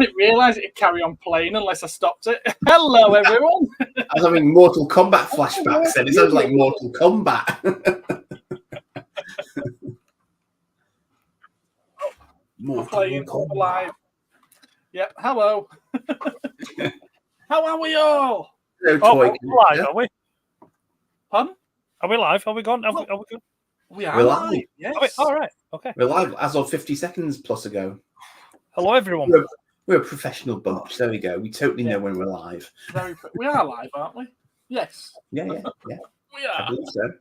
didn't realise it'd carry on playing unless I stopped it. Hello, everyone. I was having Mortal Kombat flashbacks then. It sounds like Mortal Kombat. We're playing live. Yep, hello. How are we all? Hello, we're live, are we? Pardon? Are we live? Are we gone? Are we gone? We are We're live. live. Yes. All right. Okay. We're live as of 50 seconds plus ago. Hello, everyone. We're a professional bunch. There we go. We totally know when we're live. We are live, aren't we? Yes. Yeah. We I are. believe so.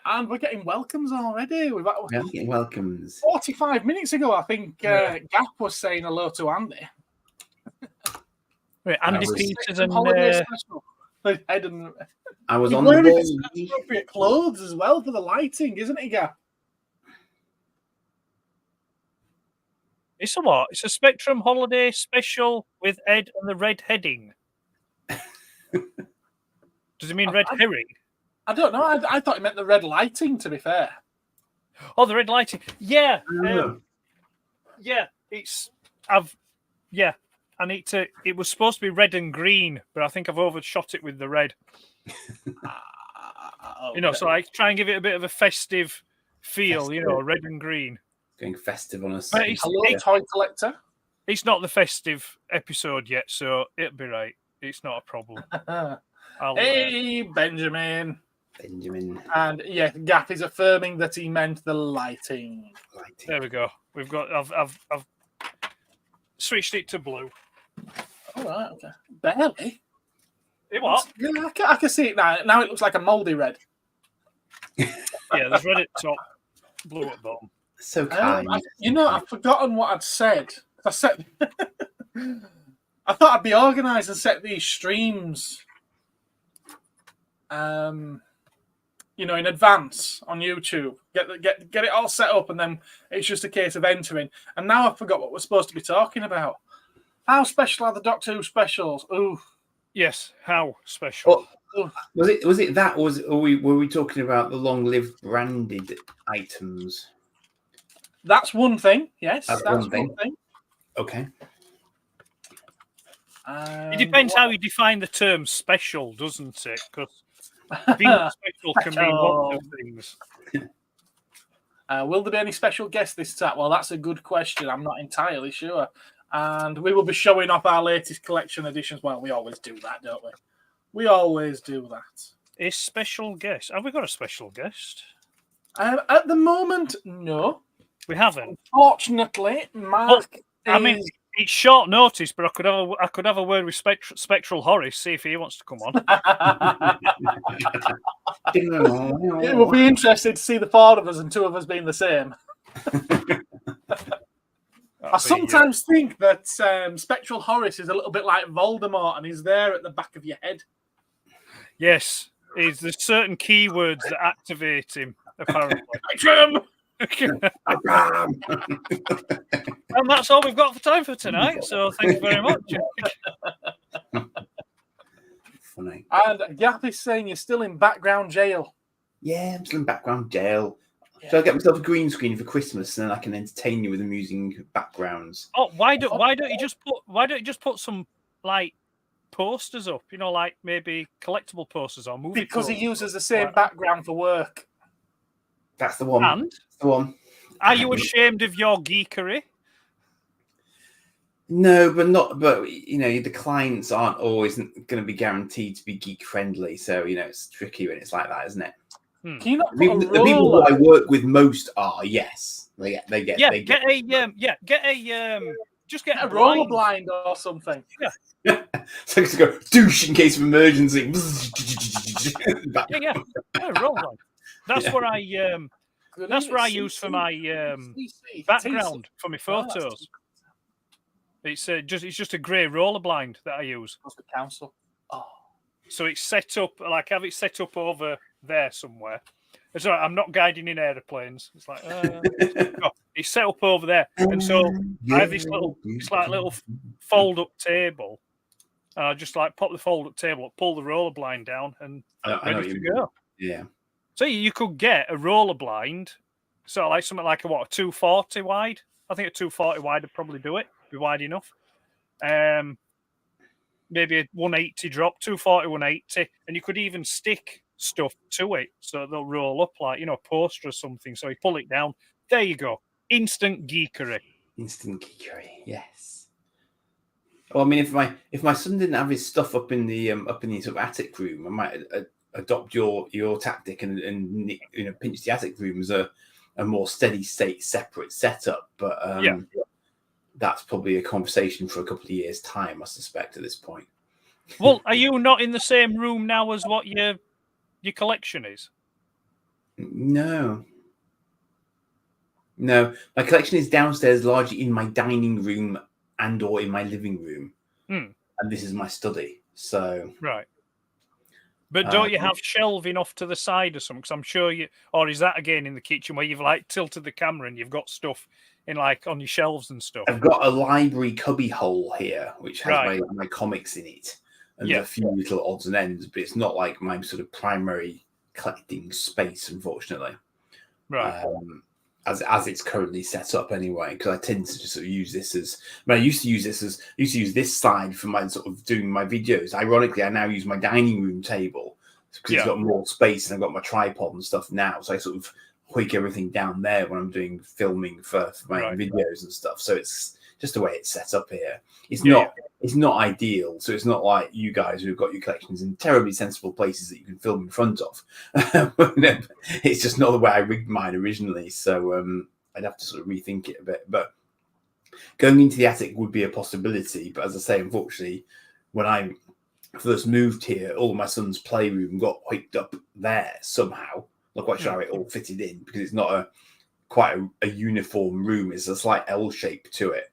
And we're getting welcomes already. We're getting welcomes. 45 minutes ago, I think Gap was saying hello to Andy. Wait, Andy Peters and holiday special. Head and I was on wearing the ball. appropriate clothes as well for the lighting, isn't he, Gap? It's a what? It's a Spectrum holiday special with Ed and the red heading. Does it mean red herring? I don't know. I thought it meant the red lighting, to be fair. Oh, the red lighting. Yeah. Yeah. I need to. It was supposed to be red and green, but I think I've overshot it with the red. Okay. So I try and give it a bit of a festive feel. Festive. Red and green. Going festive on us. Hello, toy collector. It's not the festive episode yet, so it'll be right. It's not a problem. Hey, Benjamin. And yeah, Gap is affirming that he meant the lighting. There we go. We've got. I've switched it to blue. All right. Okay. Barely. It what? Yeah, I can see it now. Now it looks like a mouldy red. Yeah, there's red at top, blue at bottom. So kind. I've forgotten what I'd said. I thought I'd be organised and set these streams, in advance on YouTube. Get it all set up, and then it's just a case of entering. And now I forgot what we're supposed to be talking about. How special are the Doctor Who specials? Ooh. Yes, how special? Was it that, or were we talking about the long-lived branded items? That's one thing. Yes, that's one thing. Okay. It depends how you define the term special, doesn't it? Because being special can mean lots of things. Will there be any special guests this time? Well, that's a good question. I'm not entirely sure. And we will be showing off our latest collection editions. Well, we always do that, don't we? We always do that. A special guest. Have we got a special guest? At the moment, no. We haven't. Unfortunately, Mark. It's short notice, but I could have a word with Spectral Horace, see if he wants to come on. It will be interesting to see the four of us and two of us being the same. I sometimes think that Spectral Horace is a little bit like Voldemort, and he's there at the back of your head. Yes, there's certain keywords that activate him, apparently. And that's all we've got for time for tonight. So thank you very much. Funny. And Gap is saying you're still in background jail. Yeah, I'm still in background jail. Yeah. So I get myself a green screen for Christmas, and then I can entertain you with amusing backgrounds. Oh, why don't you just put some like posters up? Like maybe collectible posters or movie. Because he uses the same background for work. That's the one. And that's the one. Are you ashamed of your geekery? No, but the clients aren't always going to be guaranteed to be geek friendly. So it's tricky when it's like that, isn't it? Can you not The people who I work with most are, yes. Get a roller blind or something. Yeah. So to go douche in case of emergency. Yeah, roller blind. That's what I use for my background for my photos. It's just a grey roller blind that I use. The council. Oh. So it's set up have it set up over there somewhere. It's all right, I'm not guiding in aeroplanes. It's like it's set up over there, and so I have this little fold up table. And I just pop the fold up table up, pull the roller blind down, and ready to go. Yeah. So you could get a roller blind, something like a 240 wide. I think a 240 wide would probably do it. be wide enough. Maybe a 180 drop, 240, 180, and you could even stick stuff to it so they'll roll up like, a poster or something. So you pull it down. There you go. Instant geekery. Instant geekery, yes. Well, I mean, if my son didn't have his stuff up in the sort of attic room, I might adopt your tactic and pinch the attic room as a more steady state separate setup. But that's probably a conversation for a couple of years' time, I suspect, at this point. Well, are you not in the same room now as what your collection is? No, my collection is downstairs, largely in my dining room and or in my living room, and this is my study. So right. But don't you have shelving off to the side or something? Because I'm sure or is that again in the kitchen where you've like tilted the camera and you've got stuff in like on your shelves and stuff? I've got a library cubby hole here, which has my comics in it and a few little odds and ends, but it's not like my sort of primary collecting space, unfortunately. Right. As it's currently set up anyway, because I tend to just sort of use this as. I used to use this side for my sort of doing my videos. Ironically, I now use my dining room table because it's got more space and I've got my tripod and stuff now. So I sort of hoik everything down there when I'm doing filming for my own videos and stuff. So it's just the way it's set up here. It's not ideal. So it's not like you guys who've got your collections in terribly sensible places that you can film in front of. It's just not the way I rigged mine originally. So I'd have to sort of rethink it a bit. But going into the attic would be a possibility. But as I say, unfortunately, when I first moved here, all of my son's playroom got hoiked up there somehow. Not quite sure how it all fitted in because it's not quite a uniform room. It's a slight L shape to it.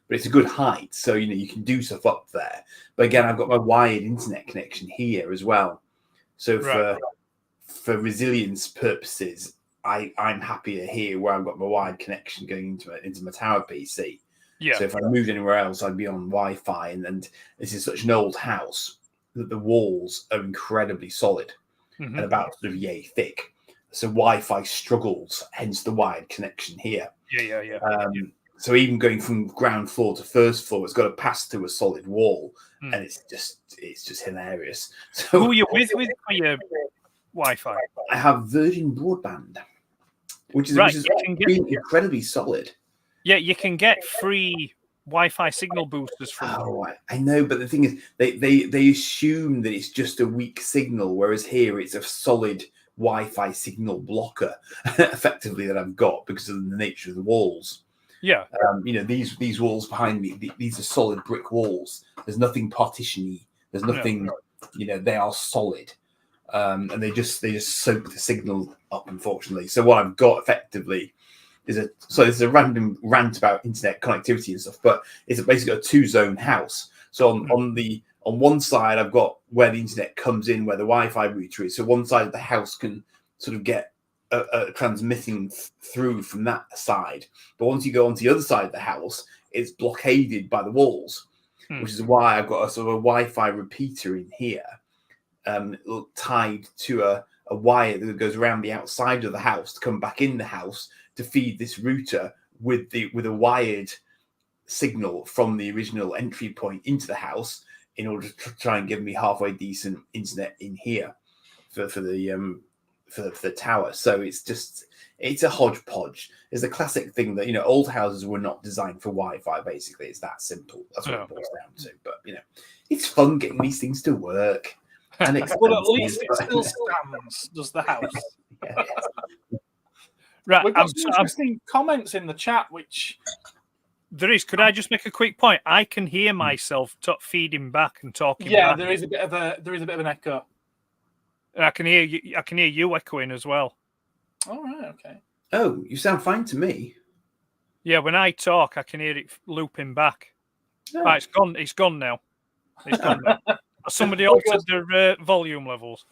But it's a good height, so you can do stuff up there. But again, I've got my wired internet connection here as well. So for resilience purposes, I'm happier here where I've got my wired connection going into my tower PC. Yeah. So if I moved anywhere else, I'd be on Wi-Fi, and this is such an old house that the walls are incredibly solid and about sort of yay thick. So Wi-Fi struggles, hence the wired connection here. Yeah. So even going from ground floor to first floor, it's got to pass through a solid wall, and it's just hilarious. So who are you with for your Wi-Fi? I have Virgin Broadband, which is incredibly solid. Yeah, you can get free Wi-Fi signal boosters from them. Oh, I know, but the thing is, they assume that it's just a weak signal, whereas here it's a solid Wi-Fi signal blocker, effectively, that I've got because of the nature of the walls. Yeah. These walls behind me, these are solid brick walls. There's nothing partition-y. There's nothing, they are solid. And they just soak the signal up, unfortunately. So what I've got effectively is it's a random rant about internet connectivity and stuff, but it's basically a 2-zone house. So on one side, I've got where the internet comes in, where the Wi-Fi router is. So one side of the house can sort of get transmitting through from that side. But once you go onto the other side of the house, it's blockaded by the walls, which is why I've got a sort of a Wi-Fi repeater in here, tied to a wire that goes around the outside of the house to come back in the house to feed this router with a wired signal from the original entry point into the house in order to try and give me halfway decent internet in here for the tower. So it's a hodgepodge. It's a classic thing that old houses were not designed for Wi-Fi. Basically, it's that simple. That's what it boils down to. But it's fun getting these things to work. And well, at least it still stands. Does the house? Yeah. Right. We've got some interesting comments in the chat, which there is. Could I just make a quick point? I can hear myself feeding back and talking. Yeah, back. there is a bit of an echo. And I can hear you echoing as well. All right. Okay. Oh, you sound fine to me. Yeah, when I talk, I can hear it looping back. Oh. Right, it's gone. It's gone now. It's gone now. Somebody altered their volume levels.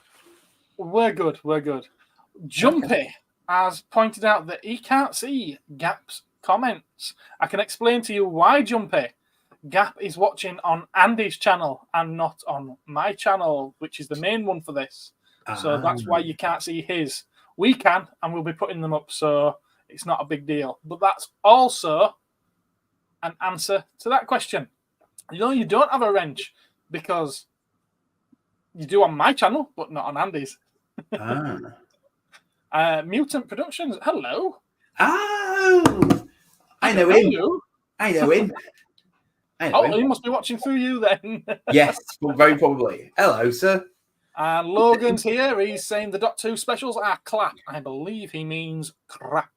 We're good. Jumpy has pointed out that he can't see Gap's comments. I can explain to you why, Jumpy. Gap is watching on Andy's channel and not on my channel, which is the main one for this. So that's why you can't see his. We can, and we'll be putting them up, so it's not a big deal. But that's also an answer to that question. You don't have a wrench because you do on my channel, but not on Andy's. Mutant Productions. Hello. Oh, I know him. I know him. He must be watching through you then. Yes, very probably. Hello, sir. And Logan's here. He's saying the Doctor Who specials are clap. I believe he means crap.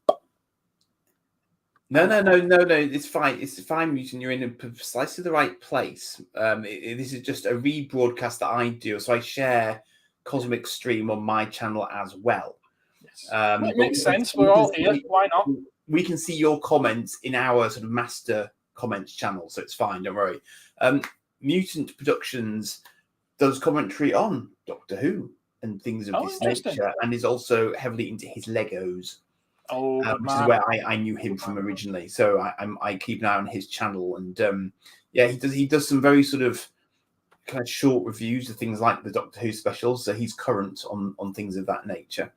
No. It's fine. It's fine, Mutant. You're in precisely the right place. This is just a rebroadcast that I do, so I share Cosmic Stream on my channel as well. Yes. It makes sense. We're all here. Why not? We can see your comments in our sort of master comments channel, so it's fine. Don't worry. Mutant Productions does commentary on Doctor Who and things of this nature, and is also heavily into his Legos. Which is where I knew him from originally. So I keep an eye on his channel, and he does some very sort of kind of short reviews of things like the Doctor Who specials. So he's current on things of that nature.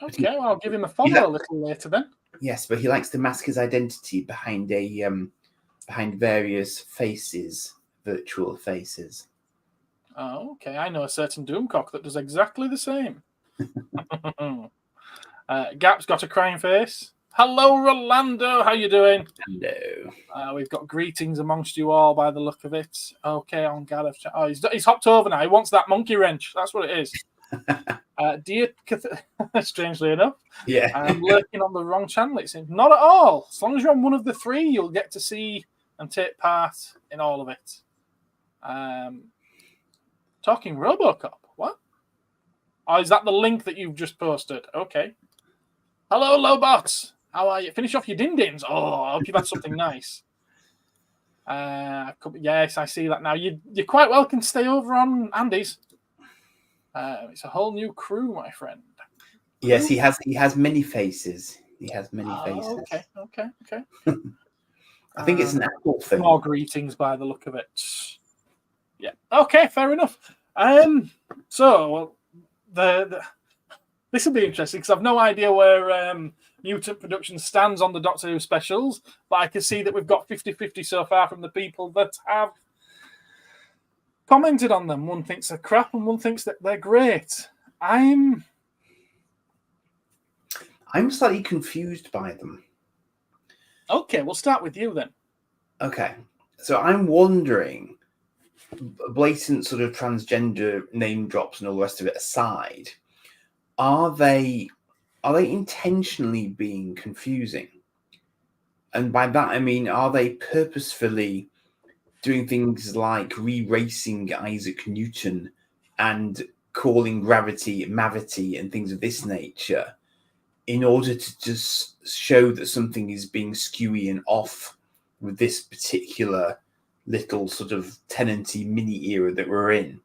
Okay, well, I'll give him a follow a little later then. Yes, but he likes to mask his identity behind behind various faces, virtual faces. Oh, okay. I know a certain Doomcock that does exactly the same. Gap's got a crying face. Hello, Rolando. How you doing? Hello. We've got greetings amongst you all by the look of it. Okay, on Gareth. Oh, he's hopped over now. He wants that monkey wrench. That's what it is. Dear, strangely enough, I'm lurking on the wrong channel. It seems not at all. As long as you're on one of the three, you'll get to see and take part in all of it. Talking RoboCop. What? Oh, is that the link that you've just posted? Okay. Hello, Lobots. How are you? Finish off your din-dins. Oh, I hope you've had something nice. Yes, I see that now. You're quite welcome to stay over on Andy's. It's a whole new crew, my friend. Yes, he has many faces. He has many faces. Okay. I think it's an Apple thing. More greetings by the look of it. Yeah. Okay, fair enough. So this will be interesting because I've no idea where Mutant Productions stands on the Doctor Who specials, but I can see that we've got 50-50 so far from the people that have commented on them. One thinks they're crap and one thinks that they're great. I'm slightly confused by them. Okay, we'll start with you then. Okay, so I'm wondering, blatant sort of transgender name drops and all the rest of it aside, are they intentionally being confusing? And by that I mean, are they purposefully doing things like re-racing Isaac Newton and calling gravity Mavity and things of this nature in order to just show that something is being skewy and off with this particular little sort of tenancy mini era that we're in?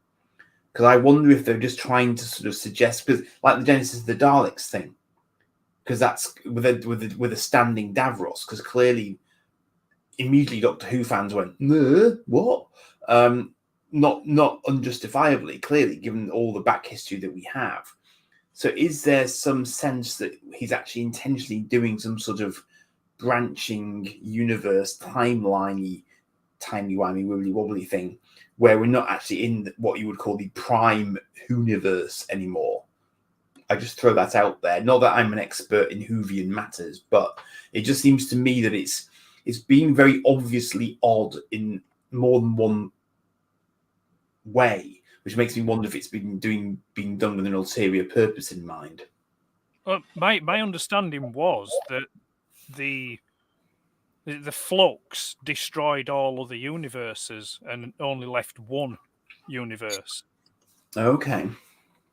Because I wonder if they're just trying to sort of suggest, because like the Genesis of the Daleks thing, because that's with a standing Davros, because clearly immediately Doctor Who fans went, no, what? Not unjustifiably, clearly, given all the back history that we have. So is there some sense that he's actually intentionally doing some sort of branching universe, timeliney, timey-wimey, wibbly-wobbly thing, where we're not actually in what you would call the prime Whoniverse anymore? I just throw that out there. Not that I'm an expert in Whovian matters, but it just seems to me that it's being very obviously odd in more than one way, which makes me wonder if it's being done with an ulterior purpose in mind. Well, my understanding was that the flux destroyed all other universes and only left one universe. Okay.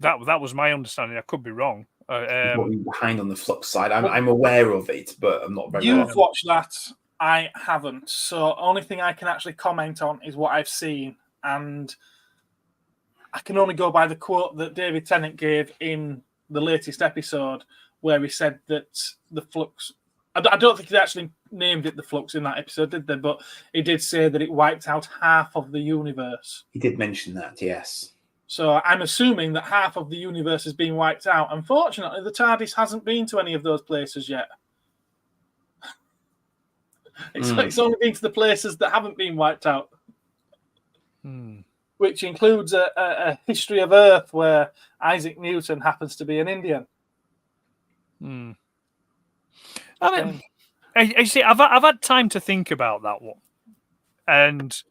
That was my understanding. I could be wrong. Behind on the flux side, I'm aware of it, but I'm not very. You've watched that. I haven't. So only thing I can actually comment on is what I've seen, and I can only go by the quote that David Tennant gave in the latest episode, where he said that the flux. I don't think he actually named it the flux in that episode, did they? But he did say that it wiped out half of the universe. He did mention that, yes. So I'm assuming that half of the universe is being wiped out. Unfortunately, the TARDIS hasn't been to any of those places yet. It's only been to the places that haven't been wiped out, Hmm. which includes a history of Earth where Isaac Newton happens to be an Indian. Hmm. I mean, I see. I've had time to think about that one, and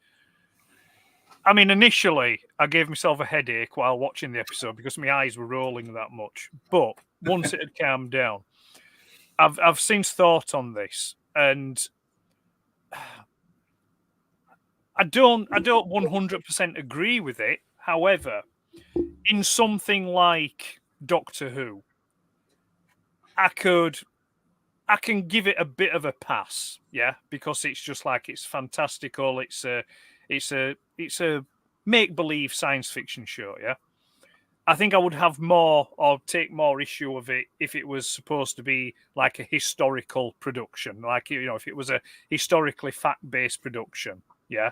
I mean, initially, I gave myself a headache while watching the episode because my eyes were rolling that much. But once it had calmed down, I've since thought on this, and I don't 100% agree with it. However, in something like Doctor Who, I can give it a bit of a pass, yeah, because it's just like it's fantastical. It's a make believe science fiction show, yeah. I think I would have more or take more issue of it if it was supposed to be like a historical production, like if it was a historically fact based production, yeah.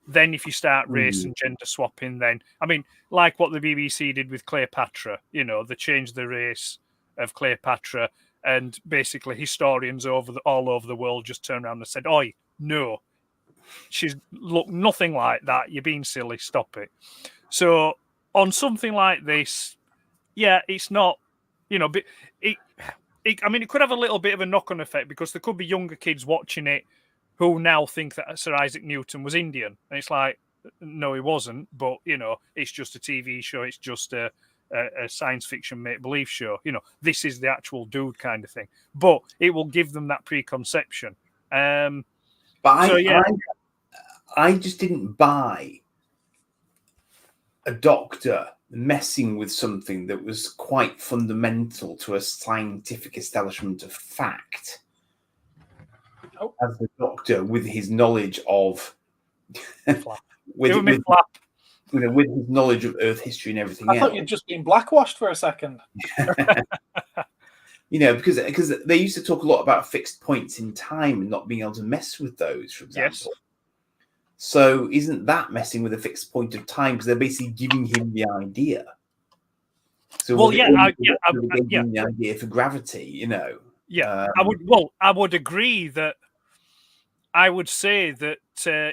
Then if you start race and gender swapping, then I mean, like what the BBC did with Cleopatra, they changed the race of Cleopatra. And basically, historians all over the world just turned around and said, "Oi, no, she's look nothing like that. You're being silly. Stop it." So on something like this, yeah, it's not, but I mean, it could have a little bit of a knock-on effect because there could be younger kids watching it who now think that Sir Isaac Newton was Indian, and it's like, no, he wasn't. But it's just a TV show. It's just a science fiction make-believe show. This is the actual dude kind of thing. But it will give them that preconception. But so, yeah. I just didn't buy a doctor messing with something that was quite fundamental to a scientific establishment of fact. As the doctor, with his knowledge of... with his knowledge of Earth history and everything else. I thought you'd just been blackwashed for a second. Because they used to talk a lot about fixed points in time and not being able to mess with those, for example. Yes. So isn't that messing with a fixed point of time? Because they're basically giving him the idea. So the idea for gravity, Yeah, I would agree that. I would say that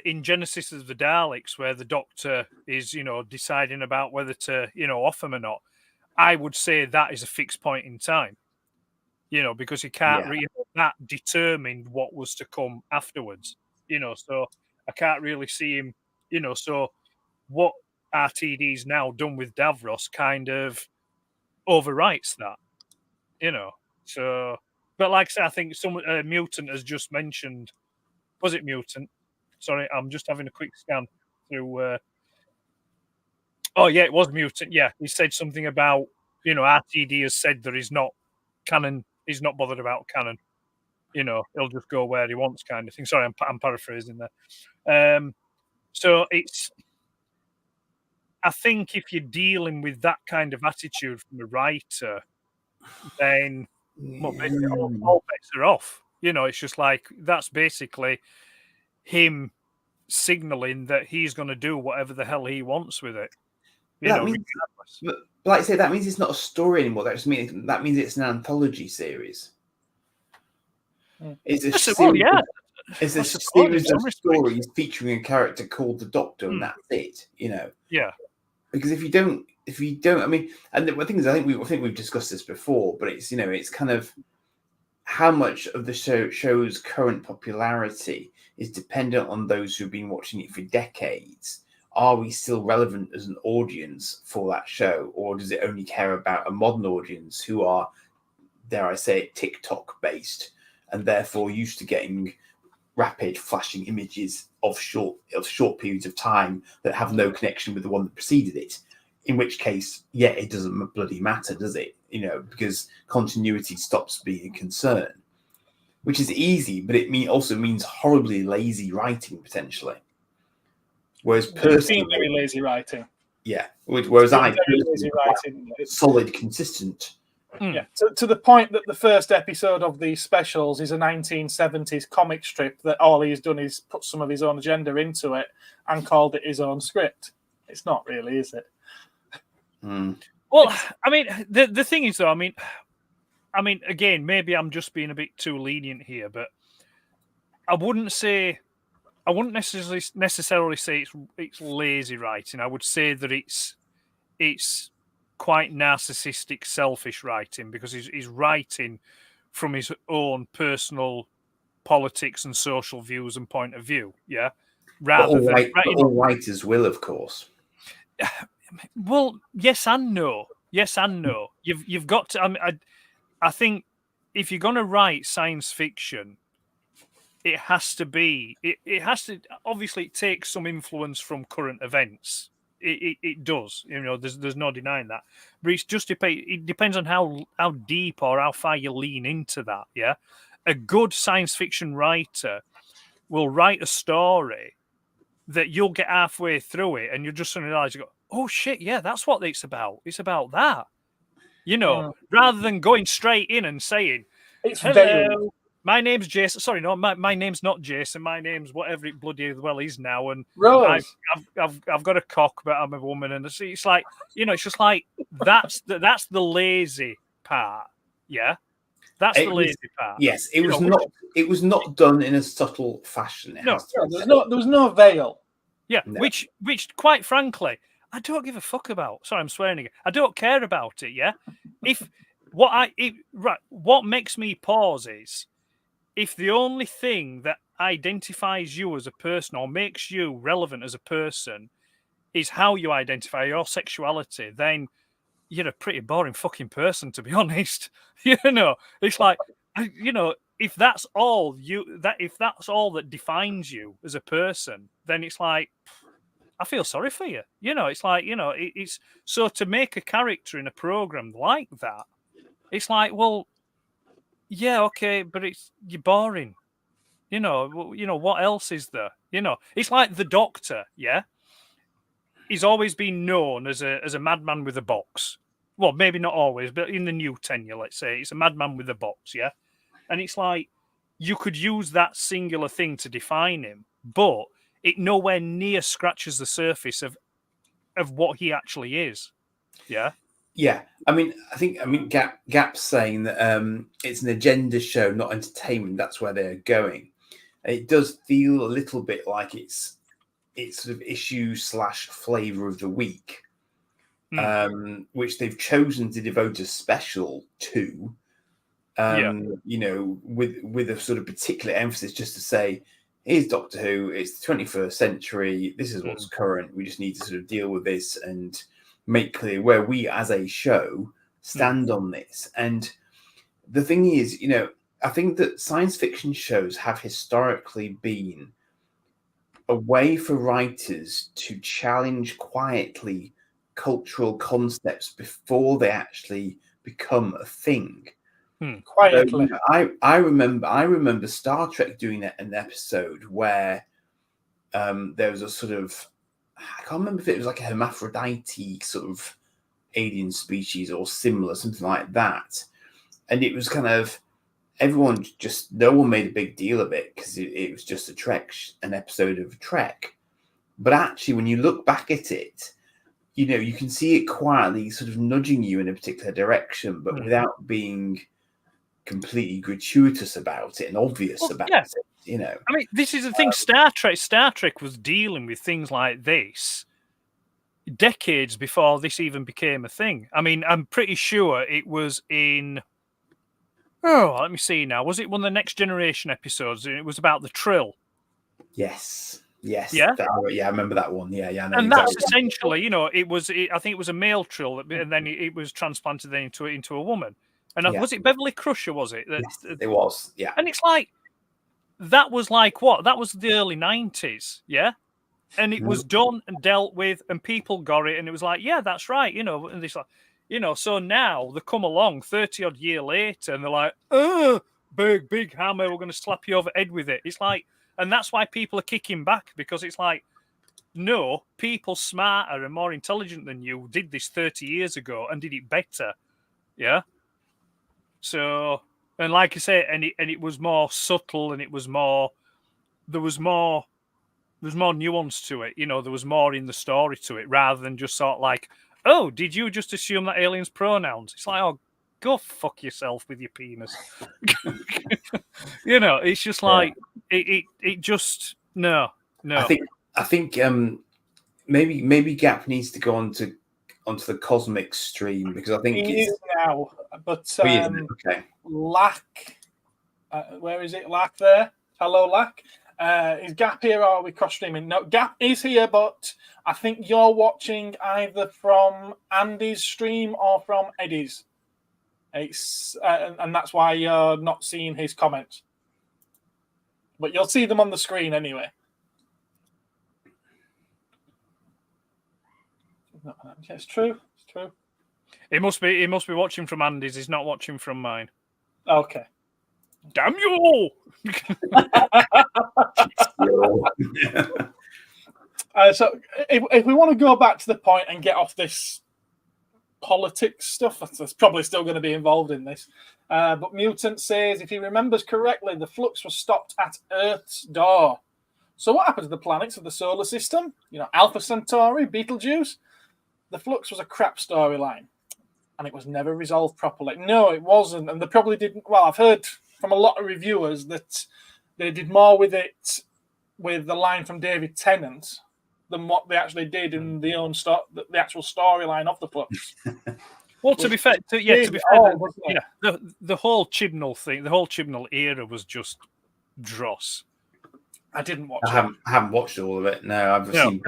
in Genesis of the Daleks, where the Doctor is, deciding about whether to, off them or not, I would say that is a fixed point in time, because he can't really that determined what was to come afterwards, so I can't really see him, so what RTD's now done with Davros kind of overwrites that, so, but like I said, I think some Mutant has just mentioned. Was it Mutant? Sorry, I'm just having a quick scan through. Oh, yeah, it was Mutant. Yeah, he said something about, RTD has said that he's not canon. He's not bothered about canon. He'll just go where he wants, kind of thing. Sorry, I'm paraphrasing there. So it's. I think if you're dealing with that kind of attitude from a writer, then basically all bets are off. It's just like that's basically him signaling that he's going to do whatever the hell he wants with it. But like I say, that means it's not a story anymore. That means it's an anthology series. It's a series. It's a series of stories featuring a character called the Doctor, and that's it. Yeah. Because if you don't, I mean, and the thing is, I think we've discussed this before, but it's it's kind of how much of the show's current popularity is dependent on those who've been watching it for decades. Are we still relevant as an audience for that show, or does it only care about a modern audience who are, dare I say it, TikTok based and therefore used to getting rapid flashing images of short periods of time that have no connection with the one that preceded it? In which case, it doesn't bloody matter, does it? Because continuity stops being a concern, which is easy, but it also means horribly lazy writing potentially. Whereas personally, very lazy writing. Yeah. Whereas lazy writing. Solid, consistent. Yeah. To the point that the first episode of these specials is a 1970s comic strip that all he's done is put some of his own agenda into it and called it his own script. It's not really, is it? Well, I mean, the thing is, though, I mean, again, maybe I'm just being a bit too lenient here, but I wouldn't necessarily say it's lazy writing. I would say that it's quite narcissistic, selfish writing, because he's writing from his own personal politics and social views and point of view. Yeah, rather than all writers will, of course. Well, yes and no. Yes and no. You've got to. I think if you're going to write science fiction, it has to be. It has to. Obviously, it takes some influence from current events. It does. You know, there's no denying that. But it depends on how deep or how far you lean into that. Yeah, a good science fiction writer will write a story that you'll get halfway through it and you're just suddenly realize, you go, oh shit, yeah, that's what it's about. It's about that. You know, rather than going straight in and saying, It's hello, veiled. my name's Jason. Sorry, no, my name's not Jason. My name's whatever it bloody well is now. And Rose. I've got a cock, but I'm a woman. And it's like, you know, it's just like, that's the lazy part. Yeah. That's the lazy part. Yes, it was not done in a subtle fashion. No, there was no veil. Yeah, No. which quite frankly, I don't give a fuck about. Sorry, I'm swearing again. I don't care about it. Yeah, what makes me pause is if the only thing that identifies you as a person or makes you relevant as a person is how you identify your sexuality, then you're a pretty boring fucking person, to be honest. You know, it's like, you know, if that's all that defines you as a person, then it's like, I feel sorry for you. You know, it's like, you know, it's so to make a character in a program like that, it's like, well, yeah, okay, but you're boring. You know, what else is there? You know, it's like the Doctor. Yeah, he's always been known as a madman with a box. Well, maybe not always, but in the new tenure, let's say, it's a madman with a box. Yeah, and it's like you could use that singular thing to define him, but it nowhere near scratches the surface of what he actually is. Yeah. Yeah, I mean, Gap's saying that it's an agenda show, not entertainment. That's where they're going. It does feel a little bit like it's sort of issue / flavor of the week, which they've chosen to devote a special to. You know, with a sort of particular emphasis, just to say, here's Doctor Who. It's the 21st century. This is what's current. We just need to sort of deal with this and make clear where we as a show stand on this. And the thing is, you know, I think that science fiction shows have historically been a way for writers to challenge quietly cultural concepts before they actually become a thing. Quietly. So, I remember Star Trek doing an episode where there was a sort of, I can't remember if it was like a hermaphrodite sort of alien species or similar, something like that. And it was kind of, no one made a big deal of it because it was just an episode of Trek. But actually, when you look back at it, you know, you can see it quietly sort of nudging you in a particular direction, but without being completely gratuitous about it and obvious about it. You know, I mean, this is the thing. Star Trek was dealing with things like this decades before this even became a thing. I mean, I'm pretty sure it was in. Oh, let me see now. Was it one of the Next Generation episodes? It was about the Trill. Yes. Yeah. I remember that one. Yeah. I know and exactly. That's essentially, you know, I think it was a male Trill, and then it was transplanted then into a woman. And was it Beverly Crusher? Was it? Yes, it was. Yeah. And it's like. That was like what? That was the early 90s, yeah? And it was done and dealt with, and people got it, and it was like, yeah, that's right, you know. And it's like, you know, so now they come along 30 odd year later, and they're like, big hammer, we're going to slap you over the head with it. It's like, and that's why people are kicking back, because it's like, no, people smarter and more intelligent than you did this 30 years ago and did it better, yeah? So. And like I say, and it was more subtle, and there was more nuance to it. You know, there was more in the story to it, rather than just sort of like, oh, did you just assume that aliens' pronouns? It's like, oh, go fuck yourself with your penis. You know, it's just like It just no. I think maybe Gap needs to go onto the Cosmic stream, because I think He is now, but he is, okay. Lack, where is it? Lack there. Hello, Lack. Is Gap here or are we cross streaming? No, Gap is here, but I think you're watching either from Andy's stream or from Eddie's. It's and that's why you're not seeing his comments. But you'll see them on the screen anyway. It's true. It's true. He must be watching from Andy's. He's not watching from mine. Okay. Damn you! So if we want to go back to the point and get off this politics stuff, that's probably still going to be involved in this. But Mutant says, if he remembers correctly, the flux was stopped at Earth's door. So what happened to the planets of the solar system? Alpha Centauri, Betelgeuse? The flux was a crap storyline, and it was never resolved properly. No, it wasn't, and they probably didn't. Well, I've heard from a lot of reviewers that they did more with it, with the line from David Tennant, than what they actually did in the actual storyline of the flux. Well, to be fair, the whole Chibnall thing, the whole Chibnall era was just dross. I didn't watch I haven't watched all of it. No, I've seen.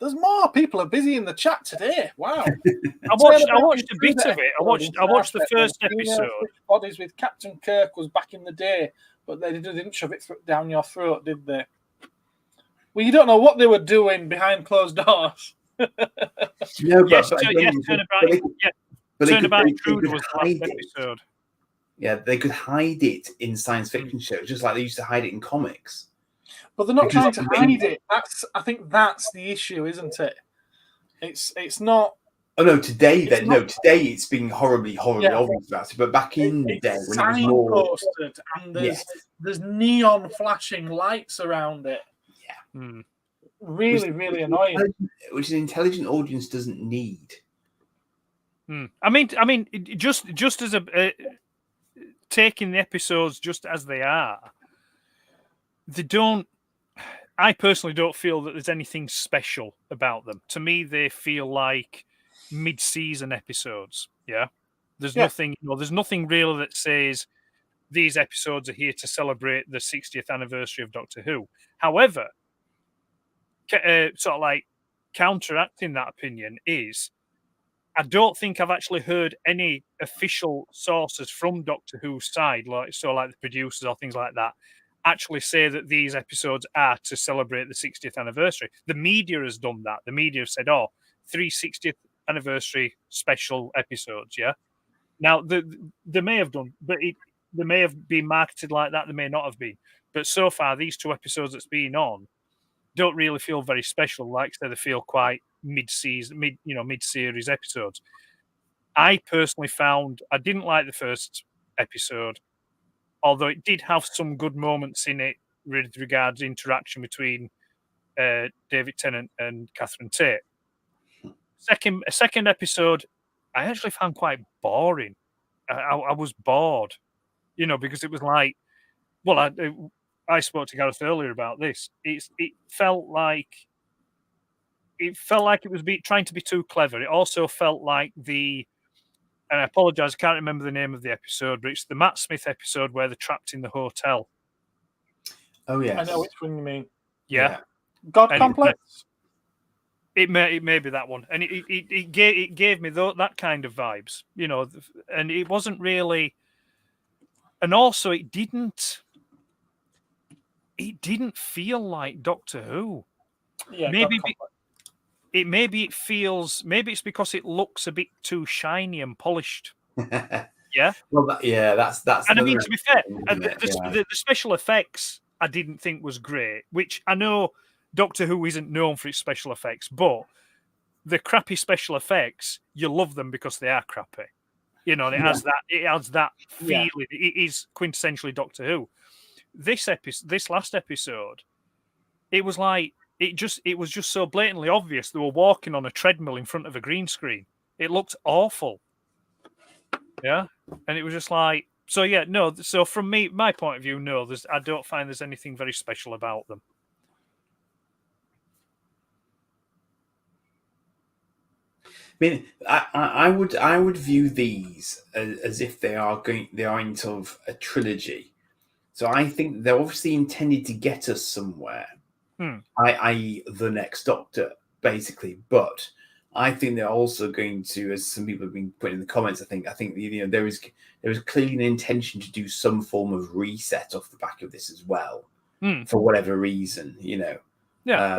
There's more. People are busy in the chat today. Wow. I watched a bit of it. I watched the first episode. Bodies with Captain Kirk was back in the day, but they didn't shove it down your throat, did they? Well, you don't know what they were doing behind closed doors. Turnabout Intruder was the last episode. Yeah, they could hide it in science fiction shows, just like they used to hide it in comics. But they're not trying to hide it. I think that's the issue, isn't it? It's not. Oh no! Today it's being horribly obvious about it. But back in the day, when it was more signposted and there's neon flashing lights around it. Yeah, really, really annoying. Which an intelligent audience doesn't need. I mean, just as a taking the episodes just as they are, they don't. I personally don't feel that there's anything special about them. To me, they feel like mid-season episodes. Yeah, there's nothing. There's nothing real that says these episodes are here to celebrate the 60th anniversary of Doctor Who. However, sort of like counteracting that opinion is, I don't think I've actually heard any official sources from Doctor Who's side, like the producers or things like that, actually say that these episodes are to celebrate the 60th anniversary. The media has done that. The media have said, 3 60th anniversary special episodes, yeah? Now, they may have done, but they may have been marketed like that, they may not have been. But so far, these 2 episodes that's been on don't really feel very special. Like I said, they feel quite mid-series episodes. I personally found I didn't like the first episode, although it did have some good moments in it with regards to interaction between David Tennant and Catherine Tate. Second episode, I actually found quite boring. I was bored, because it was like, well, I spoke to Gareth earlier about this. It felt like it was trying to be too clever. It also felt like and I apologise, I can't remember the name of the episode, but it's the Matt Smith episode where they're trapped in the hotel. Oh, yeah. I know which one you mean. Yeah. God Complex? It may be that one. And it gave me that kind of vibes, and it wasn't really... And also, it didn't feel like Doctor Who. Yeah, maybe it's because it looks a bit too shiny and polished. Yeah. Well, that's. And I mean, to be fair, the special effects I didn't think was great. Which I know Doctor Who isn't known for its special effects, but the crappy special effects, you love them because they are crappy. It has that feeling. Yeah. It is quintessentially Doctor Who. This last episode, it was like it was just so blatantly obvious they were walking on a treadmill in front of a green screen. It looked awful. Yeah. And it was just like, So yeah, no. So from my point of view, no. I don't find there's anything very special about them. I mean, I would view these as if they are in sort of a trilogy. So I think they're obviously intended to get us somewhere, i.e., the next Doctor, basically. But I think they're also going to, as some people have been putting in the comments, I think there is clearly an intention to do some form of reset off the back of this as well, for whatever reason. Yeah,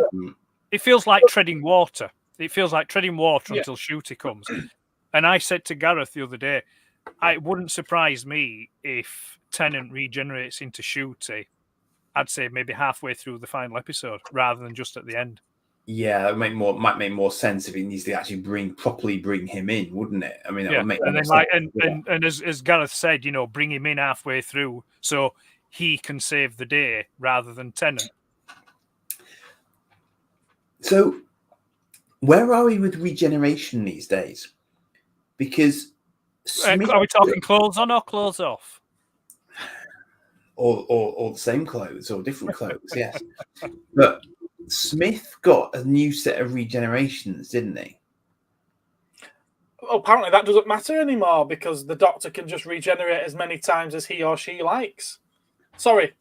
it feels like treading water. It feels like treading water until Shooty comes. And I said to Gareth the other day, it wouldn't surprise me if Tennant regenerates into Shooty, I'd say maybe halfway through the final episode rather than just at the end. Yeah, it might make more sense if it needs to actually properly bring him in, wouldn't it? I mean, that would make and then sense. and as Gareth said, bring him in halfway through so he can save the day rather than Tennant. So, where are we with regeneration these days? Because are we talking clothes on or clothes off? Or the same clothes or different clothes, yes. But Smith got a new set of regenerations, didn't he? Well, apparently that doesn't matter anymore because the Doctor can just regenerate as many times as he or she likes. Sorry.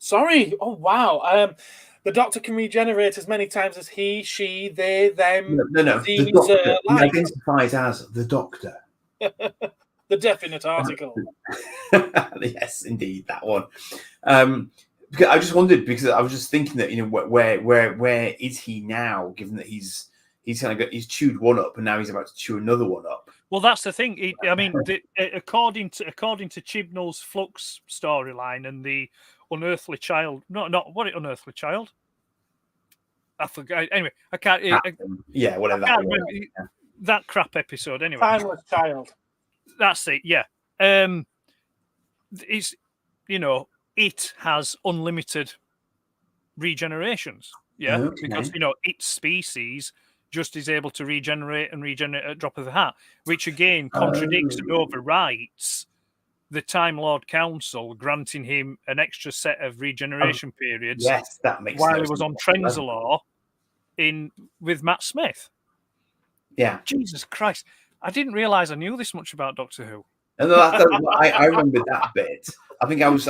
Oh, wow. The Doctor can regenerate as many times as he, she, they, them. No. The Doctor. He identifies as the Doctor. The definite article. Yes, indeed, that one. Because I just wondered, because I was just thinking that where is he now? Given that he's chewed one up and now he's about to chew another one up. Well, that's the thing. According to Chibnall's Flux storyline and the Unearthly Child, not what Unearthly Child. I forgot. Anyway, I can't. Whatever that was. That crap episode. Anyway, Timeless Child. That's it. Yeah. It's it has unlimited regenerations. Yeah, okay. Because its species just is able to regenerate at a drop of the hat, which again contradicts and overwrites the Time Lord Council granting him an extra set of regeneration periods. Yes, that makes while sense. He was on Trenzalore with Matt Smith. Yeah. Jesus Christ. I didn't realise I knew this much about Doctor Who. And I remember that bit. I think I was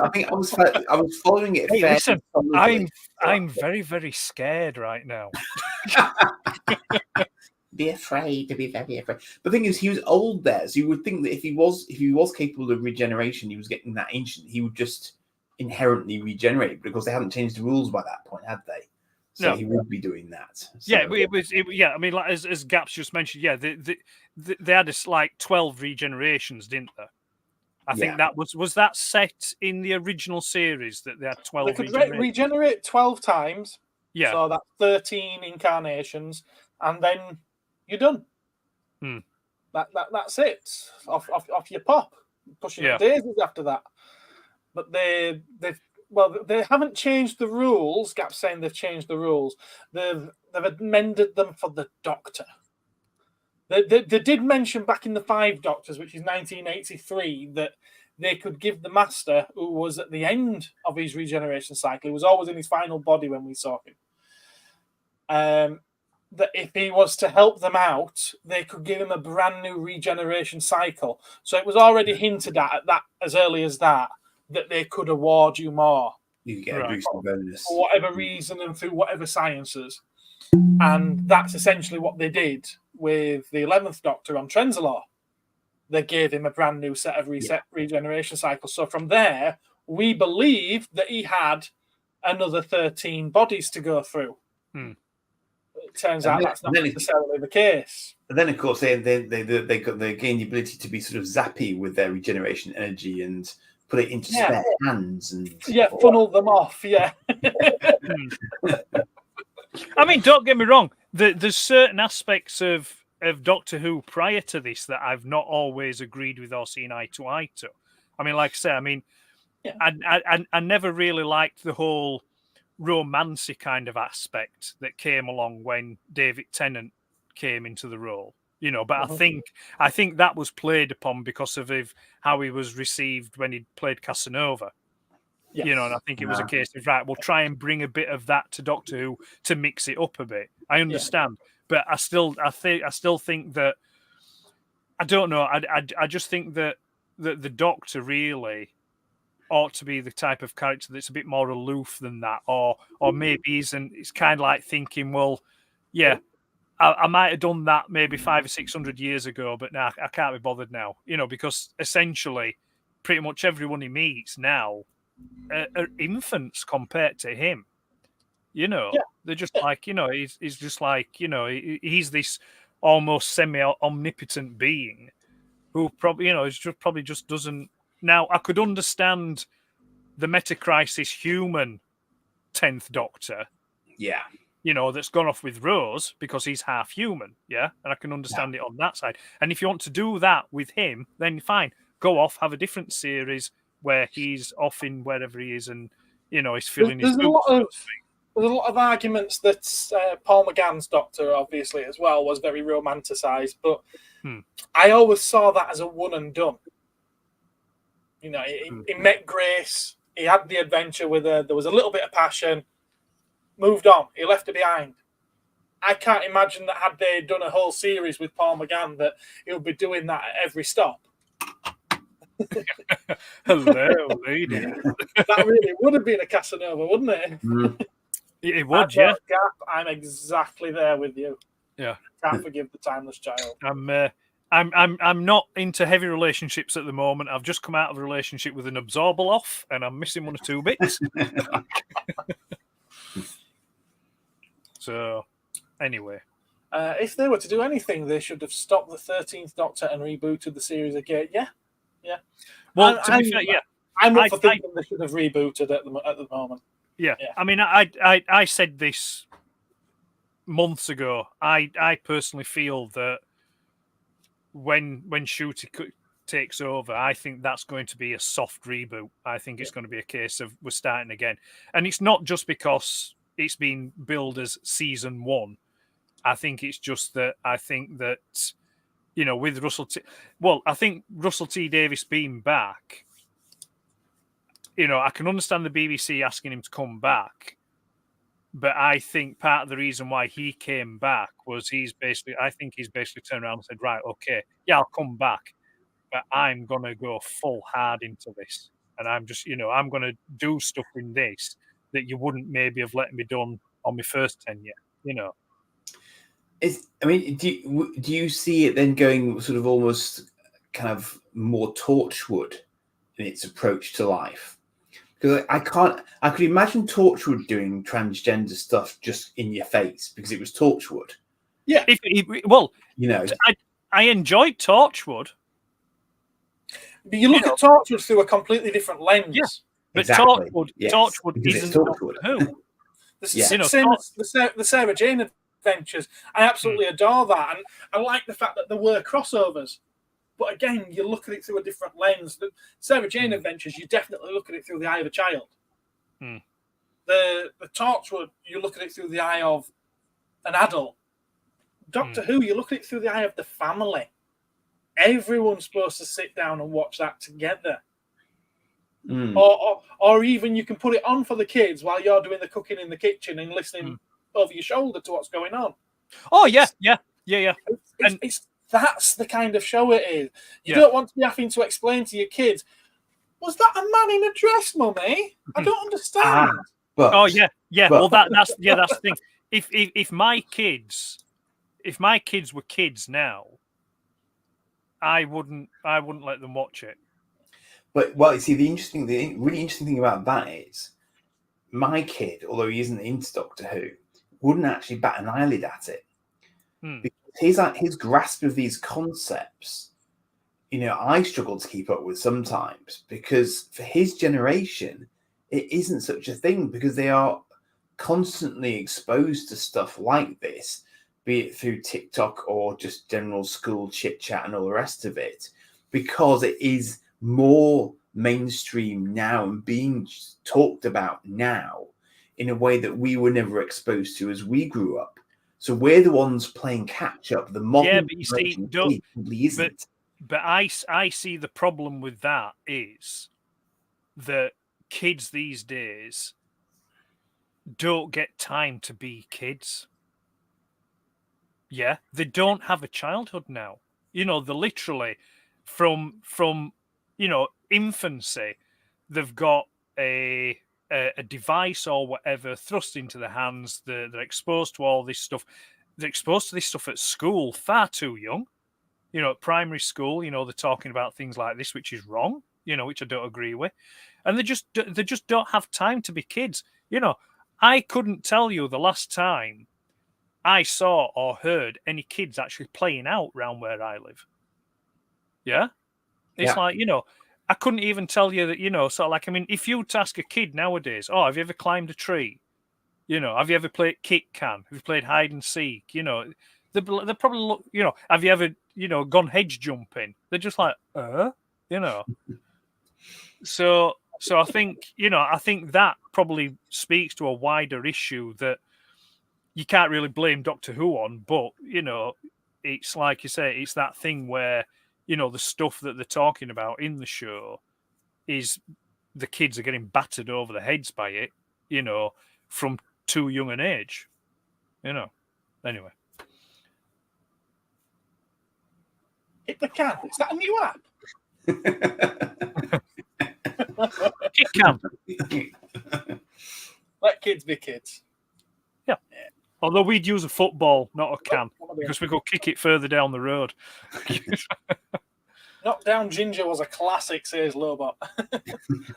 following it. Hey, listen, I'm very, very scared right now. Be afraid to be very afraid. But the thing is, he was old there, so you would think that if he was capable of regeneration, he was getting that ancient, he would just inherently regenerate because they hadn't changed the rules by that point, had they? So he would be doing that. So, yeah, it was. I mean, like as Gaps just mentioned, they had like 12 regenerations, didn't they? I think that was that set in the original series that they had 12. They could regenerate 12 times. Yeah. So that's 13 incarnations, and then you're done. That's it. Off your pop. Pushing daisies after that. But they haven't changed the rules. Gap's saying they've changed the rules. They've amended them for the Doctor. They did mention back in the 5 Doctors, which is 1983, that they could give the Master, who was at the end of his regeneration cycle, he was always in his final body when we saw him, that if he was to help them out, they could give him a brand new regeneration cycle. So it was already hinted at that as early as that they could award you more. You get a boosted bonus. For whatever reason and through whatever sciences. And that's essentially what they did with the 11th Doctor on Trenzalore. They gave him a brand new set of regeneration cycles. So from there, we believe that he had another 13 bodies to go through. It turns out that's not necessarily the case. And then, of course, they gained the ability to be sort of zappy with their regeneration energy and put it into spare hands and funnel them off. Yeah. I mean, don't get me wrong. There's certain aspects of Doctor Who prior to this that I've not always agreed with or seen eye to eye to. I mean, like I say, I never really liked the whole romancy kind of aspect that came along when David Tennant came into the role. you know. But I think that was played upon because of how he was received when he played Casanova. Yes. You know, and I think it was a case of, right, we'll try and bring a bit of that to Doctor Who to mix it up a bit. I understand, but I still think that, I don't know. I just think that the Doctor really ought to be the type of character that's a bit more aloof than that, or maybe isn't. It's kind of like thinking, well, yeah, I might have done that maybe 500 or 600 years ago, but now I can't be bothered now. You know, because essentially, pretty much everyone he meets now are infants compared to him. You know, they're just like, you know, he's just like, you know, he's this almost semi-omnipotent being who probably, you know, probably just doesn't. Now, I could understand the Metacrisis human 10th Doctor. Yeah. You know, that's gone off with Rose because he's half human. Yeah. And I can understand it on that side. And if you want to do that with him, then fine. Go off, have a different series where he's off in wherever he is and, you know, he's filling his boots. There's a lot of arguments that Paul McGann's Doctor, obviously, as well, was very romanticised. But I always saw that as a one and done. You know, he met Grace. He had the adventure with her. There was a little bit of passion. Moved on. He left her behind. I can't imagine that had they done a whole series with Paul McGann that he'll be doing that at every stop. Hello, lady. That really would have been a Casanova, wouldn't it? It would, yeah. Gap, I'm exactly there with you. Yeah. Can't forgive the timeless child. I'm not into heavy relationships at the moment. I've just come out of a relationship with an Absorbaloff, and I'm missing one or two bits. So, anyway. If they were to do anything, they should have stopped the 13th Doctor and rebooted the series again. Yeah. Well, to be fair, yeah. I'm up for thinking they should have rebooted at the moment. Yeah. I mean, I said this months ago. I personally feel that when Ncuti takes over, I think that's going to be a soft reboot. I think it's going to be a case of we're starting again. And it's not just because it's been billed as season 1. I think it's just that you know, with I think Russell T Davies being back, you know, I can understand the BBC asking him to come back, but I think part of the reason why he came back was he's basically turned around and said, right, okay, yeah, I'll come back, but I'm going to go full hard into this. And I'm just, you know, I'm going to do stuff in this that you wouldn't maybe have let me done on my first tenure, you know. Do you see it then going sort of almost kind of more Torchwood in its approach to life? Because I could imagine Torchwood doing transgender stuff just in your face because it was Torchwood. Yeah. Well, you know, I enjoyed Torchwood. But you look at Torchwood through a completely different lens. Yeah. But exactly. Torchwood isn't Torchwood. Who? The Sarah Jane Adventures. I absolutely adore that. And I like the fact that there were crossovers. But again, you look at it through a different lens. The Sarah Jane Adventures, you definitely look at it through the eye of a child. The Torchwood, you look at it through the eye of an adult. Doctor Who, you look at it through the eye of the family. Everyone's supposed to sit down and watch that together. Or even you can put it on for the kids while you're doing the cooking in the kitchen and listening over your shoulder to what's going on. Oh, yeah. That's the kind of show it is. You don't want to be having to explain to your kids, was that a man in a dress, Mummy? I don't understand. Well, that's the thing. If my kids were kids now, I wouldn't let them watch it. But you see, the really interesting thing about that is my kid, although he isn't into Doctor Who, wouldn't actually bat an eyelid at it. Because his grasp of these concepts, you know, I struggle to keep up with sometimes because for his generation, it isn't such a thing because they are constantly exposed to stuff like this, be it through TikTok or just general school chit chat and all the rest of it, because it is more mainstream now and being talked about now in a way that we were never exposed to as we grew up. So we're the ones playing catch up. The modern but you see, generation don't- probably isn't. But I see the problem with that is that kids these days don't get time to be kids. Yeah, they don't have a childhood now. You know, they're literally from infancy, they've got a device or whatever thrust into their hands. They're exposed to all this stuff. They're exposed to this stuff at school far too young. You know, at primary school, they're talking about things like this, which is wrong. Which I don't agree with, and they just don't have time to be kids. I couldn't tell you the last time I saw or heard any kids actually playing out round where I live. Yeah, it's like I couldn't even tell you that. Sort of like, I mean, if you were to ask a kid nowadays, "Oh, have you ever climbed a tree? Have you ever played kick can? Have you played hide and seek? They probably look. Have you ever gone hedge jumping? They're just like, So I think that probably speaks to a wider issue that you can't really blame Doctor Who on, but it's like you say, it's that thing where the stuff that they're talking about in the show is the kids are getting battered over the heads by it, from too young an age, Anyway, Hit the can. Is that a new app? it can. Let kids be kids. Yeah. Although we'd use a football, not a can, because we could kick it further down the road. Knockdown Ginger was a classic, says Lobot.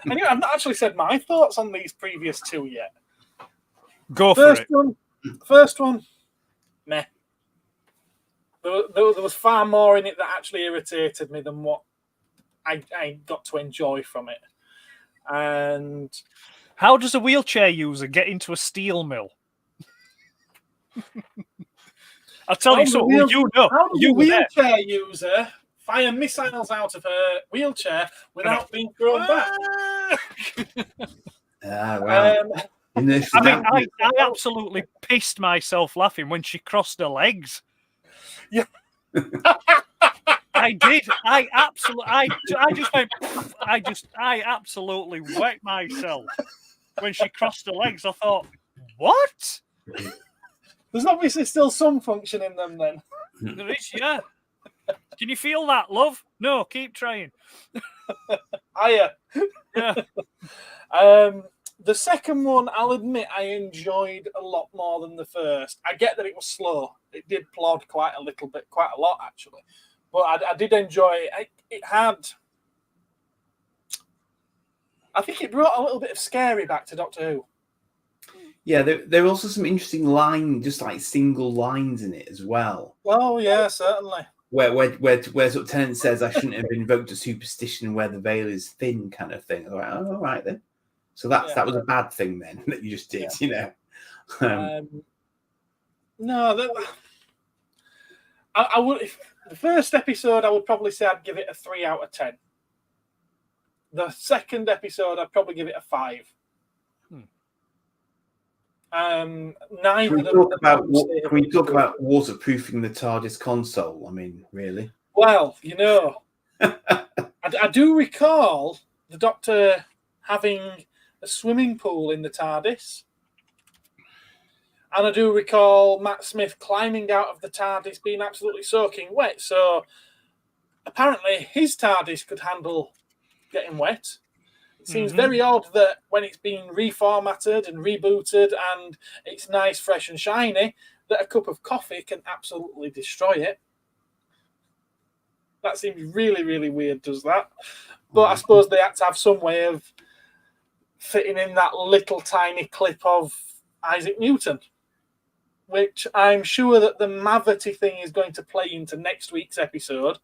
Anyway, I've not actually said my thoughts on these previous two yet. Go for it. First one, meh. There was far more in it that actually irritated me than what I got to enjoy from it. And how does a wheelchair user get into a steel mill? I'll tell you something. How does a wheelchair user fire missiles out of her wheelchair without being thrown back? Well. I absolutely pissed myself laughing when she crossed her legs. Yeah. I did. I just went. I absolutely wet myself when she crossed her legs. I thought, what? There's obviously still some function in them then. There is, yeah. Can you feel that, love? No, keep trying. Hiya. Yeah. The second one, I'll admit, I enjoyed a lot more than the first. I get that it was slow. It did plod quite a lot actually. But I did enjoy it. It had... I think it brought a little bit of scary back to Doctor Who. Yeah, there are also some interesting just like single lines in it as well. Oh, yeah, certainly. Where sort of Tennant says, I shouldn't have invoked a superstition where the veil is thin, kind of thing. I'm like, oh, all right then. So that was a bad thing then that you just did, No, I would. If the first episode, I would probably say I'd give it a 3 out of 10. The second episode, I'd probably give it a 5. Can we talk about waterproofing the TARDIS console? I mean, really? Well, I do recall the Doctor having a swimming pool in the TARDIS. And I do recall Matt Smith climbing out of the TARDIS being absolutely soaking wet. So apparently his TARDIS could handle getting wet. It seems very odd that when it's been reformatted and rebooted and it's nice, fresh and shiny, that a cup of coffee can absolutely destroy it. That seems really, really weird, does that? But I suppose they had to have some way of fitting in that little tiny clip of Isaac Newton, which I'm sure that the Mavity thing is going to play into next week's episode.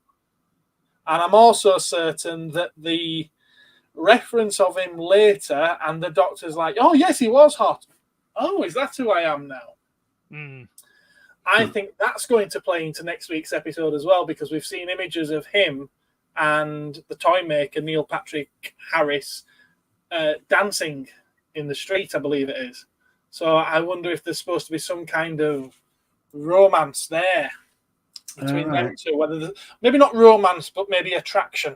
And I'm also certain that the reference of him later and the Doctor's like, oh, yes, he was hot. Oh, is that who I am now? I think that's going to play into next week's episode as well, because we've seen images of him and the toy maker, Neil Patrick Harris, dancing in the street, I believe it is. So I wonder if there's supposed to be some kind of romance there between them Alright. two. Maybe not romance, but maybe attraction.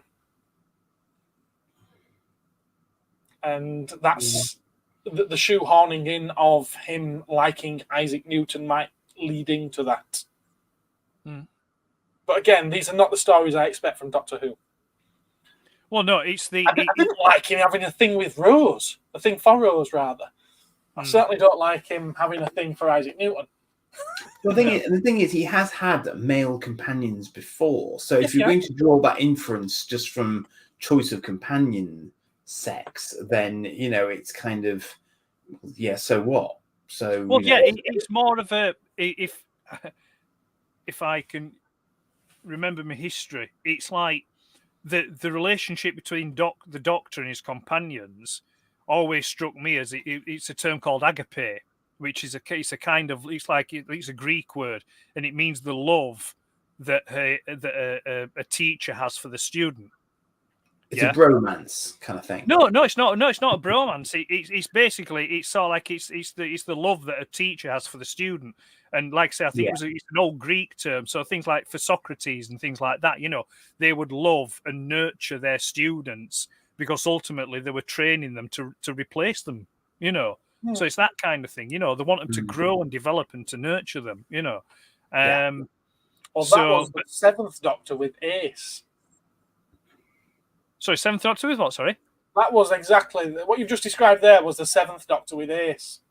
And that's the shoehorning in of him liking Isaac Newton might lead into that. But again, these are not the stories I expect from Doctor Who. Well, no, it's the. I didn't like him having a thing with Rose, a thing for Rose, rather. I certainly don't like him having a thing for Isaac Newton. The thing is, he has had male companions before. So if you're going to draw that inference just from choice of companion sex, then it's kind of so what? So it's more of a if I can remember my history, it's like the relationship between the Doctor and his companions always struck me as it's a term called agape, which is a kind of it's a Greek word, and it means the love that a teacher has for the student. It's a bromance kind of thing. No, it's not. No, it's not a bromance. It's basically it's sort of like it's the love that a teacher has for the student. And like I say, I think it's an old Greek term. So things like for Socrates and things like that, they would love and nurture their students because ultimately they were training them to replace them. So it's that kind of thing. They want them to grow and develop and to nurture them. Well, that was the Seventh Doctor with Ace. Sorry, Seventh Doctor with what? Sorry, that was exactly what you've just described. There was the Seventh Doctor with Ace.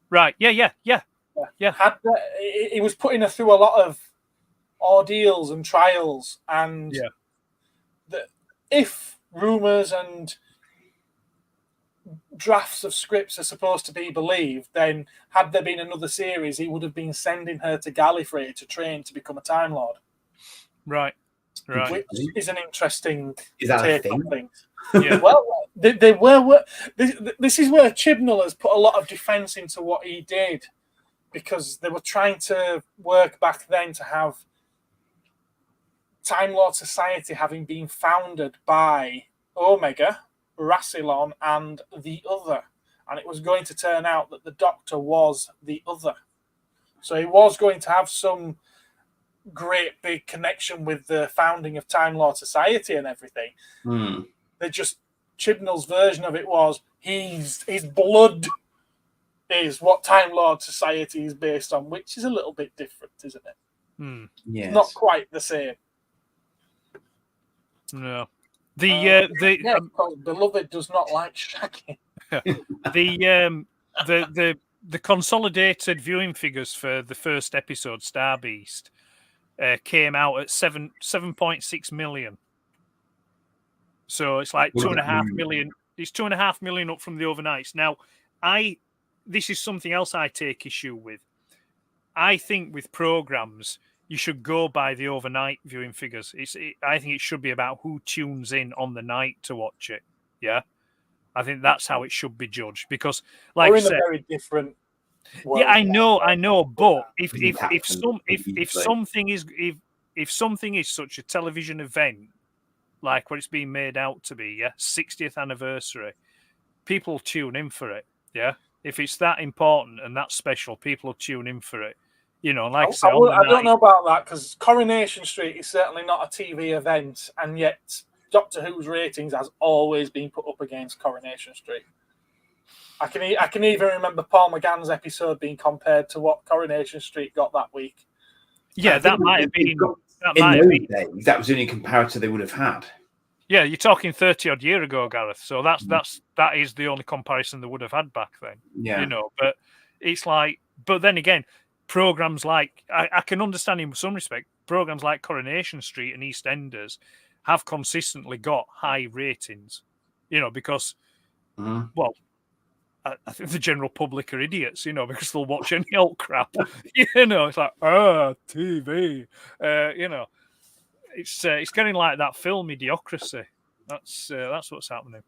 Right? Yeah. He was putting her through a lot of ordeals and trials, and if rumors and drafts of scripts are supposed to be believed, then had there been another series, he would have been sending her to Gallifrey to train to become a Time Lord. Right. Which is an interesting take on things. Yeah. Well, they were. This is where Chibnall has put a lot of defence into what he did, because they were trying to work back then to have Time Lord Society having been founded by Omega, Rassilon, and the Other. And it was going to turn out that the Doctor was the Other. So he was going to have some great big connection with the founding of Time Lord Society and everything. Chibnall's version of it was his blood is what Time Lord Society is based on, which is a little bit different, isn't it? Yes. Not quite the same. No. Because Beloved does not like shagging. The consolidated viewing figures for the first episode, Star Beast, came out at 7.6 million. So it's like 2.5 million. It's 2.5 million up from the overnights. Now, this is something else I take issue with. I think with programs, you should go by the overnight viewing figures. I think it should be about who tunes in on the night to watch it. Yeah, I think that's how it should be judged, because, like we're I in said, a very different world. Yeah, I know. But if something is such a television event, like what it's being made out to be, 60th anniversary, people tune in for it. Yeah, if it's that important and that special, people tune in for it. Like I say, I don't know about that, because Coronation Street is certainly not a TV event, and yet Doctor Who's ratings has always been put up against Coronation Street. I can even remember Paul McGann's episode being compared to what Coronation Street got that week. Yeah, that might have been. That was the only comparator they would have had. Yeah, you're talking 30-odd year ago, Gareth. So that is the only comparison they would have had back then. Yeah, but it's like, but then again, programs like I can understand in some respect, programs like Coronation Street and EastEnders have consistently got high ratings. Because well, I think the general public are idiots, because they'll watch any old crap. It's like, TV. It's getting like that film Idiocracy. That's what's happening.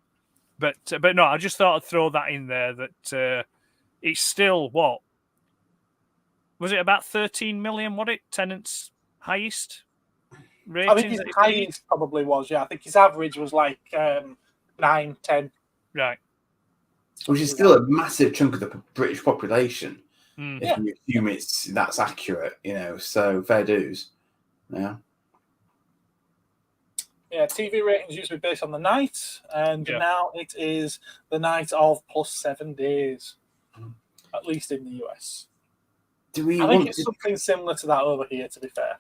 But no, I just thought I'd throw that in there, that it's still what was it, about 13 million? What it Tennant's highest rating? I think his highest probably was. Yeah, I think his average was like 9-10. Right. Which is still a massive chunk of the British population. if you assume that's accurate, so fair dues. Yeah. Yeah, TV ratings used to be based on the night, and now it is the night of plus 7 days, at least in the US. I think it's something similar to that over here, to be fair.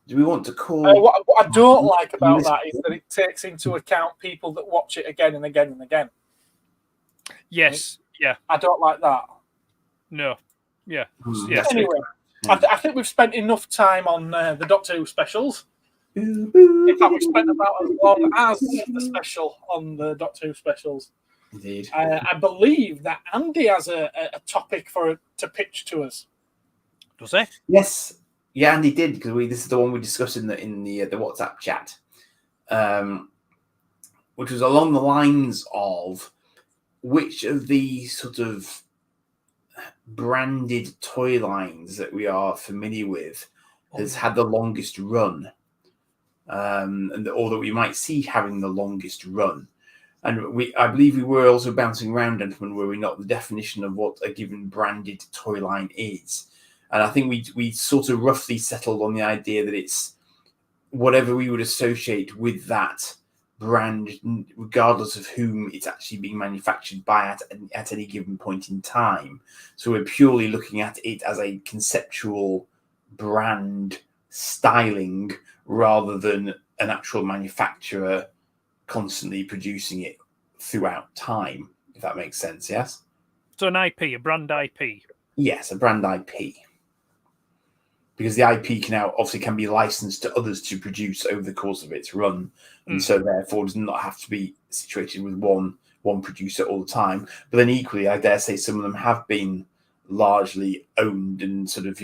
Do we want to call... what I don't like about that is that it takes into account people that watch it again and again and again. Yes, yeah. I don't like that. No, yeah. Anyway, I think we've spent enough time on the Doctor Who specials. In fact, we've spent about as long as the special on the Doctor Who specials. Indeed. I believe that Andy has a topic to pitch to us. Does he? Yes. Yeah, Andy did, because this is the one we discussed in the WhatsApp chat, which was along the lines of which of the sort of branded toy lines that we are familiar with has had the longest run, or that we might see having the longest run. And I believe we were also bouncing around, gentlemen, were we not, the definition of what a given branded toy line is. And I think we sort of roughly settled on the idea that it's whatever we would associate with that brand, regardless of whom it's actually being manufactured by at any given point in time. So we're purely looking at it as a conceptual brand styling rather than an actual manufacturer constantly producing it throughout time, if that makes sense. Yes. So an IP, a brand IP. Yes, a brand IP. Because the IP can be licensed to others to produce over the course of its run, and so therefore does not have to be situated with one producer all the time. But then equally, I dare say some of them have been largely owned and sort of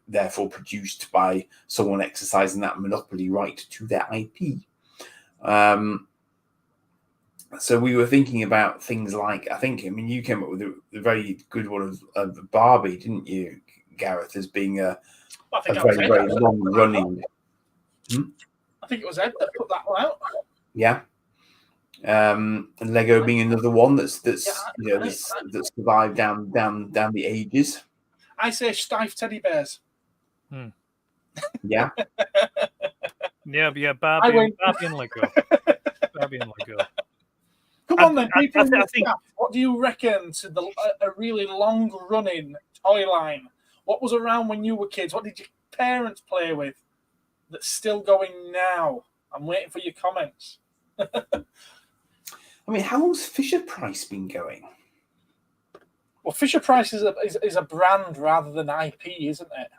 therefore produced by someone exercising that monopoly right to their IP. So we were thinking about things like, you came up with a very good one of Barbie, didn't you, Gareth, as being a very, very long running. I think it was Ed that put that one out. Yeah. And Lego being another one that's survived down the ages. I say Steiff teddy bears. Yeah. Yeah, Barbie and Lego. Barbie and Lego. Come on then, people. I think, what do you reckon to a really long-running toy line? What was around when you were kids? What did your parents play with that's still going now? I'm waiting for your comments. How long's Fisher-Price been going? Well, Fisher-Price is a brand rather than IP, isn't it?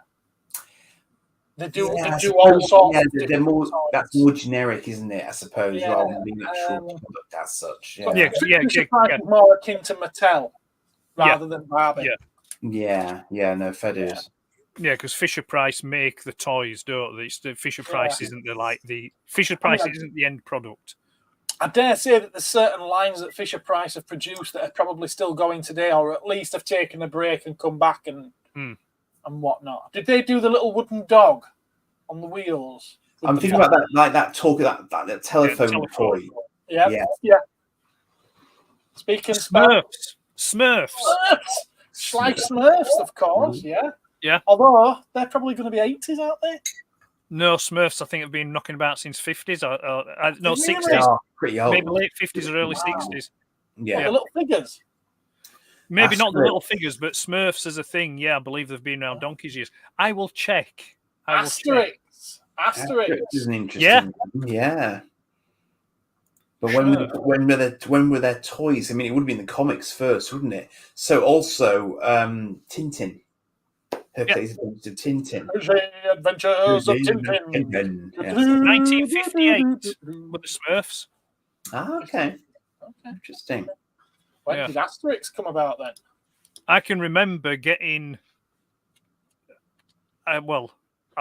They do all sorts. Yeah, they're more. That's more generic, isn't it? I suppose, rather than being actual product as such. Yeah. Fisher-Price is more akin to Mattel rather than Barbie. Yeah. No, fair dues. Yeah, because Fisher-Price make the toys, don't they? Fisher-Price isn't the Fisher-Price isn't the end product. I dare say that there's certain lines that Fisher-Price have produced that are probably still going today, or at least have taken a break and come back and whatnot. Did they do the little wooden dog on the wheels? I'm thinking about that, like that telephone toy. Yeah. Speaking Smurfs. Schleich Smurfs, of course. Yeah. Although they're probably going to be 80s, aren't they? No, Smurfs, I think, have been knocking about since 50s or 60s. They are pretty old. Maybe late 50s or early 60s. Yeah. The little figures. Maybe not the little figures, but Smurfs as a thing. Yeah, I believe they've been around donkey's years. I will check. Asterix is an interesting one. Yeah. But when were their toys? It would have been the comics first, wouldn't it? So also Tintin. Hercules Adventures of Tintin. Adventures of Tintin. 1958 with the Smurfs. Okay. Interesting. When did Asterix come about then? I can remember getting... I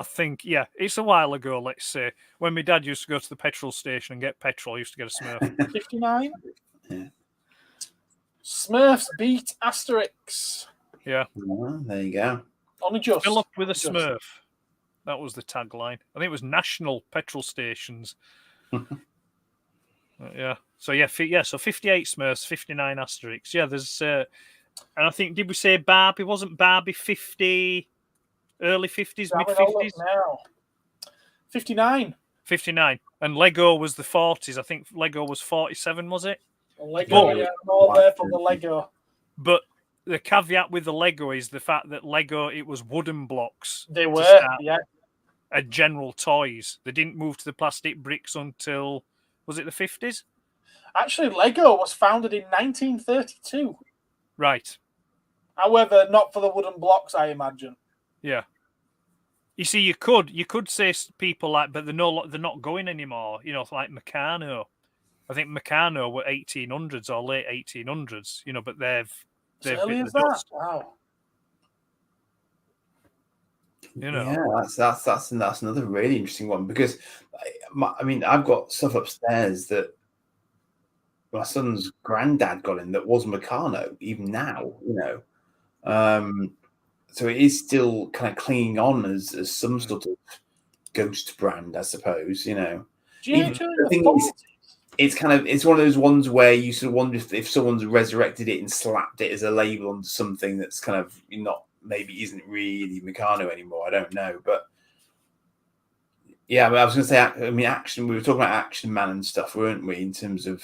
think, it's a while ago, let's say, when my dad used to go to the petrol station and get petrol, I used to get a Smurf. 59? Yeah. Smurfs beat Asterix. Yeah. Well, there you go. Only just. Fill up with a Smurf. That was the tagline. I think it was national petrol stations. So 58 Smurfs, 59 Asterix. Yeah, there's And I think, did we say Barbie? Wasn't Barbie 50, early 50s, mid Having a look 50s? now. 59. 59. And Lego was the 40s. I think Lego was 47, was it? Lego, Oh. yeah, I'm all there for the Lego. But the caveat with the Lego is the fact that Lego, it was wooden blocks. They to were, start yeah. And general toys. They didn't move to the plastic bricks until, was it the 50s? Actually, Lego was founded in 1932. Right. However, not for the wooden blocks, I imagine. Yeah. You see, you could say people like, but they're not going anymore. You know, like Meccano. I think Meccano were 1800s or late 1800s. You know, but they've As early bit as the that. dust. Wow. You know. Yeah, that's another really interesting one because, I mean, I've got stuff upstairs that my son's granddad got in that was Meccano, even now, you know. So it is still kind of clinging on as some sort of ghost brand, I suppose, you know. G.I. Joe in the 40s. It's one of those ones where you sort of wonder if someone's resurrected it and slapped it as a label onto something that's kind of not, maybe isn't really Meccano anymore. I don't know, but yeah, I was going to say, I mean, action. We were talking about Action Man and stuff, weren't we? In terms of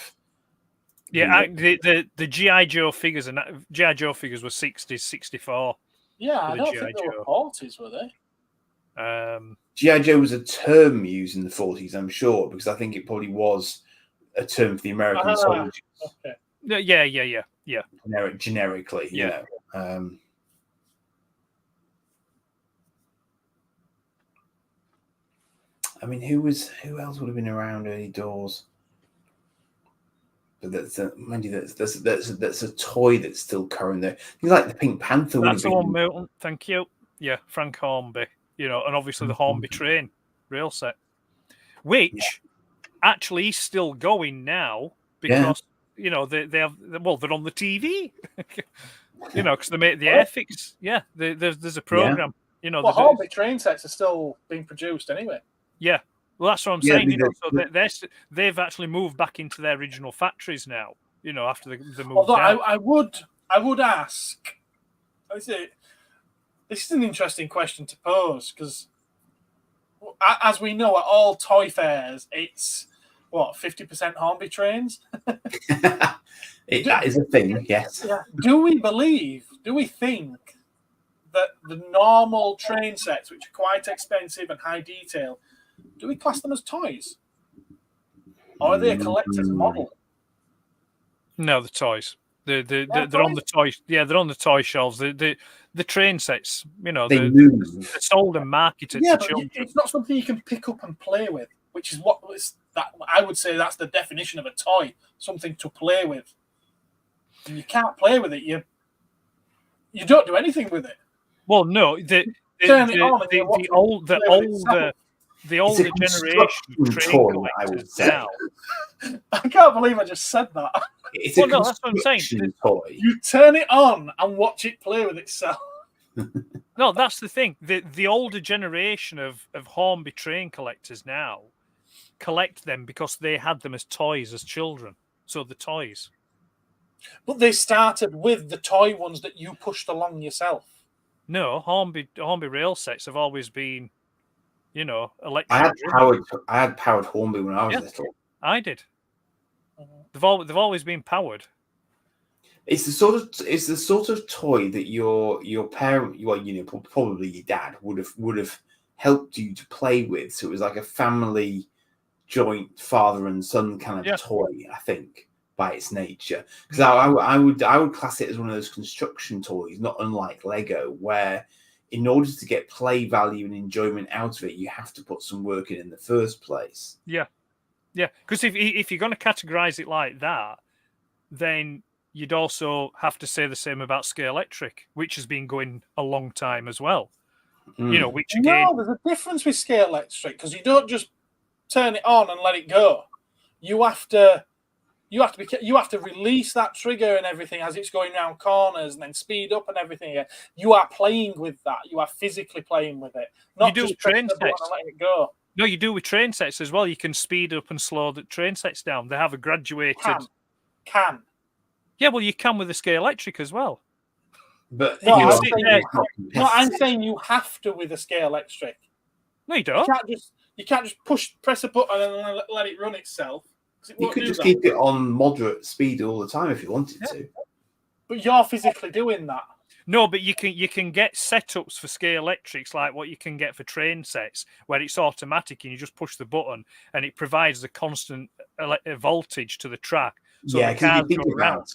the GI Joe figures and GI Joe figures were 60s, 64. Yeah, I don't think they were 40s, were they? G.I. Joe was a term used in the 40s, I'm sure, because I think it probably was a term for the American soldiers. Okay. Yeah. Generically, you know. I mean, who else would have been around early doors? But that's a toy that's still current there. Things like the Pink Panther. That's the one, Milton. Thank you. Yeah, Frank Hornby. You know, and obviously the Hornby train rail set, which actually is still going now because you know they're on the TV. You know, because they make the Airfix. Yeah, there's a program. You know, Hornby train sets are still being produced anyway. Yeah, well, that's what I'm saying. You know, so they've actually moved back into their original factories now. You know, after the move. Although I would ask, this is an interesting question to pose because, as we know, at all toy fairs, it's 50% Hornby trains. That is a thing, yes. Yeah. Do we think that the normal train sets, which are quite expensive and high detail, do we class them as toys? Or are they a collector's model? No, the toys. They're on the toy. Yeah, they're on the toy shelves. The train sets. You know, they're sold and marketed to children. It's not something you can pick up and play with, which is that I would say that's the definition of a toy. Something to play with. And you can't play with it. You don't do anything with it. Well, no. The older generation of train collectors now. I can't believe I just said that. It's that's what I'm saying. Toy. You turn it on and watch it play with itself. No, that's the thing. The older generation of Hornby train collectors now collect them because they had them as toys as children. So the toys. But they started with the toy ones that you pushed along yourself. No, Hornby rail sets have always been, you know, electric. I had powered Hornby when I was little. I did. They've always been powered. It's the sort of toy that your parent, probably your dad would have helped you to play with. So it was like a family joint father and son kind of toy, I think, by its nature. Because I would class it as one of those construction toys, not unlike Lego, where in order to get play value and enjoyment out of it, you have to put some work in the first place. Yeah. Yeah, because if you're going to categorize it like that, then you'd also have to say the same about Scalextric, which has been going a long time as well. You know, which again, there's a difference with Scalextric because you don't just turn it on and let it go. You have to release that trigger and everything as it's going around corners and then speed up and everything again. You are playing with that. You are physically playing with it. Not you do just train the button and letting it go. No, you do with train sets as well. You can speed up and slow the train sets down. They have a graduated. Can. Yeah, well, you can with the Scalextric as well. But No, you know, I'm I'm saying- saying it's not No, I'm competitive. saying you have to with a Scalextric. No, you You don't. can't just press a button and let it run itself. 'Cause it You won't could do just that. keep it on moderate speed all the time if you wanted to. But you're physically doing that. No, but you can get setups for Scalextrics like what you can get for train sets, where it's automatic and you just push the button and it provides a constant voltage to the track. So Yeah, the because cars go around.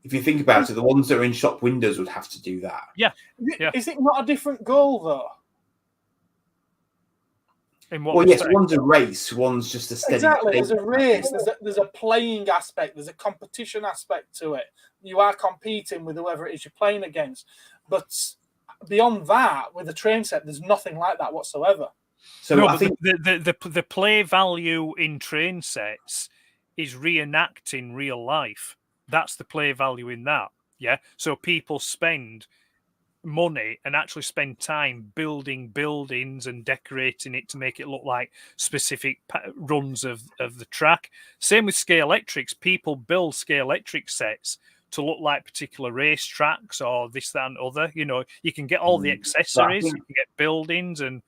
if you think about it, the ones that are in shop windows would have to do that. Yeah. Is it not a different goal though? In what Well, yes, respect? one's a race, one's just a steady. Exactly. There's a state. race. There's a playing aspect. There's a competition aspect to it. You are competing with whoever it is you're playing against. But beyond that, with a train set, there's nothing like that whatsoever. So No, I but think the play value in train sets is reenacting real life. That's the play value in that. Yeah. So people spend money and actually spend time building buildings and decorating it to make it look like specific runs of the track. Same with Scalextrics. People build Scalextric sets to look like particular race tracks or this, that, and other. You know, you can get all the accessories, you can get buildings and.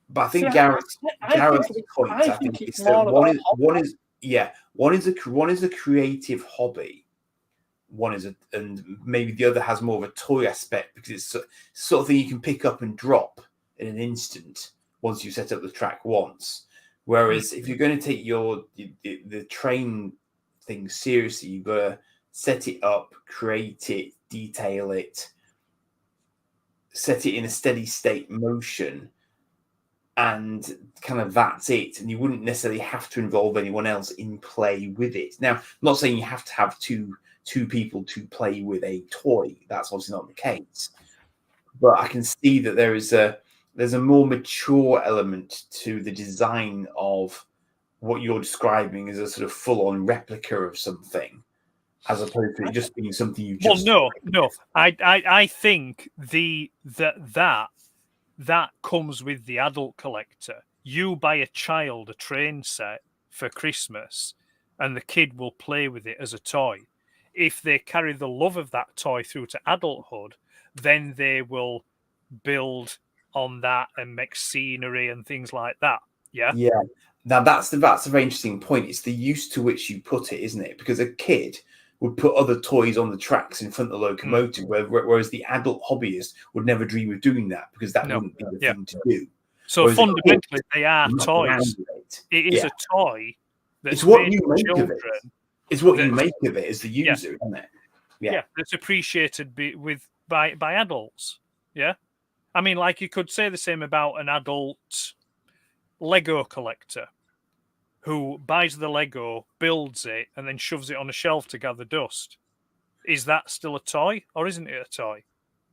But I think See, Garrett's I point, I think, it's is more that of a one is a creative hobby. And maybe the other has more of a toy aspect because it's sort of thing you can pick up and drop in an instant once you set up the track once. Whereas if you're going to take the train thing seriously, you've got to set it up, create it, detail it, set it in a steady state motion, and kind of that's it. And you wouldn't necessarily have to involve anyone else in play with it. Now, I'm not saying you have to have two people to play with a toy. That's obviously not the case. But I can see that there's a more mature element to the design of what you're describing as a sort of full-on replica of something, as opposed to it just being something you just. Well, no. I think that comes with the adult collector. You buy a child a train set for Christmas, and the kid will play with it as a toy. If they carry the love of that toy through to adulthood, then they will build on that and make scenery and things like that. Yeah. Yeah. Now that's a very interesting point. It's the use to which you put it, isn't it? Because a kid would put other toys on the tracks in front of the locomotive, whereas the adult hobbyist would never dream of doing that because that wouldn't be the thing to do. So Whereas fundamentally, they are toys. It is a toy. It's what you make children. of it. It's what you make of it as the user, isn't it? Yeah, that's appreciated by adults. Yeah, I mean, like you could say the same about an adult Lego collector who buys the Lego, builds it, and then shoves it on a shelf to gather dust. Is that still a toy, or isn't it a toy?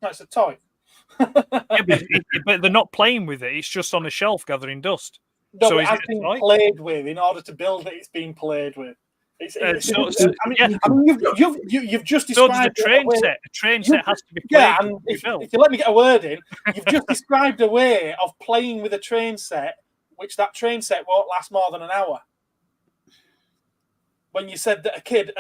No, it's a toy. Yeah, but they're not playing with it. It's just on a shelf gathering dust. No, So it is has it a been toy? played with. In order to build it, it's been played with. You've just So does described a train it. set. A train set has to be played Yeah, with and to be if built. you let me get a word in, you've just described a way of playing with a train set, which that train set won't last more than an hour. When you said that a kid,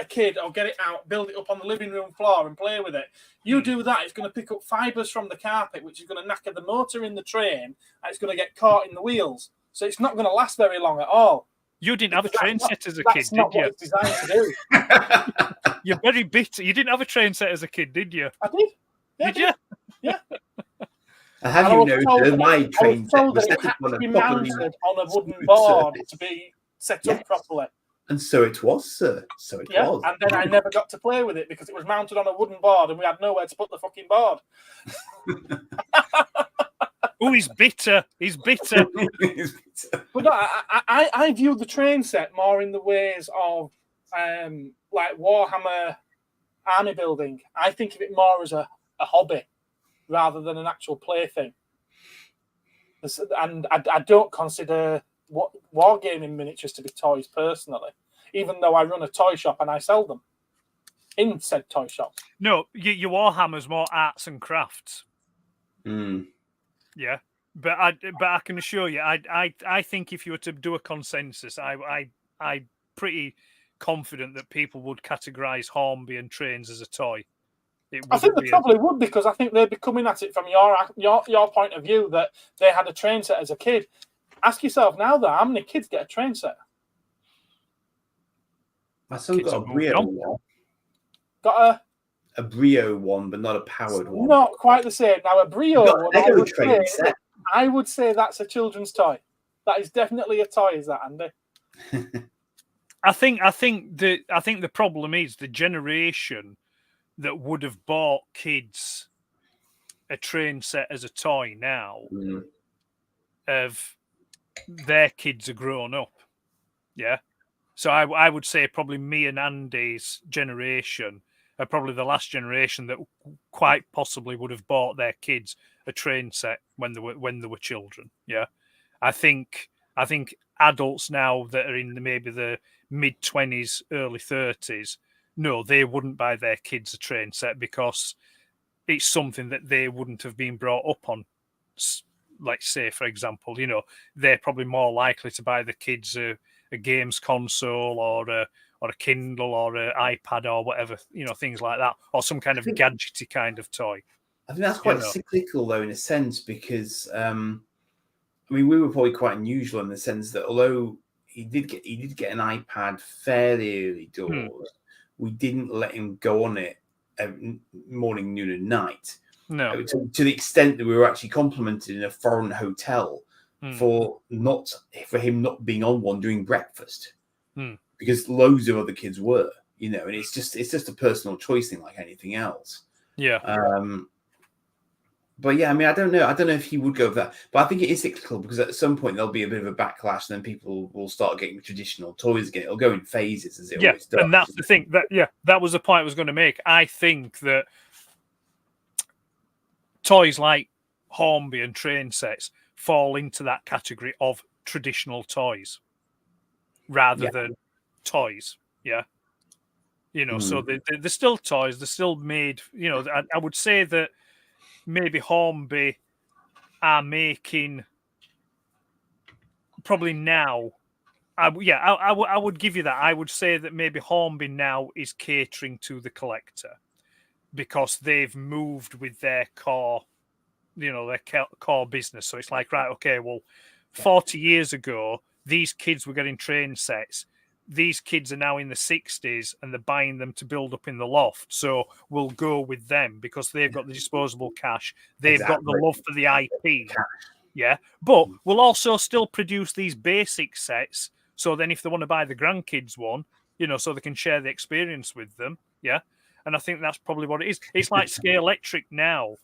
will get it out, build it up on the living room floor and play with it. You do that, it's going to pick up fibres from the carpet, which is going to knacker the motor in the train, and it's going to get caught in the wheels. So it's not going to last very long at all. You didn't have a train set as a kid, That's did not you? what it's designed to do. You're very bitter. You didn't have a train set as a kid, did you? I did. Yeah, Did you? Yeah. And have And I you was told noticed my I train was set told was that it set had up on to a be properly mounted on a wooden smooth board surface? to be set Yes. up properly. And so it was, sir. So it Yeah, was. and then I never got to play with it because it was mounted on a wooden board and we had nowhere to put the fucking board. Oh, he's bitter. He's bitter. But no, I view the train set more in the ways of like Warhammer army building. I think of it more as a hobby rather than an actual plaything. And I don't consider wargaming miniatures to be toys personally, even though I run a toy shop and I sell them in said toy shop. No, your Warhammer's more arts and crafts. Mm. Yeah, but I can assure you, I think if you were to do a consensus, I'm pretty confident that people would categorise Hornby and trains as a toy. I think they probably would, because I think they'd be coming at it from your point of view that they had a train set as a kid. Ask yourself now, though, how many kids get a train set? My son got a Brio one. Got a Brio one, but not a powered one. Not quite the same. Now, a Brio one, I would say that's a children's toy. That is definitely a toy, is that, Andy? I think the problem is the generation that would have bought kids a train set as a toy now of their kids are grown up. Yeah. So I would say probably me and Andy's generation are probably the last generation that quite possibly would have bought their kids a train set when they were children. Yeah. I think adults now that are in maybe the mid-20s, early 30s, no, they wouldn't buy their kids a train set because it's something that they wouldn't have been brought up on. Like, say, for example, they're probably more likely to buy the kids a games console or a Kindle or an iPad or whatever, things like that, or some kind of gadgety kind of toy. I think that's quite cyclical, though, in a sense, because we were probably quite unusual in the sense that although he did get an iPad fairly early doors, we didn't let him go on it morning, noon, and night. No, to the extent that we were actually complimented in a foreign hotel for him not being on one during breakfast, because loads of other kids were, and it's just a personal choice thing like anything else. Yeah. But yeah, I mean, I don't know if he would go with that, but I think it is cyclical because at some point there'll be a bit of a backlash, and then people will start getting traditional toys again. It'll go in phases as it always does. And that's the thing that was the point I was going to make. I think that toys like Hornby and train sets fall into that category of traditional toys rather than toys. Yeah. So they're still toys. They're still made, I would say that maybe Hornby are making probably now. I would give you that. I would say that maybe Hornby now is catering to the collector because they've moved with their core, their core business. So it's like, right, okay, well, 40 years ago, these kids were getting train sets. These kids are now in the 60s and they're buying them to build up in the loft. So we'll go with them because they've got the disposable cash. They've got the love for the IP. Yeah. But we'll also still produce these basic sets. So then if they want to buy the grandkids one, so they can share the experience with them. Yeah. And I think that's probably what it is. It's like Scalextric now.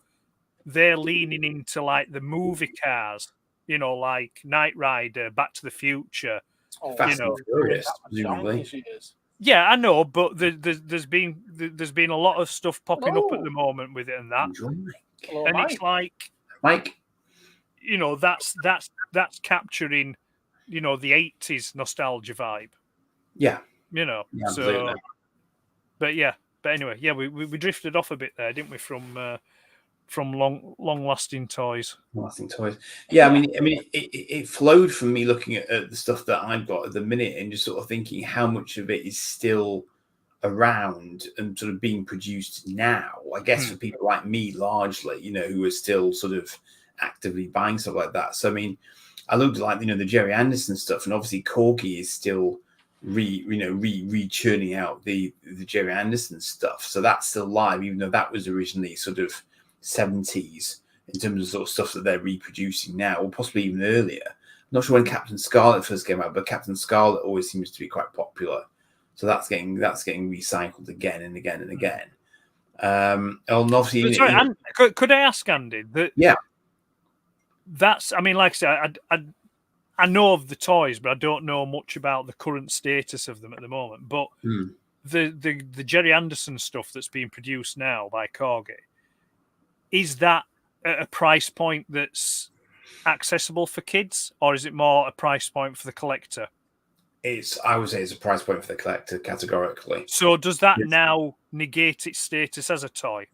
They're leaning into like the movie cars, like Knight Rider, Back to the Future. Fast and Furious, yeah, I know, but there's been a lot of stuff popping up at the moment with it and that, it's like Mike, that's capturing, the 80s nostalgia vibe. Yeah, so, but anyway, we drifted off a bit there, didn't we? From long-lasting toys. Yeah, I mean, it flowed from me looking at the stuff that I've got at the minute and just sort of thinking how much of it is still around and sort of being produced now. I guess for people like me, largely, who are still sort of actively buying stuff like that. So I mean, I looked at like the Jerry Anderson stuff, and obviously Corgi is still re-churning out the Jerry Anderson stuff. So that's still live, even though that was originally sort of 70s in terms of sort of stuff that they're reproducing now, or possibly even earlier. I'm not sure when Captain Scarlet first came out, but Captain Scarlet always seems to be quite popular. So that's getting recycled again and again and again. And obviously, sorry, could I ask Andy? That's. I mean, like I said, I know of the toys, but I don't know much about the current status of them at the moment. But the Jerry Anderson stuff that's being produced now by Corgi, is that at a price point that's accessible for kids, or is it more a price point for the collector? I would say it's a price point for the collector categorically. So does that now negate its status as a toy?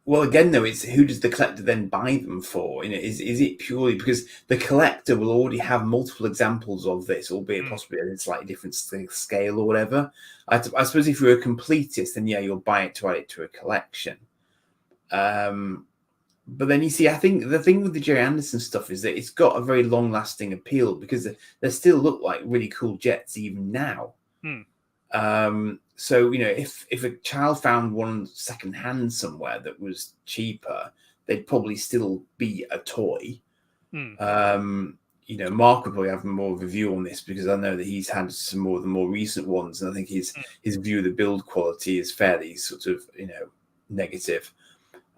Well, again, though, it's who does the collector then buy them for? Is it purely because the collector will already have multiple examples of this, albeit possibly at a slightly different scale or whatever? I suppose if you're a completist, then yeah, you'll buy it to add it to a collection. But then you see, I think the thing with the Jerry Anderson stuff is that it's got a very long-lasting appeal because they still look like really cool jets even now. So, if a child found one secondhand somewhere that was cheaper, they'd probably still be a toy. Mark will probably have more of a view on this because I know that he's had some more of the more recent ones, and I think his view of the build quality is fairly sort of, negative.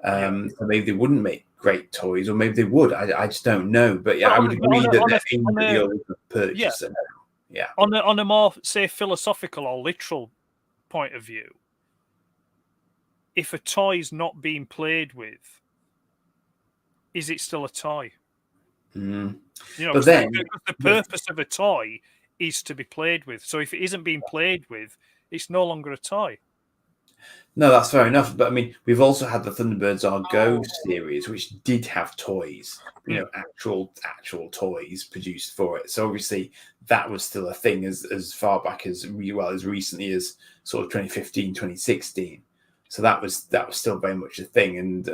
So maybe they wouldn't make great toys, or maybe they would. I just don't know. But yeah, I would agree that they're in the purchaser. Yeah. On a more, say, philosophical or literal point of view, if a toy's not being played with, is it still a toy? But then the purpose of a toy is to be played with. So if it isn't being played with, it's no longer a toy. No, that's fair enough. But I mean, we've also had the Thunderbirds Are Go series, which did have toys, actual toys produced for it. So obviously that was still a thing as far back as recently as sort of 2015, 2016. So that was still very much a thing. And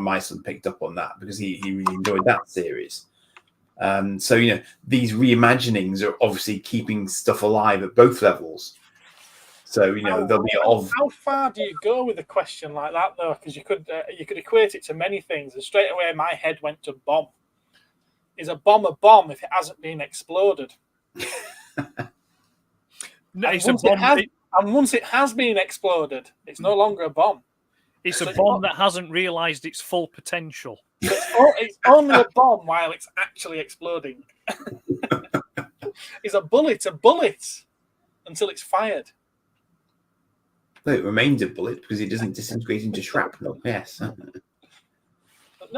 my son picked up on that because he really enjoyed that series. So these reimaginings are obviously keeping stuff alive at both levels. So there'll be how far do you go with a question like that though? Because you could equate it to many things, and straight away my head went to bomb. Is a bomb a bomb if it hasn't been exploded? No, it's a bomb. And once it has been exploded, it's no longer a bomb. It's a bomb that hasn't realised its full potential. It's only a bomb while it's actually exploding. It's a bullet until it's fired. Well, it remains a bullet because it doesn't disintegrate into shrapnel. Yes. No,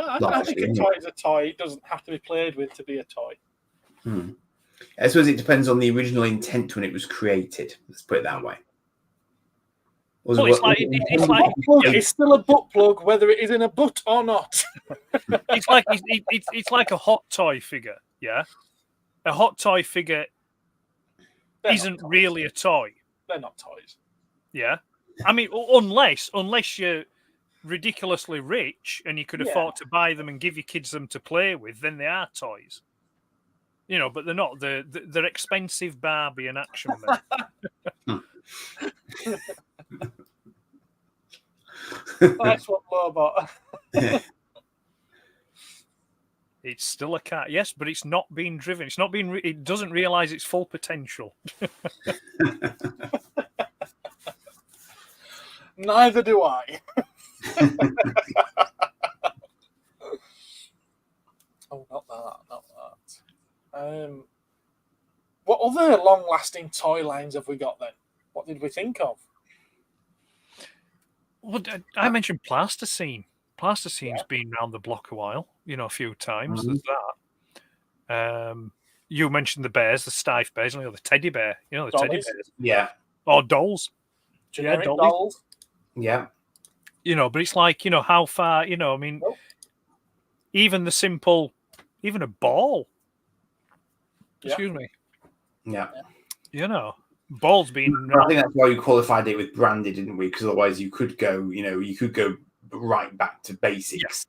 I think a toy is a toy. It doesn't have to be played with to be a toy. I suppose it depends on the original intent when it was created. Let's put it that way. It's still a butt plug, whether it is in a butt or not. It's like a hot toy figure. Yeah, a hot toy figure isn't really a toy. They're not toys. Yeah, I mean, unless you're ridiculously rich and you could afford to buy them and give your kids them to play with, then they are toys. But they're not. They're expensive Barbie and action men. That's what Lobot. It's still a car, yes, but it's not being driven. It's not being. It doesn't realise its full potential. Neither do I. Oh, not that. What other long-lasting toy lines have we got then? What did we think of? Well, I mentioned Plasticine. Plasticine's been around the block a while, a few times. There's that. You mentioned the bears, the Steiff bears, the teddy bear, the dolls. Teddy bears. Yeah. Or dolls. Generic dolls. Yeah. But it's like, how far, I mean, even the simple, even a ball. Excuse me. Yeah. Balls being. I think that's why we qualified it with branded, didn't we? Because otherwise you could go, right back to basics.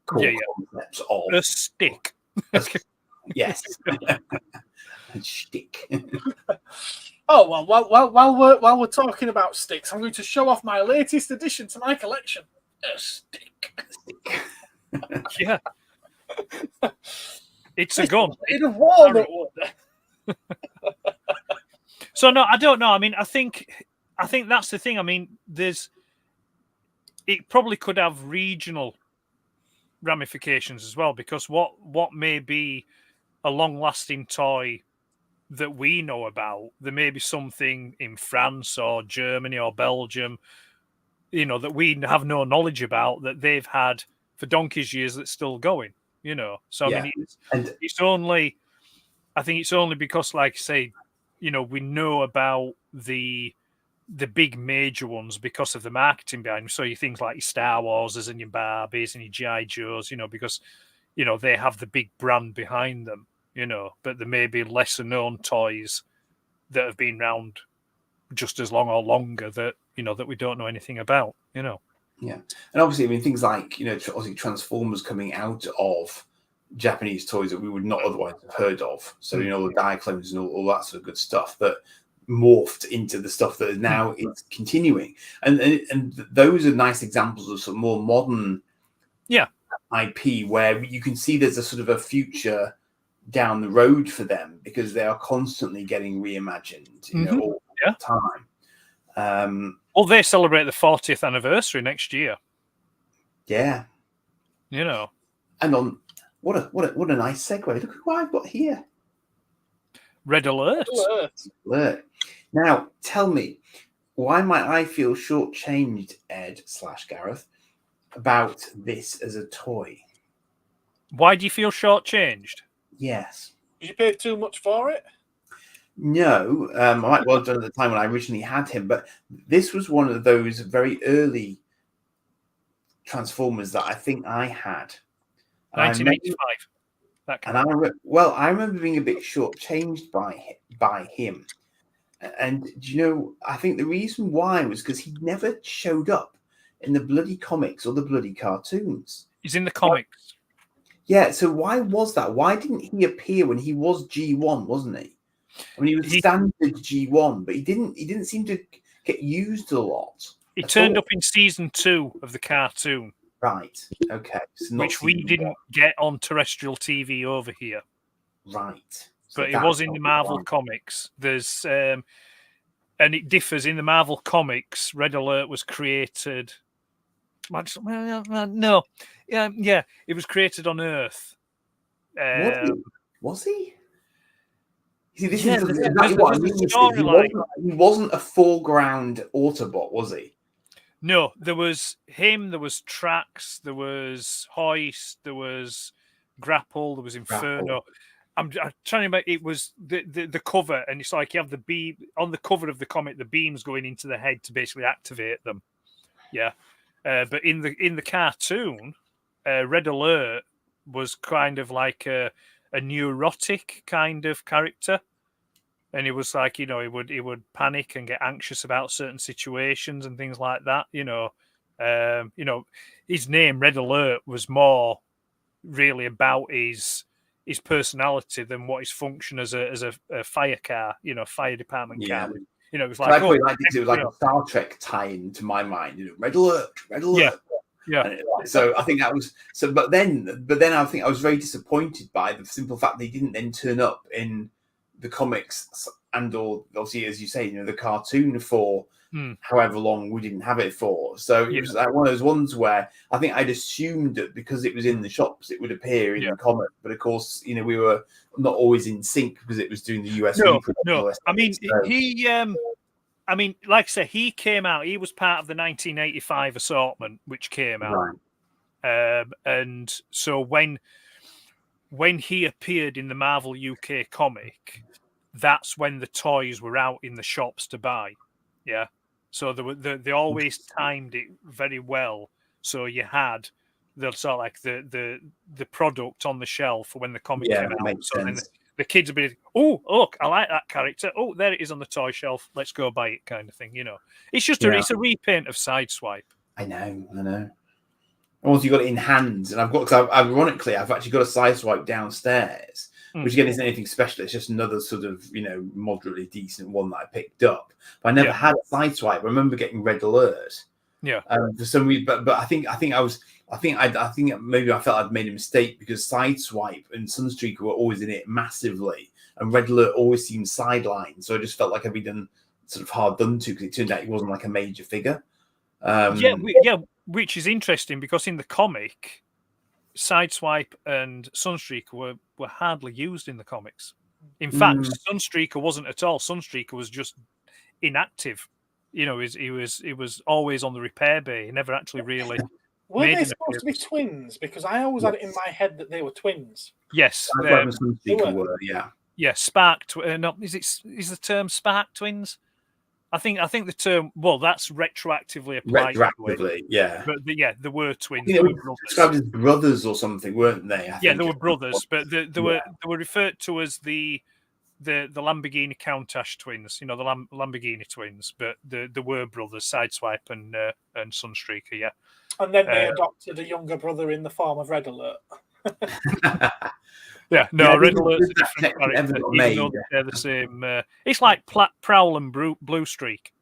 Concepts of a stick. Yes. A stick. Oh while we're talking about sticks, I'm going to show off my latest addition to my collection. A stick. Yeah. It's a gun. In a walnut wood. So no, I don't know. I mean, I think that's the thing. I mean, it probably could have regional ramifications as well, because what may be a long-lasting toy that we know about, there may be something in France or Germany or Belgium, that we have no knowledge about, that they've had for donkey's years that's still going. So I mean, it's only, I think it's only because, like I say, we know about the the big major ones because of the marketing behind them. So you things like your Star Wars and your Barbies and your G.I. Joes, because they have the big brand behind them, but there may be lesser known toys that have been around just as long or longer that that we don't know anything about. Yeah, and obviously, I mean, things like obviously Transformers coming out of Japanese toys that we would not otherwise have heard of. So the Diaclones and all that sort of good stuff that morphed into the stuff that is now is continuing, and those are nice examples of some more modern IP where you can see there's a sort of a future down the road for them because they are constantly getting reimagined all the time. Well, they celebrate the 40th anniversary next year. Yeah, and on what a nice segue. Look who I've got here. Red Alert. Now, tell me, why might I feel shortchanged, Ed/Gareth, about this as a toy? Why do you feel shortchanged? Yes. Did you pay too much for it? No, I might well have done at the time when I originally had him, but this was one of those very early Transformers that I think I had. 1985. I remember being a bit shortchanged by him. And I think the reason why was because he never showed up in the bloody comics or the bloody cartoons. He's in the comics. Yeah, so why was that? Why didn't he appear when he was G1, wasn't he? I mean, he was standard G1, but he didn't seem to get used a lot. He turned up in season 2 of the cartoon. Right. Okay. So which we didn't get on terrestrial TV over here. Right. But it was in the Marvel comics. There's and it differs in the Marvel comics. Red Alert was created. No, it was created on Earth. Was he? See, this is exactly what I mean. He wasn't a foreground Autobot, was he? No, there was him. There was Trax. There was Hoist. There was Grapple. There was Inferno. I'm trying to remember. It was the cover, and it's like you have the beam on the cover of the comic. The beams going into the head to basically activate them. Yeah, but in the cartoon, Red Alert was kind of like a neurotic kind of character, and it was like he would panic and get anxious about certain situations and things like that. His name Red Alert was more really about his personality than what his function as a fire car, fire department car. It was like it was like a Star Trek tie-in to my mind. Red Alert, Red Alert. Yeah. So I think that was so. But then I think I was very disappointed by the simple fact that he didn't then turn up in the comics or obviously, as you say, the cartoon for however long we didn't have it for. So it was like one of those ones where I think I'd assumed that because it was in the shops, it would appear in the comic. But of course, we were not always in sync because it was doing the US. No. I mean, like I say, he came out. He was part of the 1985 assortment, which came out. Right. And so when he appeared in the Marvel UK comic, that's when the toys were out in the shops to buy. Yeah. So they always timed it very well. So you had the sort of like the product on the shelf for when the comic came out. So then the kids would be, oh, look, I like that character. Oh, there it is on the toy shelf. Let's go buy it, kind of thing. It's just it's a repaint of Sideswipe. I know. Once you got it in hand, and ironically, I've actually got a Sideswipe downstairs, which again isn't anything special. It's just another sort of moderately decent one that I picked up. But I never had a Sideswipe. I remember getting Red Alert. Yeah. For some reason, but I think maybe I felt I'd made a mistake because Sideswipe and Sunstreaker were always in it massively, and Red Alert always seemed sidelined. So I just felt like I'd been sort of hard done to because it turned out he wasn't like a major figure. Which is interesting because in the comic, Sideswipe and Sunstreaker were hardly used in the comics. In fact, Sunstreaker wasn't at all. Sunstreaker was just inactive. He was always on the repair bay. He never actually really. Were they supposed to be twins? Because I always had it in my head that they were twins. Yes, Sunstreaker were. Yeah. Yeah, Spark. No, is the term Spark twins? I think the term, well, that's retroactively applied to it. Retroactively, yeah. But there were twins. They They were were described brothers. as brothers or something, weren't they? I Yeah, think they were at some brothers, point. but they were referred to as the Lamborghini Countach twins. You know, the Lamborghini twins, but they were brothers, Sideswipe and Sunstreaker. Yeah. And then they adopted a younger brother in the form of Red Alert. Yeah, no, Yeah, Red didn't- Alert's a did that different technically ever character, got even though made? they're the same. It's like Prowl and Blue Streak.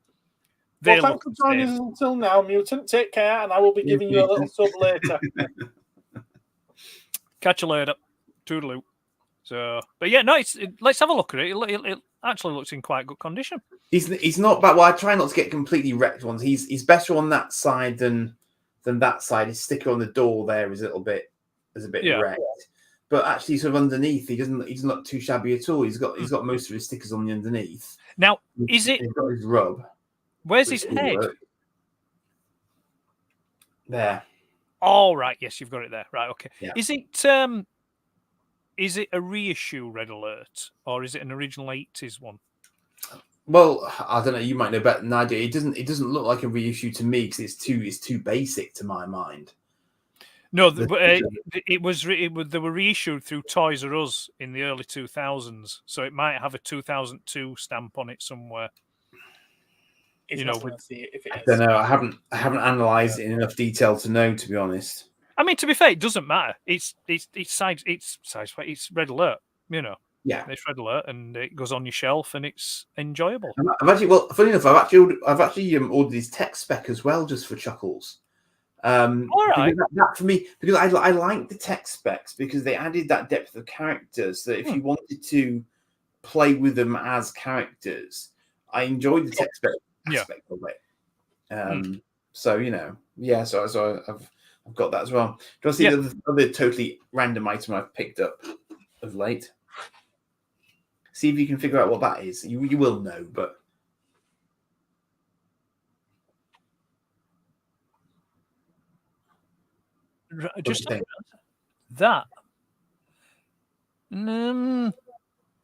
They Well, look thanks for the joining same. us until now, Mutant. Take care, and I will be giving you a little sub later. Catch you later. Toodaloo. So, but yeah, no, let's have a look at it. It actually looks in quite good condition. He's not bad. Well, I try not to get completely wrecked ones. He's better on that side than that side. His sticker on the door there is a bit Yeah. wrecked. But actually, sort of underneath, he doesn't look too shabby at all. He's got most of his stickers on the underneath. Now, is it? He's got his rub. Where's his which will head? work. There. All right, yes, you've got it there. Right, okay. Yeah. Is it a reissue Red Alert or is it an original 80s one? Well, I don't know. You might know better than I do. It doesn't look like a reissue to me because it's too basic to my mind. No, they were reissued through Toys R Us in the early 2000s, so it might have a 2002 stamp on it somewhere. If it I is. don't know. I haven't analysed it in enough detail to know, to be honest. I mean, to be fair, it doesn't matter. It's Red Alert, you know. Yeah, It's Red Alert, and it goes on your shelf, and it's enjoyable. I've actually, funny enough, I've actually ordered his tech spec as well, just for chuckles. All right. That for me, because I like the tech specs because they added that depth of characters. That if you wanted to play with them as characters, I enjoyed the tech spec aspect of it. So so I've got that as well. Do you want to see the other totally random item I've picked up of late? See if you can figure out what that is. You will know, but Just that.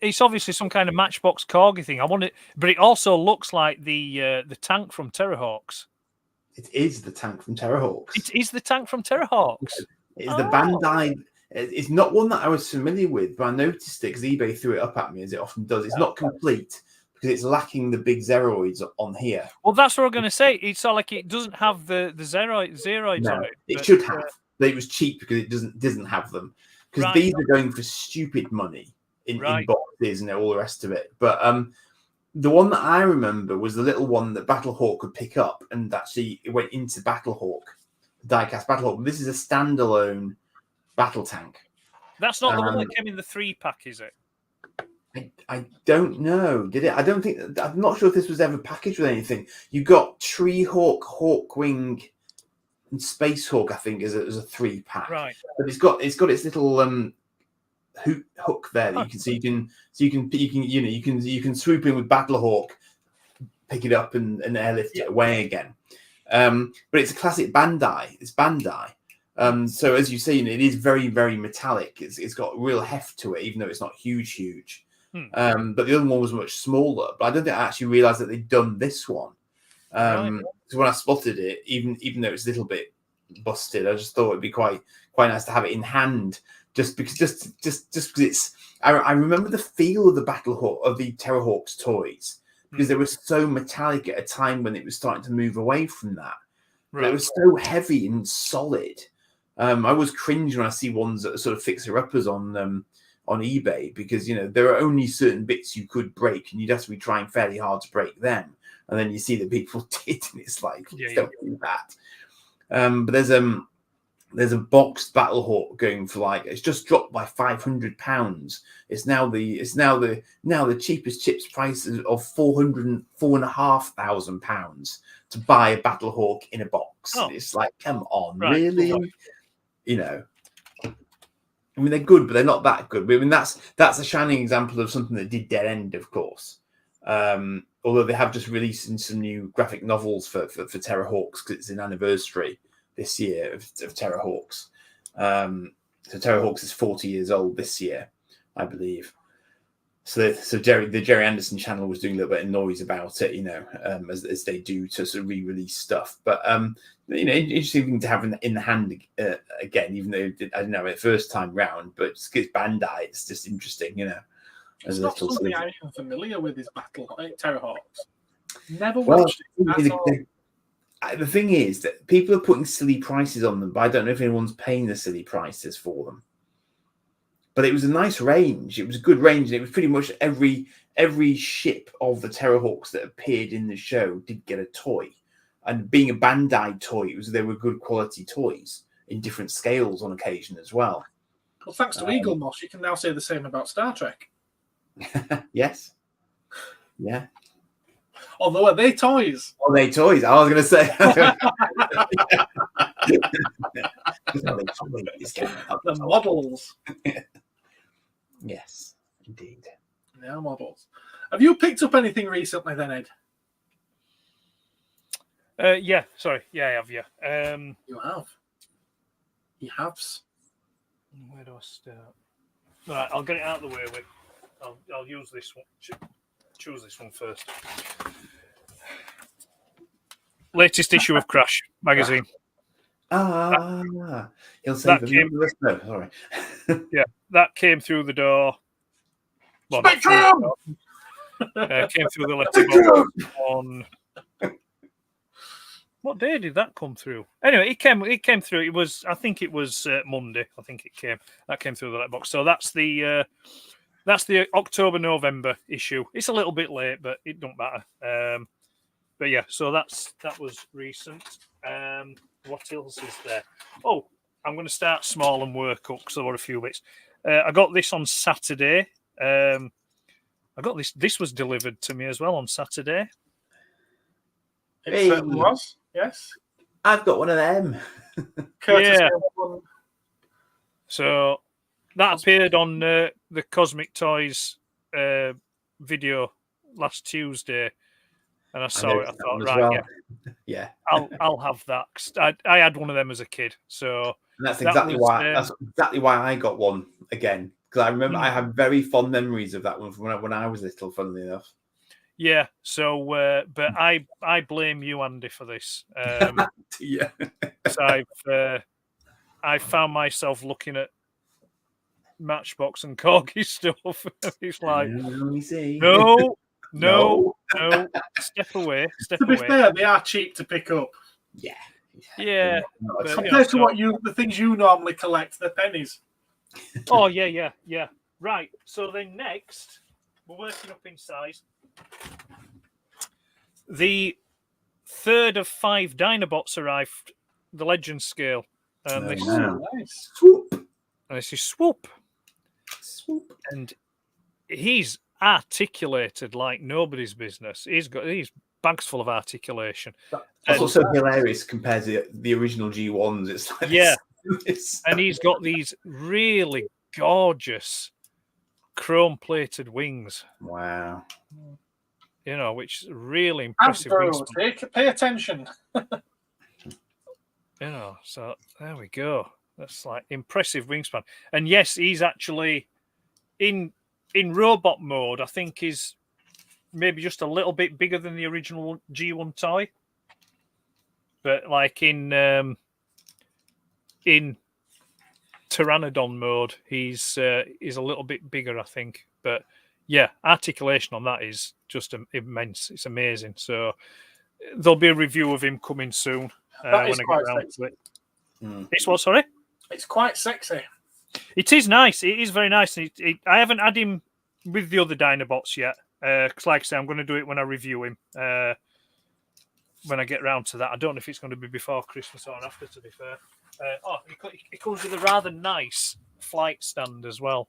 It's obviously some kind of Matchbox Corgi thing. I want it, but it also looks like the tank from Terrahawks. It is the tank from Terrahawks. It is the tank from Terrahawks. It's the Bandai. It's not one that I was familiar with, but I noticed it because eBay threw it up at me, as it often does. It's not complete because it's lacking the big Zeroids on here. Well, that's what I'm going to say. It's all like it doesn't have the Zeroids on it. It should have. But it was cheap because it doesn't have them. Because these are going for stupid money in boxes and all the rest of it. But the one that I remember was the little one that Battlehawk could pick up, and actually it went into Battlehawk, diecast Battlehawk. This is a standalone battle tank. That's not the one that came in the 3-pack, is it? I don't know. Did it? I don't think. I'm not sure if this was ever packaged with anything. You got Treehawk, Hawkwing, and Space Hawk. I think as a 3-pack. Right. But it's got its little hook there that you can swoop in with Battlehawk, pick it up and airlift it away again. But it's a classic Bandai. It's Bandai. So as you see, it is very, very metallic. It's got real heft to it, even though it's not huge. But the other one was much smaller. But I don't think I actually realised that they'd done this one. So when I spotted it, even though it's a little bit busted, I just thought it'd be quite nice to have it in hand. Just because it's. I remember the feel of the Battlehawk of the Terrahawks toys because they were so metallic at a time when it was starting to move away from that. Right. But it was so heavy and solid. I always cringe when I see ones that are sort of fixer-uppers on eBay because there are only certain bits you could break, and you'd have to be trying fairly hard to break them. And then you see that people did, and it's like, don't do that. But there's a boxed Battlehawk going for it's just dropped by £500. It's now the cheapest chips price of £4,500 to buy a Battlehawk in a box. Oh. It's like, come on, really? I mean, they're good, but they're not that good. I mean, that's a shining example of something that did dead end, of course. Although they have just released some new graphic novels for Terrahawks because it's an anniversary this year of Terrahawks. So Terrahawks is 40 years old this year, I believe. So the Jerry Anderson channel was doing a little bit of noise about it, as they do to sort of re-release stuff. But interesting thing to have in the hand again, even though I don't know it first time round, but it's Bandai. It's just interesting, It's as a not little something sort I'm even familiar with. His battle Terrorhawks. Never Well, watched it. That's all. the thing is that people are putting silly prices on them, but I don't know if anyone's paying the silly prices for them. But it was a nice range. It was a good range, and it was pretty much every ship of the Terrorhawks that appeared in the show did get a toy. And being a Bandai toy, they were good quality toys in different scales on occasion as well. Well, thanks to Eagle Moss, you can now say the same about Star Trek. Yes. Yeah. Although, are they toys? Are they toys? I was going to say. The models. Yes, indeed. They are models. Have you picked up anything recently then, Ed? Yeah, sorry. Yeah, I have, yeah. You have. You have. Where do I start? All right, I'll get it out of the way. I'll use this one. Choose this one first. Latest issue of Crash magazine. He'll say sorry. Yeah, that came through the door. Well, Spectrum! Came through the letterbox on. What day did that come through? Anyway, it came through. It was, I think it was Monday. I think that came through the letterbox. So that's the October-November issue. It's a little bit late, but it don't matter. But yeah, so that was recent. What else is there? Oh, I'm going to start small and work up because there were a few bits. I got this on Saturday. I got this. This was delivered to me as well on Saturday. It certainly was. Yes. I've got one of them. Yeah. So that appeared on the Cosmic Toys video last Tuesday, and I saw it. I thought, right, yeah, I'll have that. I had one of them as a kid, so and that's exactly why. That's exactly why I got one again, because I remember I have very fond memories of that one from when I was little. Funnily enough. Yeah. So, but I blame you, Andy, for this. Yeah. So I found myself looking at Matchbox and Corgi stuff. It's like, no, step away. To be fair, they are cheap to pick up. Yeah. But, compared to the things you normally collect, they're pennies. Oh yeah. Right. So then next, we're working up in size. The third of 5 Dinobots arrived, the Legend scale. Nice. Swoop. And this is Swoop. And he's articulated like nobody's business. He's bags full of articulation. That's also hilarious compared to the original G1s. It's like and he's got these really gorgeous chrome-plated wings. Wow. Which is really impressive. Pay attention. So there we go. That's like impressive wingspan. And yes, he's actually in robot mode. I think he's maybe just a little bit bigger than the original G1 toy. But like in Pteranodon mode, he's a little bit bigger, I think. But yeah, articulation on that is just immense. It's amazing. So there'll be a review of him coming soon. That is when I get around to it. It's what? Sorry? It's quite sexy. It is nice. It is very nice. I haven't had him with the other Dinobots yet. Because like I say, I'm going to do it when I review him. When I get round to that. I don't know if it's going to be before Christmas or after, to be fair. It comes with a rather nice flight stand as well.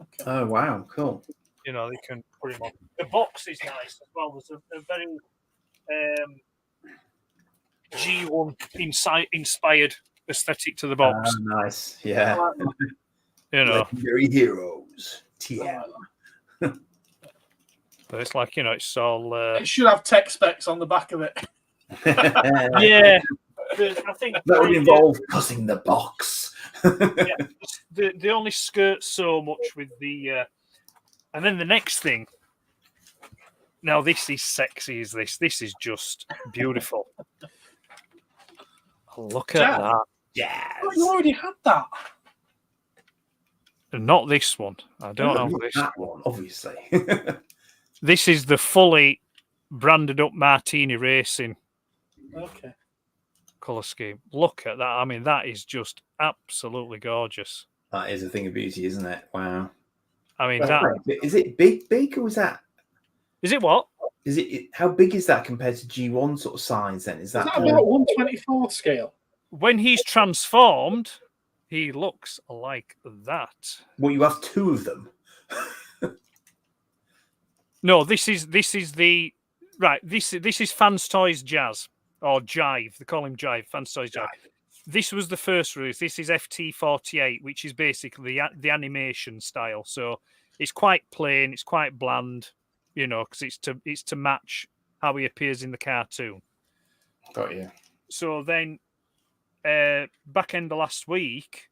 Okay. Oh, wow. Cool. They can put him on. The box is nice as well. There's a very G1 inspired aesthetic to the box. Nice. Yeah. Legendary heroes. TM. But it's like, it's all... It should have tech specs on the back of it. Yeah. I think that would involve cutting the box. They only skirt so much with the And then the next thing. Now this is sexy. Is this? This is just beautiful. Look at Jazz. that. Oh, you already had that. Not this one. I don't Not have this. that one, obviously. This is the fully branded up Martini Racing Okay. colour scheme. Look at that. I mean, that is just absolutely gorgeous. That is a thing of beauty, isn't it? Wow. I mean, Right, that right. Is it big, or is that? is it. What? Is it? How big is that compared to G1 sort of size? Then is Is that? that about 1/24 scale? When he's transformed, he looks like that. Well, you have two of them. No, this is the right. This is Fans Toys Jazz or Jive. They call him Jive. Fans Toys Jive. This was the first release. This is FT48, which is basically the animation style. So it's quite plain. It's quite bland, you know, because it's to match how he appears in the cartoon. Got you. So then, back end of last week,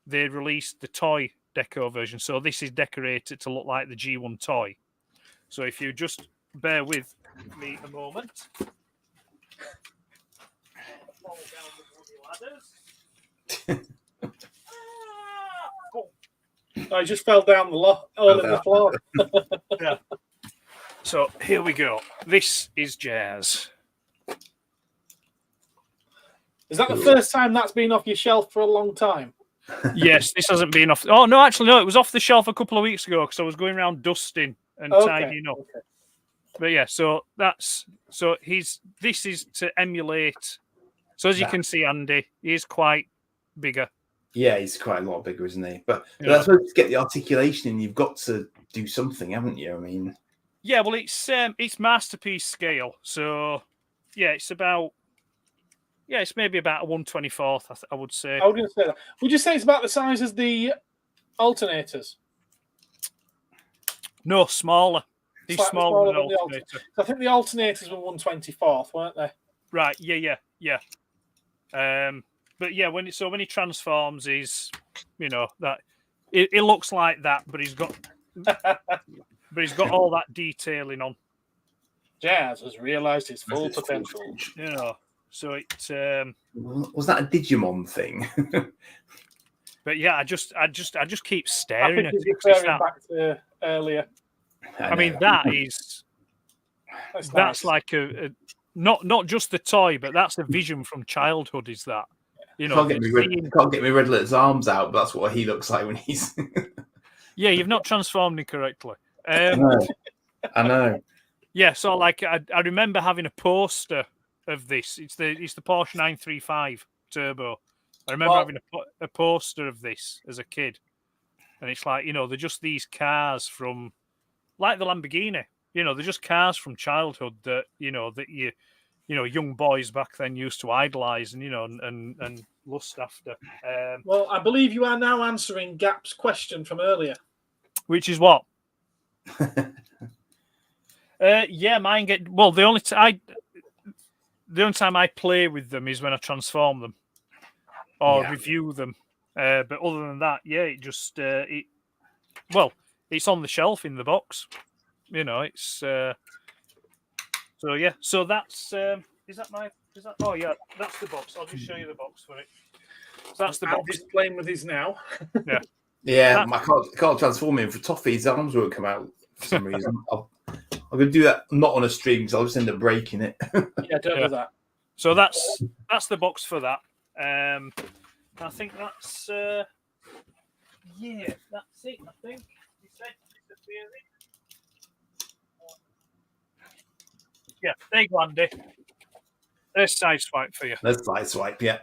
they released the toy deco version. So this is decorated to look like the G1 toy. So if you just bear with me a moment. Fall down the bloody ladders. I just fell down the hole in the floor. Yeah. So here we go. This is Jazz. Is that the first time that's been off your shelf for a long time? Yes, this hasn't been off. Oh no, actually no, it was off the shelf a couple of weeks ago because I was going around dusting and tidying up. Okay. But yeah, so this is to emulate. So as you can see, Andy, he is quite bigger. Yeah, he's quite a lot bigger, isn't he? But Yeah. that's supposed to get the articulation, and you've got to do something, haven't you? I mean, Yeah, well, it's masterpiece scale. So yeah, it's maybe about a 1/24th, I would say. I was going to say that. Would you say it's about the size as the alternators? No, smaller. He's Slightly smaller than than the alternator. I think the alternators were 1/24th, weren't they? Right? Yeah. But yeah, when he transforms, he's that it looks like that, but he's got all that detailing on. Jazz has realised his full That's its potential. So it. Was that a Digimon thing? But yeah, I just keep I staring think at he's it. 'Cause it's referring back to earlier. I mean, that is That's that's nice. like a not just the toy, but that's a vision from childhood. Is that Can't get me Red Alert's arms out, but that's what he looks like when he's. Yeah, you've not transformed him correctly. I know. Yeah, so like I remember having a poster of this. It's the Porsche 935 Turbo. I remember having a poster of this as a kid, and it's like they're just these cars from, like the Lamborghini. They're just cars from childhood that young boys back then used to idolize and and lust after. Well, I believe you are now answering Gap's question from earlier. Which is what? Yeah, mine get the only time I play with them is when I transform them or review them. But other than that, yeah, it just it's on the shelf in the box. It's so yeah. So that's is that? Oh yeah, that's the box. I'll just show you the box for it. So that's the box. He's playing with his now. Yeah. Yeah, I can't transform him for Toffee. His arms won't come out for some reason. I'm going to do that not on a stream because I'll just end up breaking it. Yeah, don't do that. So that's the box for that. I think that's that's it. I think he said disappearing. Yeah, there you go, Andy. There's side swipe for you. Let's side swipe, yeah.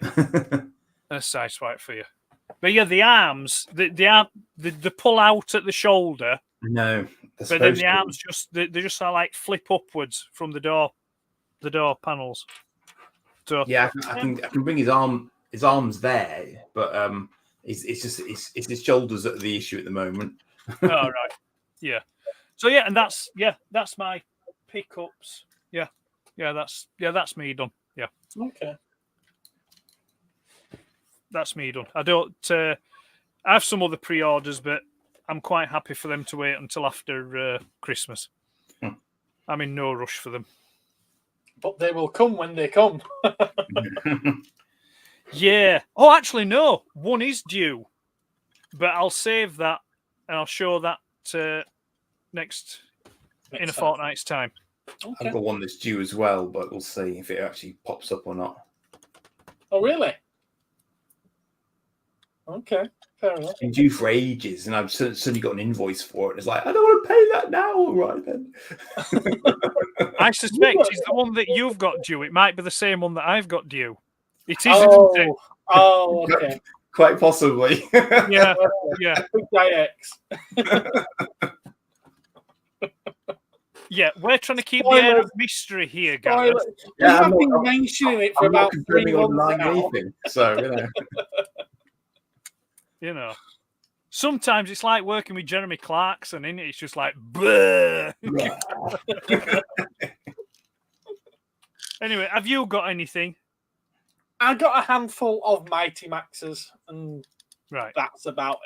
There's side swipe for you. But yeah, the arms, the pull out at the shoulder. No, but then the arms they just like flip upwards from the door panels. So yeah, I can bring his arms there, but it's his shoulders that are the issue at the moment. Oh right, yeah. So yeah, and that's my pickups. Yeah, that's me done. Yeah. Okay. That's me done. I don't. I have some other pre-orders, but I'm quite happy for them to wait until after Christmas. Hmm. I'm in no rush for them. But they will come when they come. Yeah. Oh, actually, no. One is due, but I'll save that and I'll show that next in a Next time. fortnight's time. Okay. I've got one that's due as well, but we'll see if it actually pops up or not. Oh, really? Okay, fair enough. It's been due for ages, and I've suddenly got an invoice for it. It's like, I don't want to pay that now. All right, then. I suspect it's the one that you've got due. It might be the same one that I've got due. It is, Oh, isn't it? oh, okay. Quite possibly. Yeah, yeah, Big Guy X. yeah. We're trying to keep the Spoilers. air of mystery here, Gareth. Yeah, I've I'm been not- mentioning it for I'm not about 3 confirming or months denying now. anything. So, you know. You know, sometimes it's like working with Jeremy Clarkson, innit? It's just like, bleh. Anyway, have you got anything? I got a handful of Mighty Maxes, and Right. that's about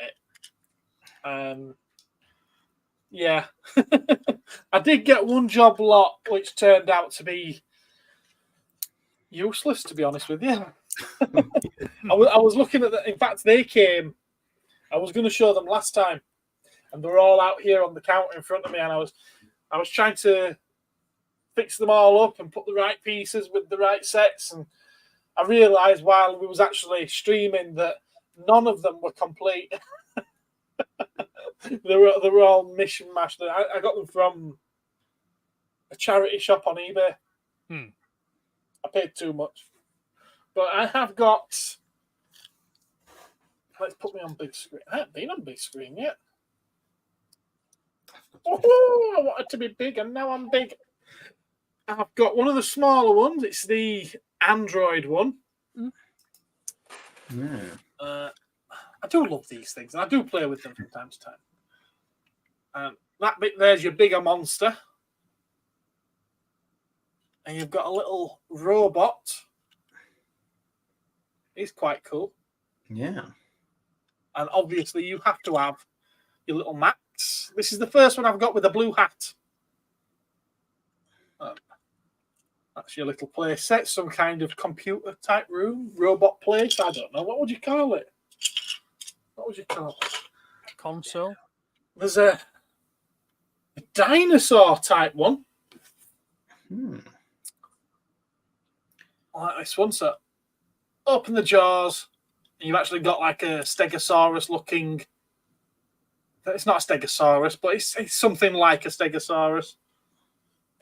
it. Yeah. I did get one job lot, which turned out to be useless, to be honest with you. I was looking at in fact, they came. I was going to show them last time, and they were all out here on the counter in front of me, and I was trying to fix them all up and put the right pieces with the right sets, and I realised while we was actually streaming that none of them were complete. they were all mission mashed. I got them from a charity shop on eBay. I paid too much, but I have got. Let's put me on big screen. I haven't been on big screen yet. Oh, I wanted to be big, and now I'm big. I've got one of the smaller ones. It's the Android one. Yeah. I do love these things, and I do play with them from time to time. That bit there's your bigger monster. And you've got a little robot. He's quite cool. Yeah. And obviously you have to have your little Max. This is the first one I've got with a blue hat. That's your little play set, some kind of computer type room, robot place. I don't know. What would you call it? What would you call it? Console. There's a dinosaur type one. I like this one. So open the jaws, and you've actually got like a Stegosaurus looking. It's not a Stegosaurus, but it's something like a Stegosaurus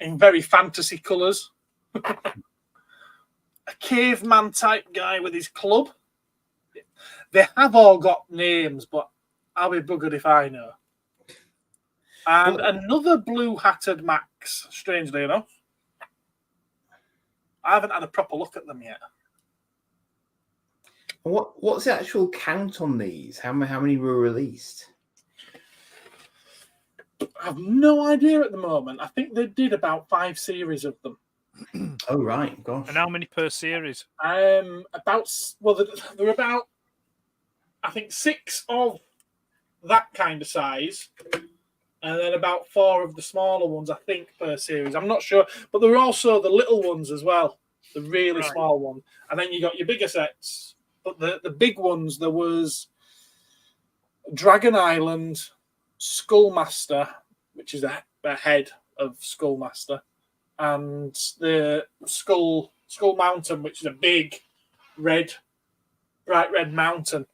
in very fantasy colours. A caveman type guy with his club. They have all got names, but I'll be buggered if I know. And another blue-hatted Max, strangely enough. I haven't had a proper look at them yet. What's the actual count on these? How many were released? I have no idea at the moment. I think they did about 5 series of them. Oh right, gosh. And how many per series? They're about, I think, 6 of that kind of size, and then about 4 of the smaller ones, I think, per series. I'm not sure, but there are also the little ones as well, the really small one, and then you got your bigger sets. But the big ones, there was Dragon Island, Skullmaster, which is a head of Skullmaster, and the Skull Mountain, which is a big bright red mountain.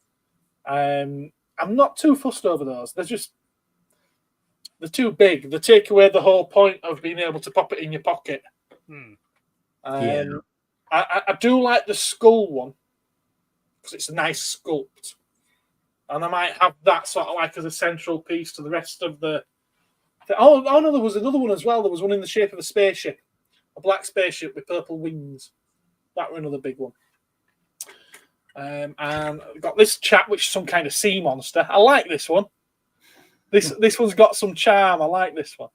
I'm not too fussed over those. They're too big. They take away the whole point of being able to pop it in your pocket. I do like the skull one because it's a nice sculpt, and I might have that sort of like as a central piece to the rest of the. Oh no, there was another one as well. There was one in the shape of a spaceship, a black spaceship with purple wings. That were another big one. And I've got this chap, which is some kind of sea monster. I like this one. This one's got some charm. I like this one.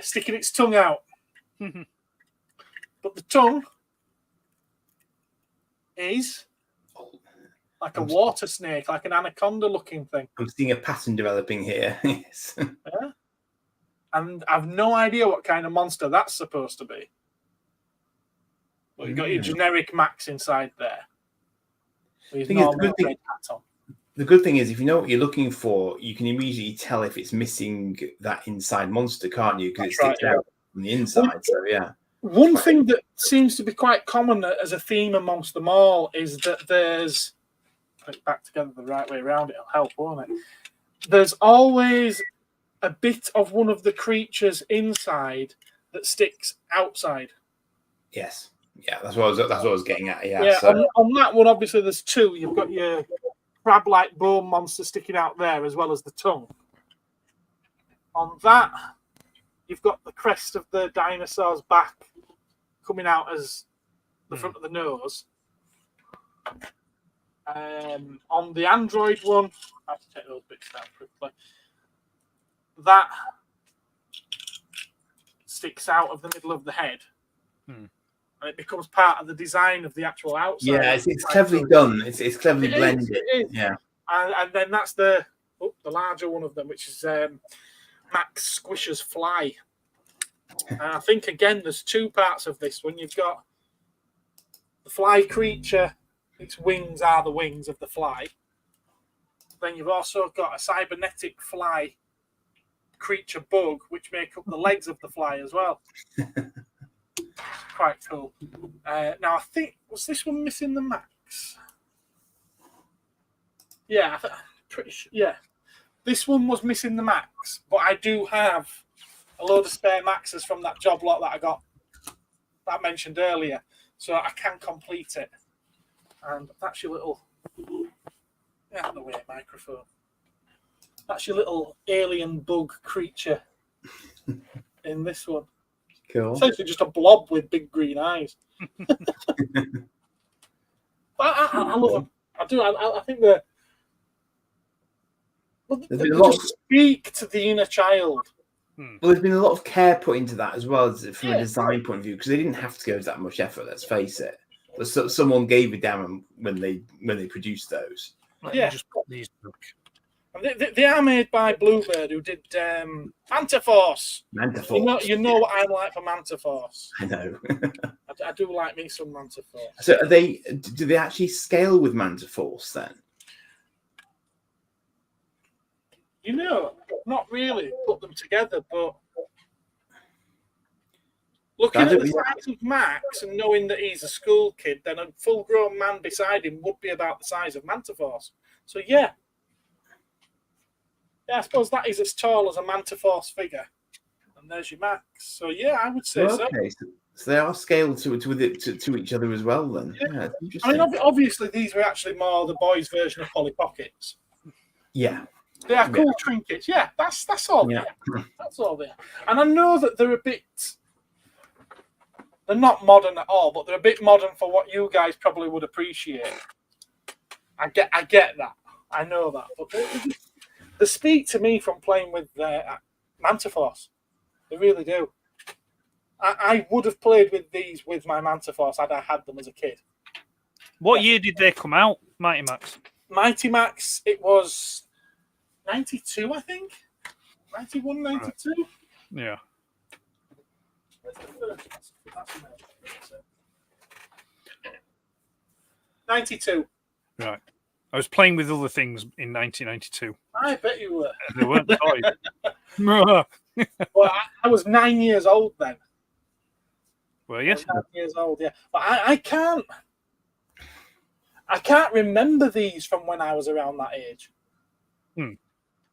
Sticking its tongue out. But the tongue is like a water snake, like an anaconda-looking thing. I'm seeing a pattern developing here. Yes. Yeah. And I've no idea what kind of monster that's supposed to be. But you've got your generic Max inside there. With his normal red hat on. The good thing is, if you know what you're looking for, you can immediately tell if it's missing that inside monster, can't you? Because it sticks out from the inside. So, yeah. One thing that seems to be quite common as a theme amongst them all is that there's... Put it back together the right way around, it'll help, won't it? There's always a bit of one of the creatures inside that sticks outside. Yes. Yeah, that's what I was getting at. Yeah. Yeah, So. on that one, obviously, there's two. You've got your crab-like bone monster sticking out there, as well as the tongue. On that, you've got the crest of the dinosaur's back coming out as the front of the nose. On the Android one, I have to take those bits down quickly. That sticks out of the middle of the head. And it becomes part of the design of the actual outside. Yeah, it's cleverly done. It's cleverly blended. It is. Yeah. And then that's the larger one of them, which is Max Squisher's Fly. And I think, again, there's two parts of this. When you've got the fly creature, its wings are the wings of the fly. Then you've also got a cybernetic fly creature bug, which make up the legs of the fly as well. Quite cool. Now, I think, was this one missing the Max? Yeah, pretty sure. Yeah, this one was missing the Max, but I do have a load of spare Maxes from that job lot that I got, that I mentioned earlier, so I can complete it. And that's your little, out of the way, microphone. That's your little alien bug creature in this one. Cool. Essentially just a blob with big green eyes. I love them. I do. I think they just speak to the inner child. Well, there's been a lot of care put into that as well as from a design point of view, because they didn't have to go to that much effort. Let's face it. But someone gave a damn when they produced those. Yeah, just put these back. They are made by Bluebird, who did Mantaforce. Mantaforce. You know what I'm like for Mantaforce. I know. I do like me some Mantaforce. So do they actually scale with Mantaforce then? You know, not really put them together, but looking at the size of Max and knowing that he's a school kid, then a full-grown man beside him would be about the size of Mantaforce. So yeah. Yeah, I suppose that is as tall as a Mantaforce figure. And there's your Max. So yeah, I would say so. Okay, so they are scaled to each other as well then. Yeah, I mean, obviously these were actually more the boys' version of Polly Pockets. Yeah. They are cool trinkets. Yeah, that's all they are. That's all they are. And I know that they're not modern at all, but they're a bit modern for what you guys probably would appreciate. I get that. I know that. But they speak to me from playing with Mantaforce. They really do. I would have played with these with my Mantaforce had I had them as a kid. What year did they come out, Mighty Max? Mighty Max, it was 92, I think. 91, 92. Yeah. Where's the first? That's 92. Right. I was playing with other things in 1992. I bet you were. They weren't toys. Well, I was 9 years old then. Were you? 9 years old, yeah. But I can't remember these from when I was around that age.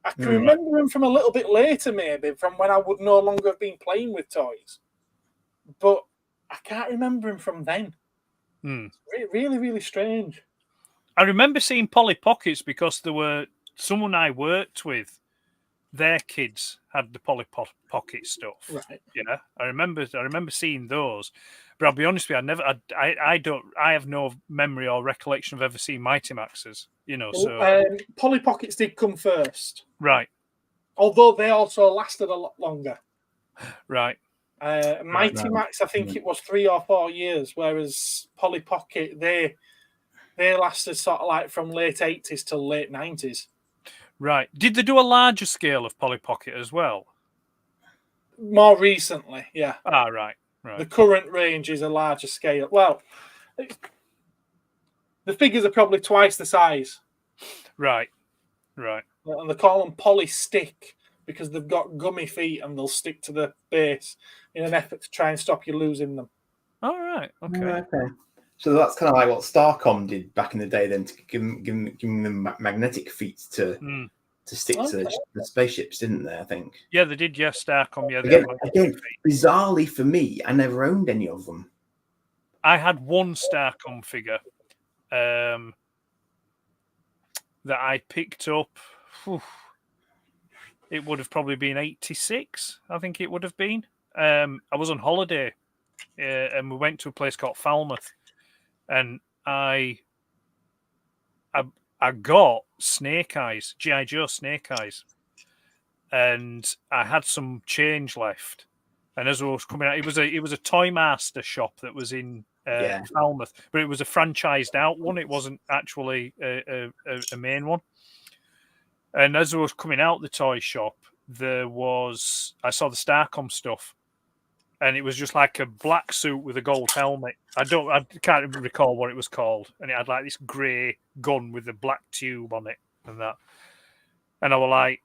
I can remember them from a little bit later, maybe, from when I would no longer have been playing with toys. But I can't remember them from then. It's really, really strange. I remember seeing Polly Pockets because there were someone I worked with. Their kids had the Polly Pocket stuff. Right. You know, I remember seeing those, but I'll be honest with you, I have no memory or recollection of ever seeing Mighty Maxes. You know, so Polly Pockets did come first, right? Although they also lasted a lot longer. Right. Mighty Max, I think it was 3 or 4 years, whereas Polly Pocket, they They lasted sort of like from late 80s till late 90s. Right. Did they do a larger scale of Polly Pocket as well? More recently, yeah. Ah, right. The current range is a larger scale. Well, the figures are probably twice the size. Right. And they call them polystick because they've got gummy feet and they'll stick to the base in an effort to try and stop you losing them. All right. Okay. So that's kind of like what Starcom did back in the day, then, to giving them magnetic feet to stick to the spaceships, didn't they? I think. Yeah, they did. Yes, Starcom. Yeah. Again, bizarrely for me, I never owned any of them. I had one Starcom figure that I picked up. It would have probably been 86. I think it would have been. I was on holiday, and we went to a place called Falmouth, and I got Snake Eyes, G.I. Joe Snake Eyes, and I had some change left. And as I was coming out, it was a Toy Master shop that was in Falmouth, but it was a franchised out one. It wasn't actually a main one. And as I was coming out the toy shop, I saw the Starcom stuff, and it was just like a black suit with a gold helmet. I can't even recall what it was called, and it had like this grey gun with a black tube on it and that. And I was like,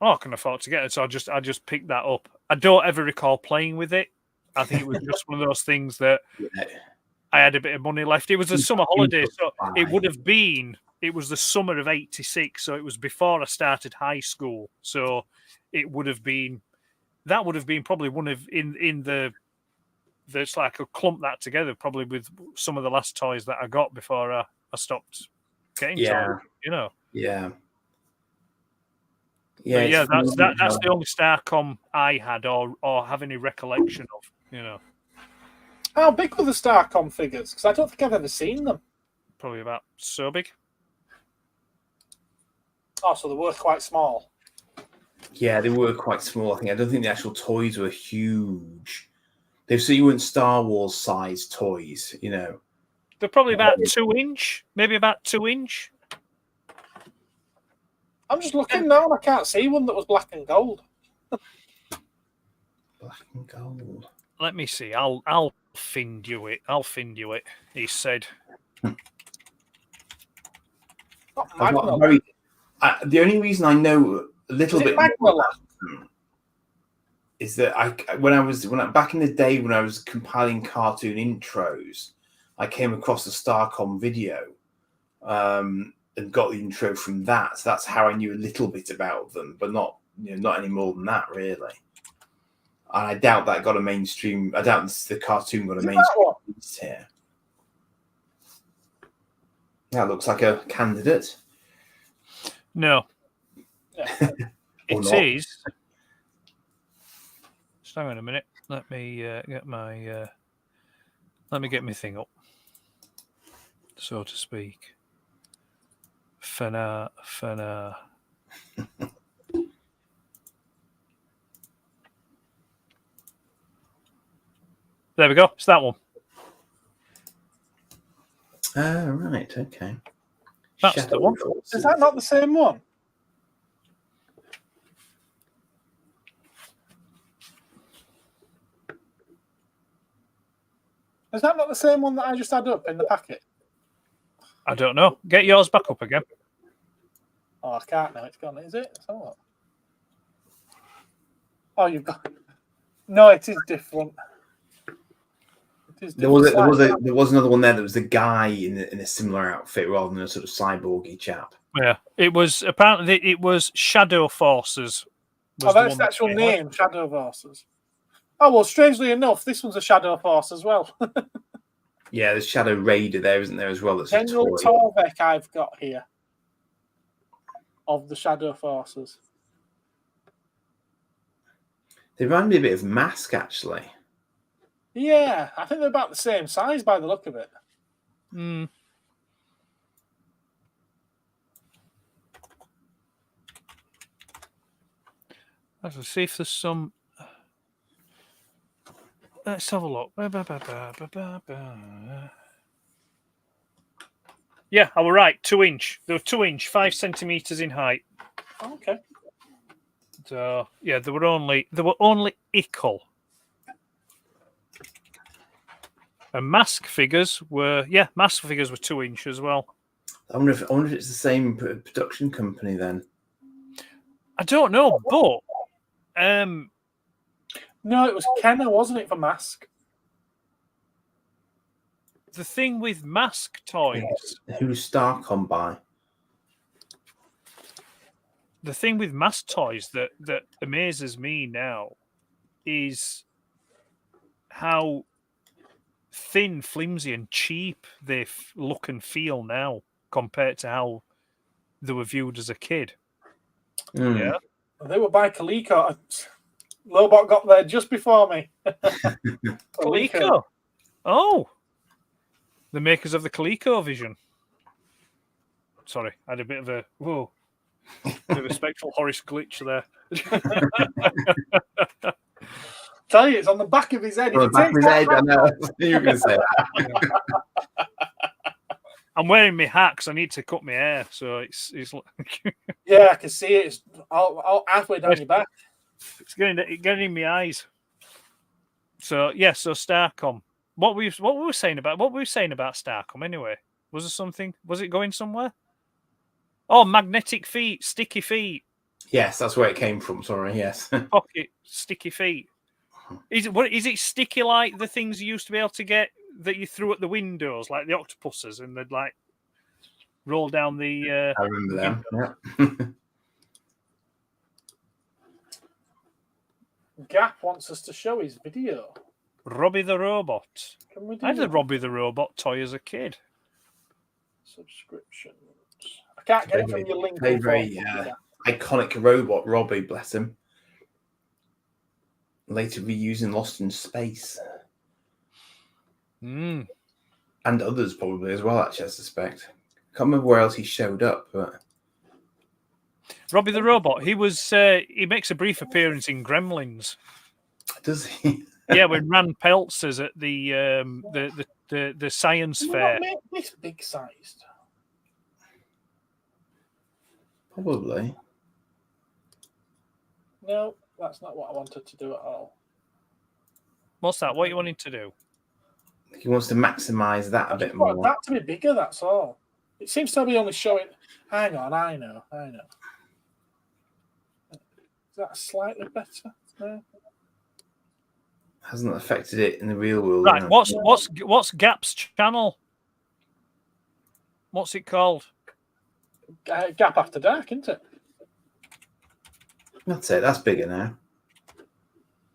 "Oh, I can afford to get it," so I just picked that up. I don't ever recall playing with it. I think it was just one of those things that I had a bit of money left. It was a summer holiday, so it would have been. It was the summer of '86, so it was before I started high school. So it would have been. That would have been probably one of in the. There's like a clump that together, probably with some of the last toys that I got before I stopped getting toys. You know. Yeah. Yeah, that's the only Starcom I had or have any recollection of. You know. How big were the Starcom figures? Because I don't think I've ever seen them. Probably about so big. Oh, so they were quite small. Yeah, they were quite small. I don't think the actual toys were huge. You weren't Star Wars size toys, you know. They're probably about 2 inch, maybe about 2 inch. I'm just looking now and I can't see one that was black and gold. Black and gold. Let me see. I'll find you it. He said. The only reason I know a little bit more is that back in the day when I was compiling cartoon intros, I came across the Starcom video and got the intro from that. So that's how I knew a little bit about them, but not any more than that, really. And I doubt that got a mainstream. I doubt the cartoon got a mainstream release here. That looks like a candidate. No. It is. Just hang on a minute. Let me get my thing up, so to speak. Fana. There we go. It's that one. Right. Okay. That's the one. Is that not the same one? Is that not the same one that I just had up in the packet? I don't know. Get yours back up again. Oh, I can't now. It's gone. Is it? So what? Oh, you've got. No, it is different. There was another one there that was a guy in a similar outfit rather than a sort of cyborgy chap. Yeah, it was Shadow Forces. Oh, that's the actual name, Shadow Forces. Oh well, strangely enough, this one's a Shadow Force as well. Yeah, there's Shadow Raider there, isn't there, as well? That's General Torvek I've got here of the Shadow Forces. They remind me a bit of Mask, actually. Yeah, I think they're about the same size by the look of it. Let's see if there's some. Let's have a look. Yeah, I was right. 2-inch. They were 2-inch, 5 centimeters in height. Okay. So yeah, they were only equal. And mask figures were 2-inch as well. I wonder if it's the same production company then. I don't know, but No, it was Kenner, wasn't it, for Mask? the thing with mask toys, Who's Starcom by? the thing with mask toys that amazes me now is how thin, flimsy, and cheap they look and feel now compared to how they were viewed as a kid. Mm. Yeah. They were by Coleco. Lobot got there just before me. Coleco. Oh, the makers of the ColecoVision. Sorry, I had a bit of a respectful Horace glitch there. Tell you, it's on the back of his head. On the back of his head, I know. You were going to say that. I'm wearing my hat because I need to cut my hair, so it's like Yeah, I can see it. It's all halfway down your back. it's getting in my eyes. So yeah, so Starcom. What were we saying about Starcom anyway? Was there something? Was it going somewhere? Oh, magnetic feet, sticky feet. Yes, that's where it came from. Sorry, yes. Pocket sticky feet. Is it sticky like the things you used to be able to get that you threw at the windows, like the octopuses, and they'd like roll down the? I remember them. Yeah. Gap wants us to show his video. Robbie the Robot. Can we do I had a that? Robbie the Robot toy as a kid. Subscriptions. I can't get it from your link. Very iconic robot, Robbie, bless him. Later reused in Lost in Space. Mm. And others probably as well, actually, I suspect. Can't remember where else he showed up, but Robbie the Robot. He was. He makes a brief appearance in Gremlins. does he? Yeah, when Rand Peltzer's at the science Can we fair. not make this big sized? Probably. No, that's not what I wanted to do at all. What's that? What are you wanting to do? He wants to maximise that a I bit just want more. that to be bigger, that's all. It seems to be only showing. Hang on, I know. Is that slightly better? No? Hasn't affected it in the real world. Right. you know. What's Gap's channel? What's it called? Gap After Dark, isn't it? That's it. That's bigger now.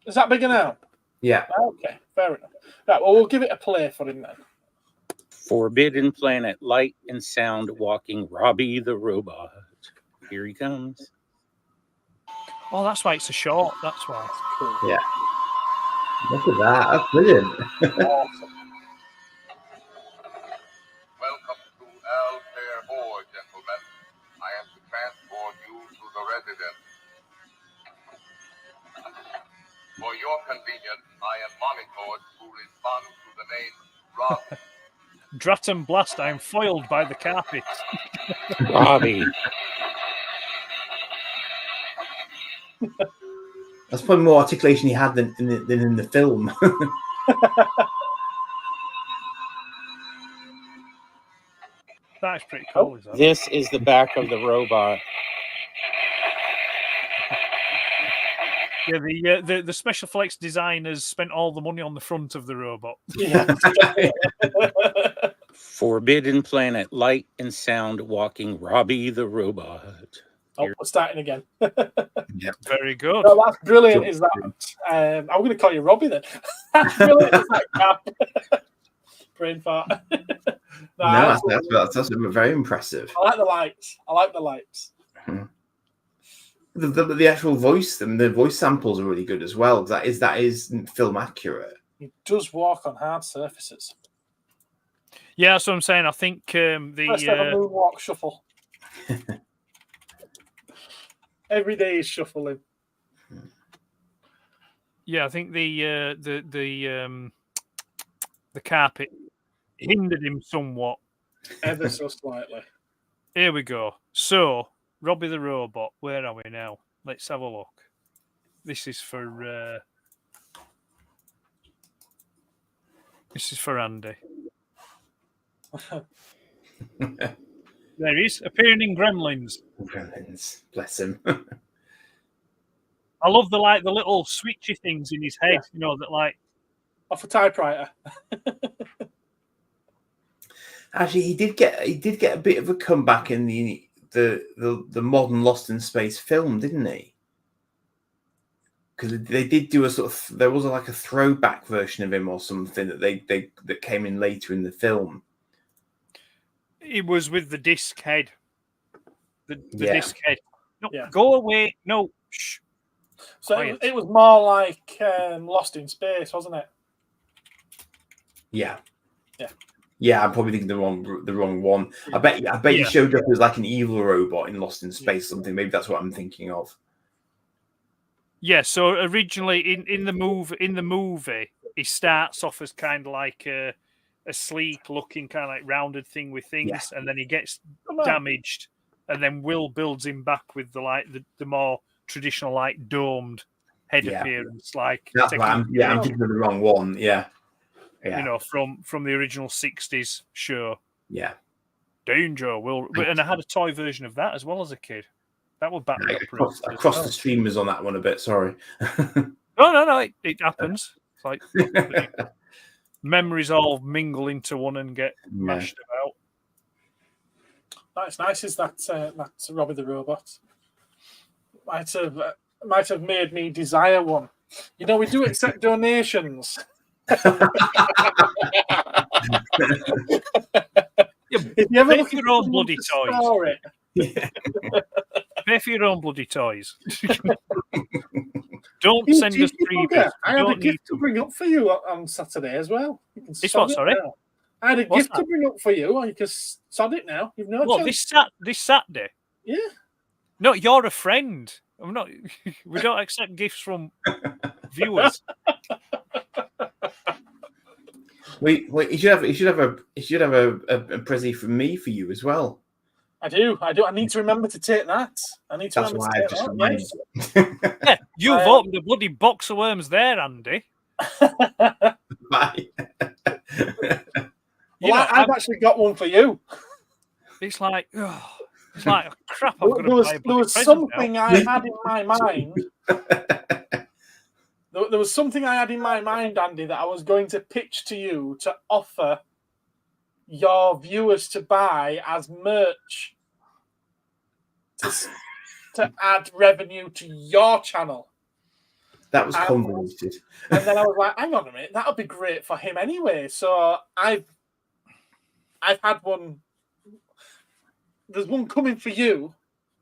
Is that bigger now? Yeah. Okay, fair enough. Right, well, we'll give it a play for him then. Forbidden Planet, light and sound walking Robbie the Robot. Here he comes. Oh, that's why it's a short. That's why. Cool. Yeah. Look at that. That's brilliant. Awesome. Welcome to Altair Hall, gentlemen. I am to transport you to the residence. For your convenience, I am monitored to respond to the name Robbie. Drat and blast! I'm foiled by the carpet. Robbie. That's probably more articulation he had than in the film. That's pretty cool. Isn't it? This is the back of the robot. Yeah, the special effects designers spent all the money on the front of the robot. Yeah. Forbidden Planet, light and sound walking Robbie the Robot. Oh, we're starting again. Very good. No, that's brilliant. Is that? I'm going to call you Robbie then. That's brilliant. Is that Gap? Brain fart. No, that's very impressive. I like the lights. The actual voice, the voice samples are really good as well. That is film accurate. He does walk on hard surfaces. Yeah, that's what I'm saying. I think First ever moonwalk shuffle. Every day he's shuffling. I think the carpet hindered him somewhat Ever so slightly. Here we go. So, Robbie the Robot, where are we now? Let's have a look. This is for Andy. There he is, appearing in Gremlins. Gremlins, bless him. I love the little switchy things in his head, you know, that like Off a typewriter. Actually, he did get a bit of a comeback in the modern Lost in Space film, didn't he? Because they did do a sort of, there was like a throwback version of him or something that came in later in the film. it was with the disc head. The Yeah. disc head. No, Yeah. go away. No, shh. So Quiet. it was more like Lost in Space, wasn't it? Yeah. Yeah. Yeah, I'm probably thinking the wrong one. I bet he Yeah. showed up as like an evil robot in Lost in Space, something. Maybe that's what I'm thinking of. Yeah, so originally in the movie, he starts off as kind of like a sleek looking kind of like rounded thing with things, Yeah. and then he gets Come on. damaged, and then Will builds him back with the more traditional like domed head Yeah. appearance, like That's taking- right. I'm thinking of the wrong one. Yeah. Yeah. you know, from the original '60s show. Yeah. Danger, Will, and I had a toy version of that as well as a kid. That would back me up. pretty I good as crossed well. the streamers on that one a bit. Sorry. No, it happens. It's like memories all mingle into one and get mashed about. That's nice. Is that's Robbie the Robot? Might have made me desire one. You know, we do accept donations. If you ever Pay look for at your own someone bloody to toys. store it, Pay for your own bloody toys. Don't you send us cheeky freebies. bugger, We I had a don't need gift to to. bring up for you on Saturday as well. You can It's sod what, it sorry? now. I had a What's gift to bring up for you. You can sod it now. You've no What, chance. this Saturday? Yeah. No, you're a friend. I'm not. We don't accept gifts from viewers. Wait, you should have a prezi from me for you as well. I do. I need to remember to take that. I need to That's remember why to I've take just that. reminded Yes. Yeah, you've opened a bloody box of worms there, Andy. Bye. You know, I've actually got one for you. it's like, crap. I'm going There to was, buy a there bloody was present something now. I had in my mind. There was something I had in my mind, Andy, that I was going to pitch to you to offer your viewers to buy as merch to add revenue to your channel. That was convoluted. And then I was like, hang on a minute, that would be great for him anyway. So I've had one. There's one coming for you.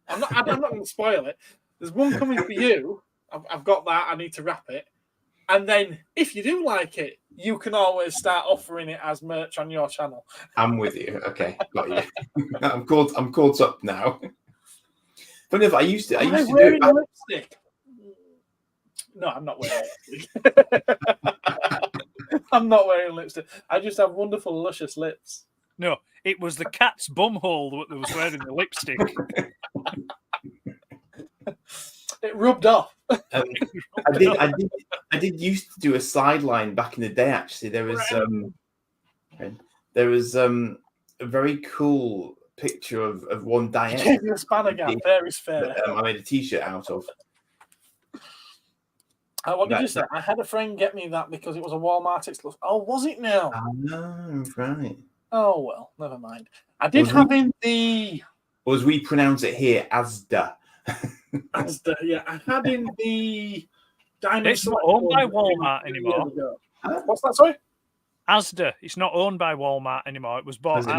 I'm not going to spoil it. There's one coming for you. I've got that. I need to wrap it. And then if you do like it, you can always start offering it as merch on your channel. I'm with you. Okay, got you. I'm caught up now. Funny enough, I used to do wearing it. lipstick. No, I'm not wearing lipstick. I'm not wearing lipstick. I just have wonderful, luscious lips. No, it was the cat's bumhole that was wearing the lipstick. It rubbed off. I did used to do a sideline back in the day. Actually, there was a very cool picture of one Diane. Gave you a spanner gap. There is fair. that, I made a T-shirt out of. What did you say? I had a friend get me that because it was a Walmart exclusive. Oh, was it now? Oh, right. Oh, well, never mind. I did have in the... Or as we pronounce it here, Asda. Yeah, I had in the... Diamond It's not Select owned by one Walmart anymore. years ago. What's that, sorry? Asda. It's not owned by Walmart anymore. It was bought Is it out.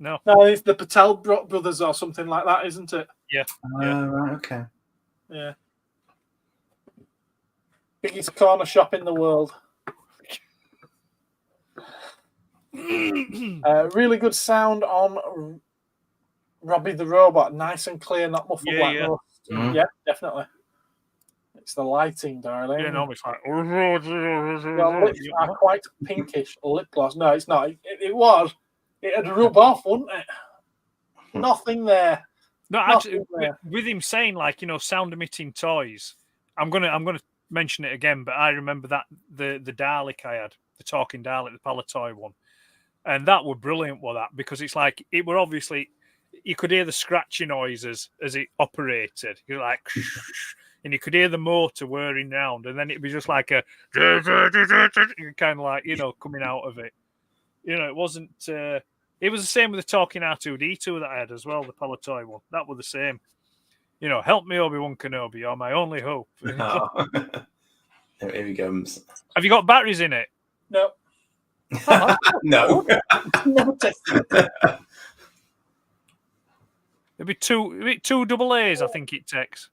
not? No. No, it's the Patel brothers or something like that, isn't it? Yeah. Right, okay. Yeah. Biggest corner shop in the world. Really good sound on Robbie the Robot. Nice and clear, not muffled like Yeah. most. Mhm. Yeah, definitely. It's the lighting, darling. Yeah, no, it's like. Your lips are quite pinkish lip gloss. No, it's not. It was. It'd rub off, wouldn't it? Nothing there. No, actually, Nothing there. with him saying like sound emitting toys, I'm gonna mention it again. But I remember that the Dalek I had, the talking Dalek, the Palatoy one, and that were brilliant. Was that because it's like it were obviously you could hear the scratchy noises as it operated. You're like, and you could hear the motor whirring round, and then it'd be just like a kind of like coming out of it. It wasn't. It was the same with the talking R2D2 that I had as well, the Palatoy one. That were the same. Help me, Obi-Wan Kenobi, you're my only hope. Oh. Here he comes. Have you got batteries in it? No. No. Never tested it. It'd be two double A's, I think it takes.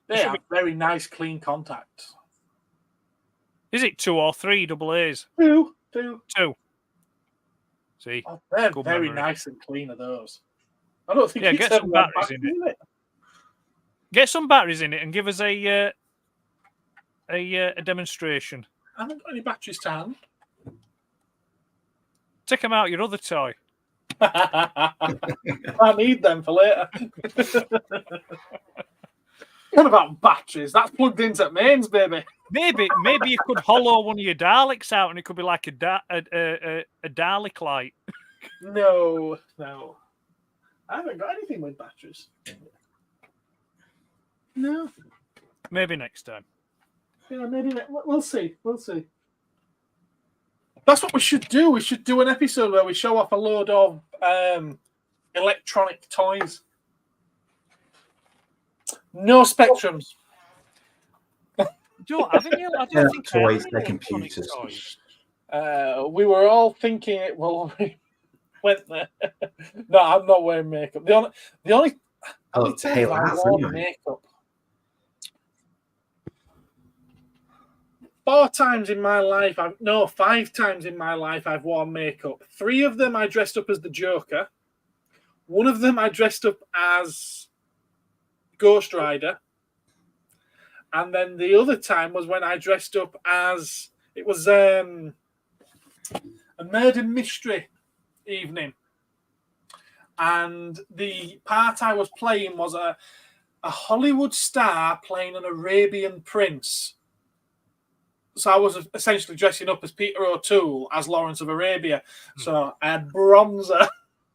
They have very nice, clean contacts. Is it 2 or 3 double A's? Two. 2. See, Oh, they're Good very memory. nice and clean, are those? I don't think Yeah, you get said some one batteries back, in it. did get some batteries in it and give us a demonstration. I haven't got any batteries to hand. Take them out your other toy. I need them for later. What about batteries? That's plugged into mains, baby. Maybe you could hollow one of your Daleks out and it could be like a Dalek light. No. I haven't got anything with batteries. No. Maybe next time. Yeah, maybe we'll see. That's what we should do. We should do an episode where we show off a load of electronic toys. No Spectrums. Do you have any? I don't think I have toys, any they're electronic computers. toys. We were all thinking it. Well, we went there. No, I'm not wearing makeup. The only Oh, times pale I hats, wore anyway. makeup. 4 times in my life, 5 times in my life I've worn makeup. 3 of them I dressed up as the Joker. 1 of them I dressed up as Ghost Rider. And then the other time was when I dressed up as it was a murder mystery evening. And the part I was playing was a Hollywood star playing an Arabian prince. So I was essentially dressing up as Peter O'Toole as Lawrence of Arabia. So I had bronzer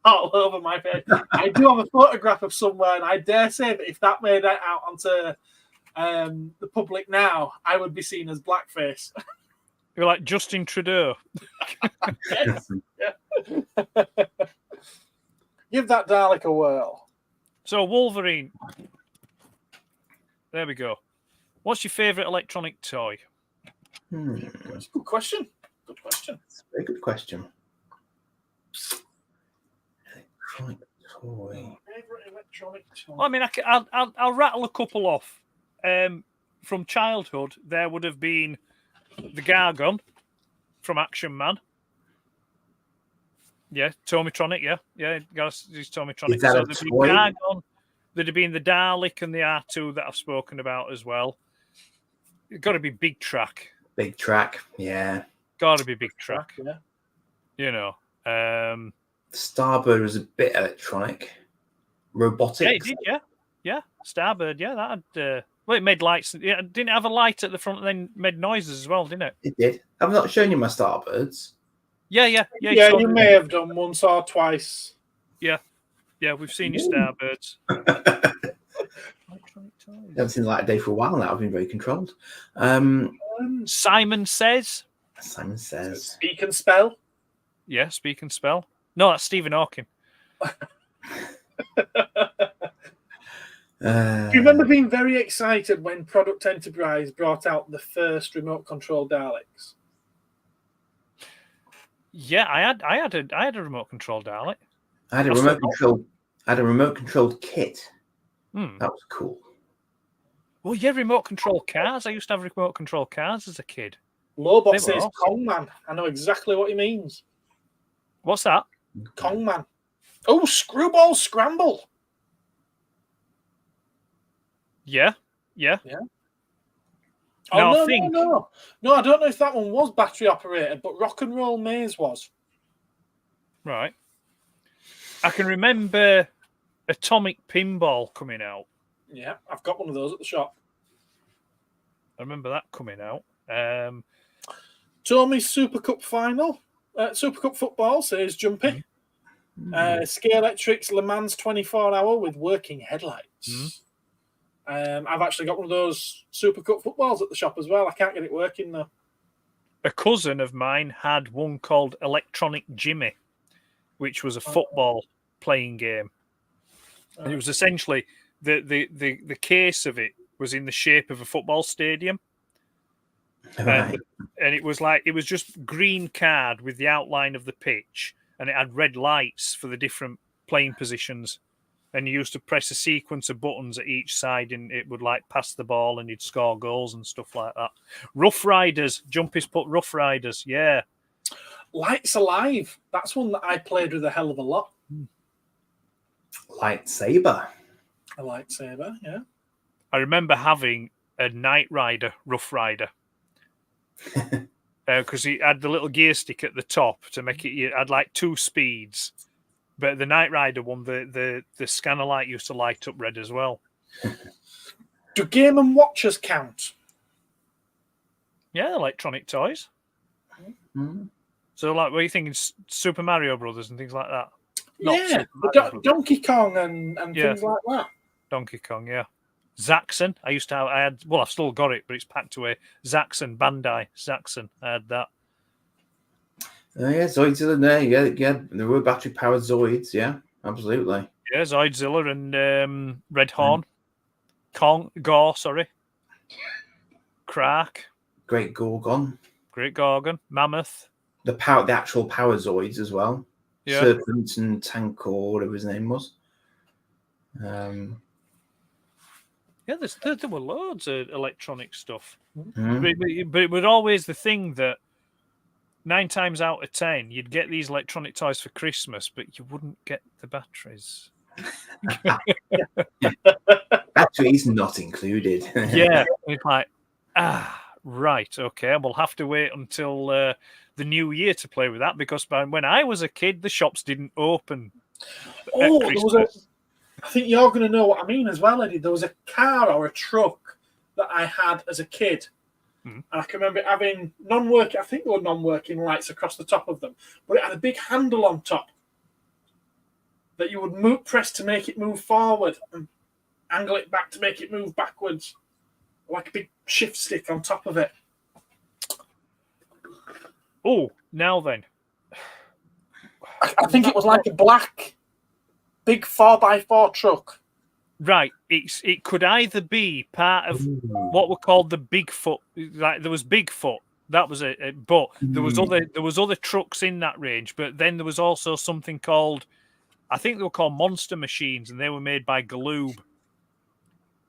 all over my face. I do have a photograph of somewhere, and I dare say that if that made it out onto the public now, I would be seen as blackface. You're like Justin Trudeau. Yes. Yeah. Give that Dalek a whirl. So Wolverine. There we go. What's your favourite electronic toy? That's a good question. Good question. That's a very good question. Electronic toy. Favorite electronic toy. Well, I mean, I'll rattle a couple off. From childhood, there would have been the Gargon from Action Man. Yeah, Tomitronic. Yeah, guys, it's Tomitronic. Is that a there'd be toy? Gargon. There'd have been the Dalek and the R2 that I've spoken about as well. It's got to be Big Track. Big track, yeah. Got to be Big Track. Yeah. Starbird was a bit electronic. Robotics. Yeah, it did. Yeah. Starbird. Yeah, that had. Well, it made lights. Yeah, didn't it have a light at the front and then made noises as well, didn't it? It did. I've not shown you my Starbirds. Yeah. Yeah, you may have done once or twice. Yeah, we've seen your Starbirds. Haven't seen the light of day for a while now. I've been very controlled. Simon Says. Simon Says. Speak and spell. Yeah, Speak and Spell. No, that's Stephen Hawking. Do you remember being very excited when Product Enterprise brought out the first remote control Daleks? Yeah, I had a remote control Dalek. I had a remote controlled kit. That was cool. Oh yeah, remote control cars. I used to have remote control cars as a kid. Lobot They were says awesome. Kongman. I know exactly what he means. What's that? Kongman. Oh, Screwball Scramble. Yeah. Oh, Now, I no, think- no, I don't know if that one was battery operated, but Rock and Roll Maze was. Right. I can remember Atomic Pinball coming out. Yeah, I've got one of those at the shop. I remember that coming out. Tommy's Super Cup final, Super Cup football says Jumpy. Ski Electrics Le Mans 24-hour with working headlights. I've actually got one of those Super Cup footballs at the shop as well. I can't get it working though. A cousin of mine had one called Electronic Jimmy, which was a football playing game. And it was essentially the case of it was in the shape of a football stadium. Right. And it was just green card with the outline of the pitch, and it had red lights for the different playing positions. And you used to press a sequence of buttons at each side, and it would like pass the ball, and you'd score goals and stuff like that. Rough Riders, Jumpy's put Rough Riders, yeah. Lights Alive. That's one that I played with a hell of a lot. Lightsaber. A lightsaber, yeah. I remember having a Knight Rider, Rough Rider, because he had the little gear stick at the top to make it. You had like 2 speeds, but the Knight Rider one, the scanner light used to light up red as well. Do Game and Watchers count? Yeah, electronic toys. Mm. So, like, what are you thinking? Super Mario Brothers and things like that. Not Yeah, Super the Mario Brothers. Donkey Kong and Yeah. things like that. Donkey Kong, yeah. Zaxxon. I used to have. I had. Well, I've still got it, but it's packed away. Zaxxon, Bandai, Zaxxon. I had that. Oh, yeah, Zoids are in there. Yeah. There were battery powered Zoids. Yeah, absolutely. Yeah, Zoidzilla and Red Horn. Gore, sorry. Crack. Great Gorgon. Great Gorgon. Mammoth. The actual power Zoids as well. Yeah. Serpent and Tankor, whatever his name was. Yeah, there were loads of electronic stuff. Mm. But it was always the thing that 9 times out of 10, you'd get these electronic toys for Christmas, but you wouldn't get the batteries. Batteries not included. Yeah. It's like, right, okay. We'll have to wait until the new year to play with that, because when I was a kid, the shops didn't open. Oh, at there was Christmas. I think you're going to know what I mean as well, Eddie. There was a car or a truck that I had as a kid. And I can remember it having non-working, I think they were non-working lights across the top of them, but it had a big handle on top that you would press to make it move forward and angle it back to make it move backwards, like a big shift stick on top of it. Oh, now then. I think it was like a black, big 4x4 truck. Right, it could either be part of what were called the Bigfoot. Like there was Bigfoot, that was it. But there was other trucks in that range. But then there was also something called, I think they were called Monster Machines, and they were made by Galoob.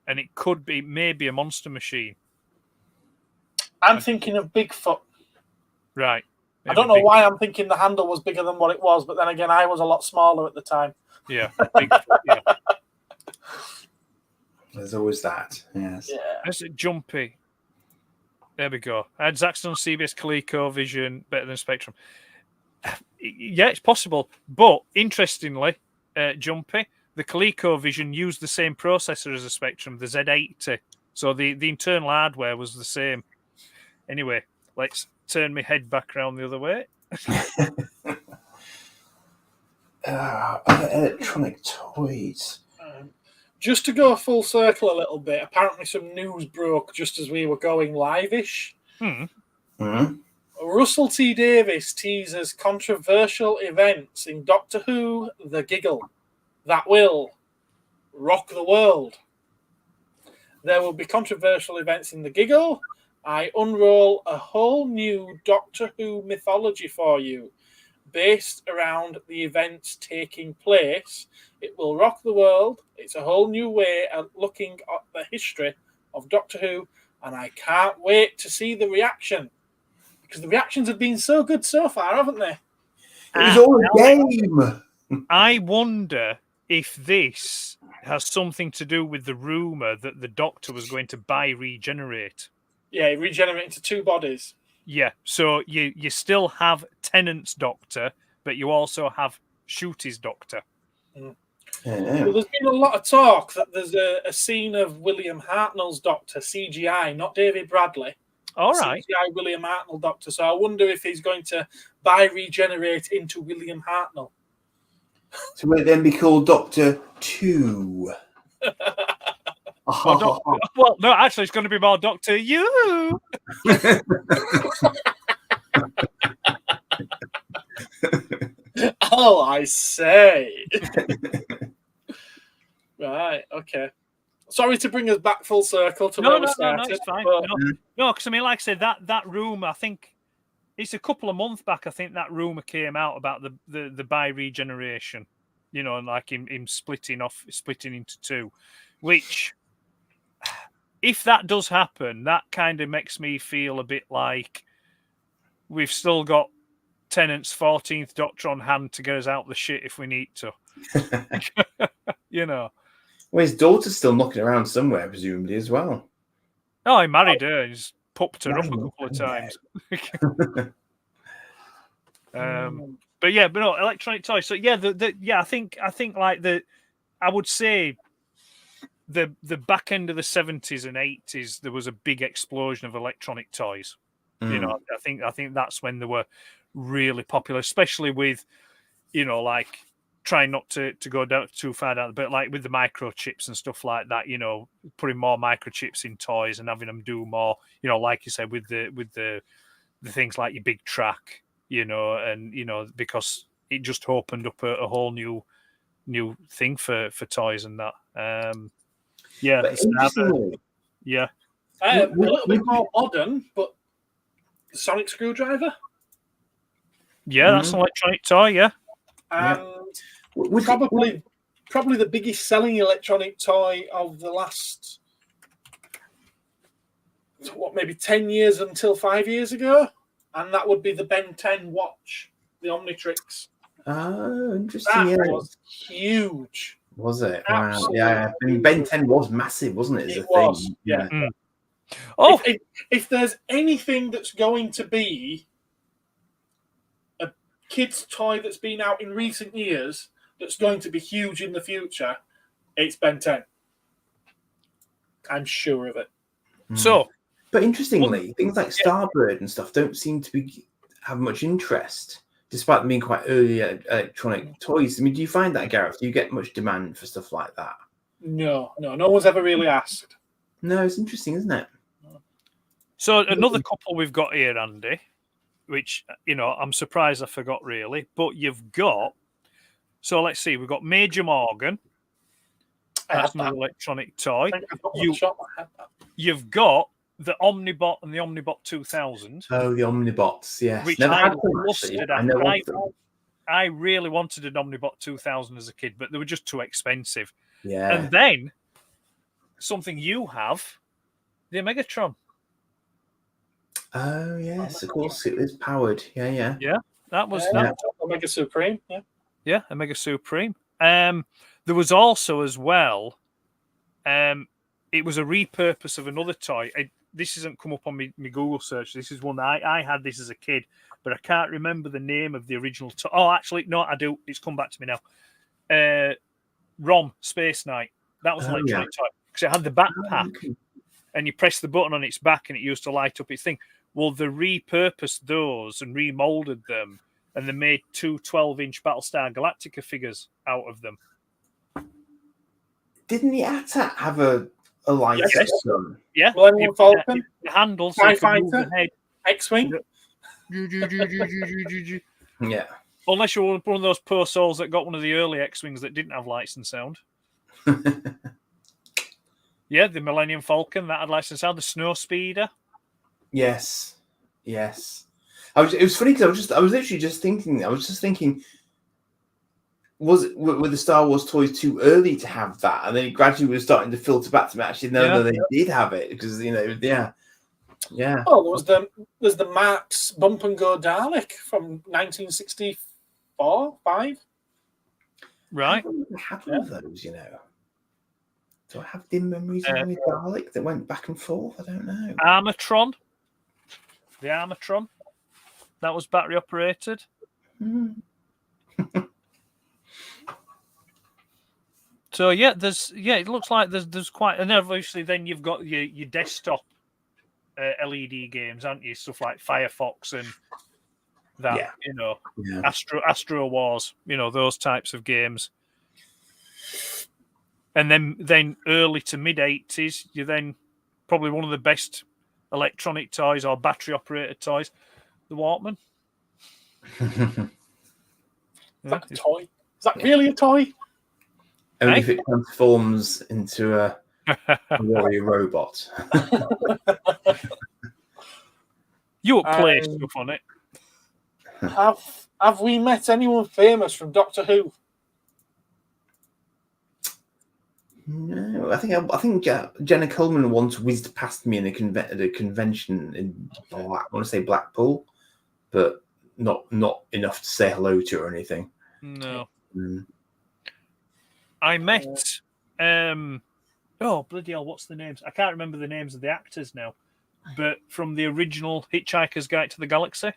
And it could be maybe a monster machine. I'm thinking of Bigfoot. Right. I don't know why I'm thinking the handle was bigger than what it was, but then again, I was a lot smaller at the time. Yeah, Bigfoot, yeah. There's always that. Yes. Yeah. That's it, Jumpy. There we go. I had Zaxxon, CBS, ColecoVision, better than Spectrum. Yeah, it's possible. But interestingly, Jumpy, the ColecoVision used the same processor as the Spectrum, the Z80. So the internal hardware was the same. Anyway, let's turn my head back around the other way. Other electronic toys. Just to go full circle a little bit, apparently some news broke just as we were going live-ish. Russell T Davies teases controversial events in Doctor Who The Giggle that will rock the world. There will be controversial events in The Giggle. I unroll a whole new Doctor Who mythology for you based around the events taking place. It will rock the world. It's a whole new way of looking at the history of Doctor Who, and I can't wait to see the reaction, because the reactions have been so good so far, haven't they? It's all a game. I wonder if this has something to do with the rumor that the Doctor was going to buy Regenerate. Yeah, he regenerates into 2 bodies. Yeah, so you still have Tennant's Doctor, but you also have Shooty's Doctor. Well, Yeah. there's been a lot of talk that there's a scene of William Hartnell's Doctor, CGI, not David Bradley. All right. CGI William Hartnell Doctor. So I wonder if he's going to regenerate into William Hartnell. So will it then be called Doctor 2? Well, no, actually, it's going to be more Doctor You. Oh, I say. Right, okay. Sorry to bring us back full circle to where we started. No, it's fine. but- No, because I mean, like I said, that rumor, I think it's a couple of months back. I think that rumor came out about the bi regeneration, you know, and like him splitting into 2, which, if that does happen, that kind of makes me feel a bit like we've still got Tennant's 14th Doctor on hand to get us out of the shit if we need to. You know. Well, his daughter's still knocking around somewhere, presumably, as well. Oh, he married her. He's popped her up a couple of times. But no, electronic toys. So yeah, I think like I would say the back end of the 70s and 80s, there was a big explosion of electronic toys. You know, I think that's when they were really popular, especially with, you know, like trying not to go down too far down, but like with the microchips and stuff like that, you know, putting more microchips in toys and having them do more, you know, like you said, with the things like your big track, you know, and you know, because it just opened up a whole new thing for toys and that. Yeah, But interestingly, yeah. A little bit more modern, but sonic screwdriver. Yeah, that's an electronic toy, yeah. And would probably the biggest selling electronic toy of the last, maybe 10 years until 5 years ago, and that would be the Ben 10 watch, the Omnitrix. Oh, interesting. That Yeah. was huge. Was it? Absolutely. Wow. Yeah. I mean, Ben 10 was massive, wasn't it? As It a was, thing. yeah. Oh, If there's anything that's going to be a kid's toy that's been out in recent years that's going to be huge in the future, it's Ben 10. I'm sure of it. so But interestingly, things like Starbird and stuff don't seem to have much interest, despite them being quite early electronic toys. I mean, do you find that, Gareth? Do you get much demand for stuff like that? No one's ever really asked. No, it's interesting, isn't it? So another couple we've got here, Andy, which, you know, I'm surprised I forgot really, but you've got, so let's see, we've got Major Morgan. That's an electronic toy. You've got the Omnibot and the Omnibot 2000. Oh, the Omnibots, yes. Which Never I had them, actually. lusted I know after. of them. I really wanted an Omnibot 2000 as a kid, but they were just too expensive. Yeah. And then something you have, the Megatron. Oh, yes, of course. It is powered. Yeah. That was Yeah. Omega Supreme. Yeah. Omega Supreme. There was also as well, it was a repurpose of another toy. This hasn't come up on my Google search. This is one that I had this as a kid, but I can't remember the name of the original toy. Oh, actually, no, I do. It's come back to me now. ROM Space Knight. That was an electronic toy because it had the backpack, and you press the button on its back, and it used to light up its thing. Well, they repurposed those and remolded them, and they made 2 12-inch Battlestar Galactica figures out of them. Didn't the AT-AT have a light Yes. system? Yeah, Millennium Falcon, the handles. TIE So you could move Fighter. the head. X-Wing. Yeah. Unless you're one of those poor souls that got one of the early X-Wings that didn't have lights and sound. Yeah, the Millennium Falcon, that had lights and sound. The Snow Speeder. Yes. It was funny because I was literally just thinking. Were the Star Wars toys too early to have that, and then it gradually was starting to filter back to me. Actually, no, they did have it because yeah. Oh, there's the Marx Bump and Go Dalek from 1964, 5. Right. I had one of those, Do I have dim memories of with Dalek that went back and forth? I don't know. Armatron. The Armatron. That was battery operated. Hmm. So yeah, it looks like there's quite, and obviously then you've got your desktop LED games, aren't you? Stuff like Firefox and that, Yeah. you know, Yeah. Astro Wars, you know, those types of games. And then early to mid 80s, you're then probably one of the best electronic toys or battery operated toys, the Walkman. Is that a toy? Is that really a toy? Only Hey? if it transforms into a warrior robot. You would play stuff on it. Have we met anyone famous from Doctor Who? No, I think Jenna Coleman once whizzed past me in at a convention in I want to say Blackpool, but not enough to say hello to or anything. No. Mm. I met oh bloody hell, what's the names? I can't remember the names of the actors now. But from the original Hitchhiker's Guide to the Galaxy.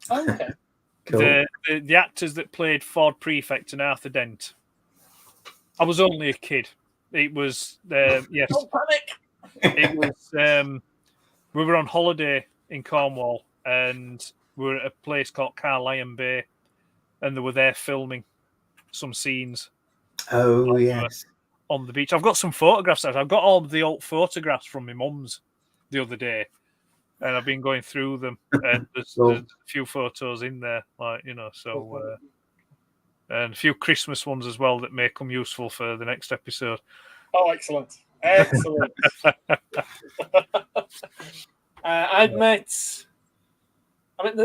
Oh, okay. Cool. The actors that played Ford Prefect and Arthur Dent. I was only a kid. It was yes. Don't panic. It was we were on holiday in Cornwall and we were at a place called Carlisle Bay and they were there filming some scenes Oh yes. on the beach. I've got some photographs. I've got all the old photographs from my mum's the other day, and I've been going through them. And there's a few photos in there, like you know. So, and a few Christmas ones as well that may come useful for the next episode. Oh, excellent! Excellent. I've met. I mean,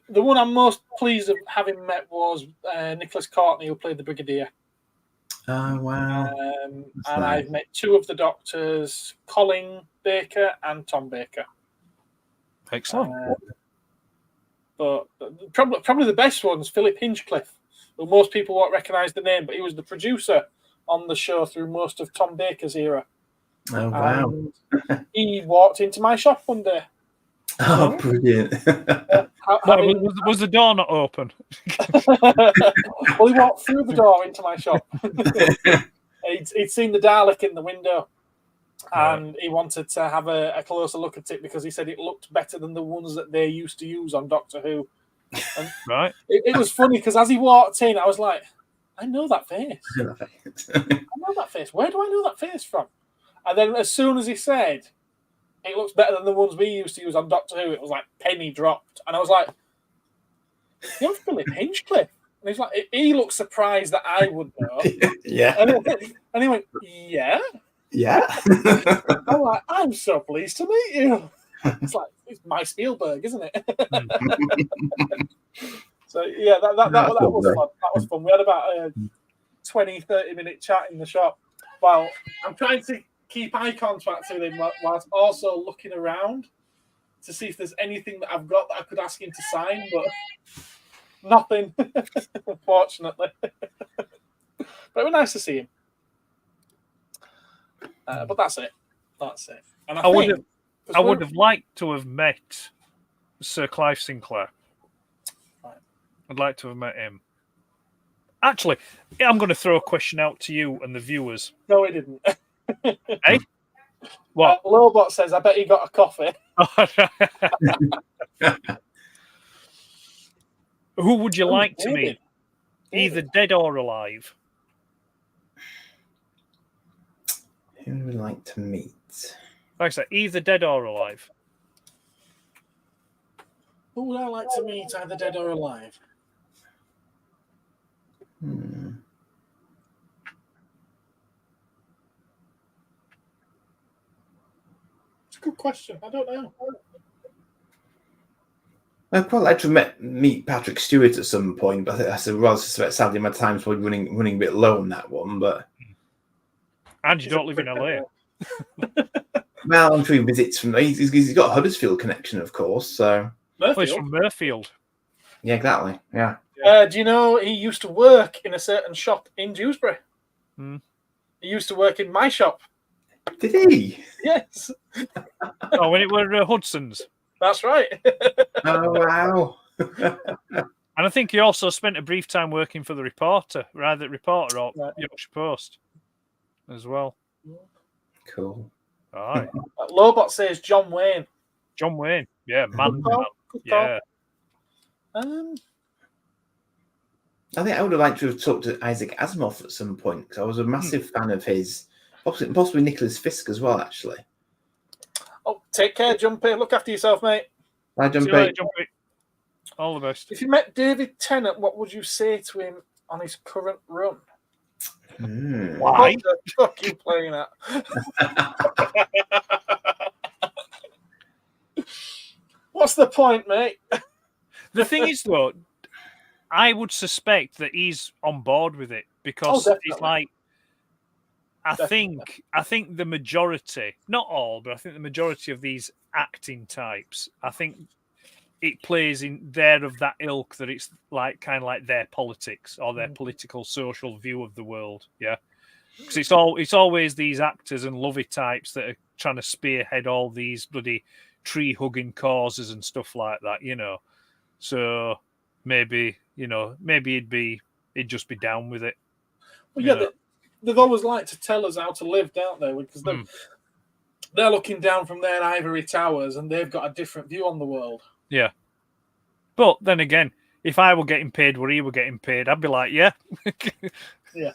the one I'm most pleased of having met was Nicholas Courtney, who played the Brigadier. Oh wow. And nice. I've met two of the Doctors, Colin Baker and Tom Baker. Excellent. But probably the best one's Philip Hinchcliffe, who most people won't recognise the name, but he was the producer on the show through most of Tom Baker's era. Oh wow. And he walked into my shop one day. Oh, brilliant. Was the door not open? Well, he walked through the door into my shop. He'd seen the Dalek in the window, and he wanted to have a closer look at it because he said it looked better than the ones that they used to use on Doctor Who. And right. It was funny because as he walked in, I was like, I know that face. I know that face. Where do I know that face from? And then as soon as he said, it looks better than the ones we used to use on Doctor Who, it was like penny dropped. And I was like, you're Philip Hinchcliffe. And he's like, he looked surprised that I would know. Yeah. And he went, yeah. Yeah. I'm like, I'm so pleased to meet you. It's like, it's my Spielberg, isn't it? So, yeah, that was fun. That was fun. We had about a 20, 30-minute chat in the shop. Well, I'm trying to keep eye contact with him whilst also looking around to see if there's anything that I've got that I could ask him to sign, but nothing, unfortunately. But it was nice to see him. But that's it. That's it. And I would have liked to have met Sir Clive Sinclair. Right. I'd like to have met him. Actually, I'm going to throw a question out to you and the viewers. No, he didn't. Hey? What? Lobot says, I bet he got a coffee. Who would you like to meet? Either dead or alive? Who would I like to meet? Like I said, either dead or alive. Who would I like to meet, either dead or alive? It's a good question. I don't know. I'd quite like to meet Patrick Stewart at some point, but I rather suspect sadly my time's probably running a bit low on that one. But and you don't live in LA. Well, I'm sure he visits from. He's got a Huddersfield connection, of course. So he's from Murfield. Yeah, exactly. Yeah. Do you know he used to work in a certain shop in Dewsbury? Hmm. He used to work in my shop Did he? Yes, Oh, when it were Hudson's. that's right. Oh wow! And I think he also spent a brief time working for the Reporter, either Reporter or Right. Yorkshire Post as well. Cool. Aye. Lobot says John Wayne. John Wayne. Yeah, man. Good call. Good call. Yeah. I think I would have liked to have talked to Isaac Asimov at some point because I was a massive fan of his, possibly Nicholas Fisk as well. Actually, Oh, take care, Jumpy. Look after yourself, mate. I See you jump later, in. Jumpy. All the best. If you met David Tennant, what would you say to him on his current run? Why? What the fuck are you playing at? What's the point, mate? The thing is, though, I would suspect that he's on board with it because definitely. it's like I Definitely. think the majority, not all, but I think the majority of these acting types, I think it plays in there of that ilk that it's like kind of like their politics or their political social view of the world. Yeah. Because it's always these actors and lovey types that are trying to spearhead all these bloody tree hugging causes and stuff like that, you know. So maybe he'd just be down with it. Well, yeah, Yeah. they've always liked to tell us how to live, don't they? Because they're looking down from their ivory towers and they've got a different view on the world. Yeah. But then again, if I were getting paid what he were getting paid, I'd be like, yeah. Yeah.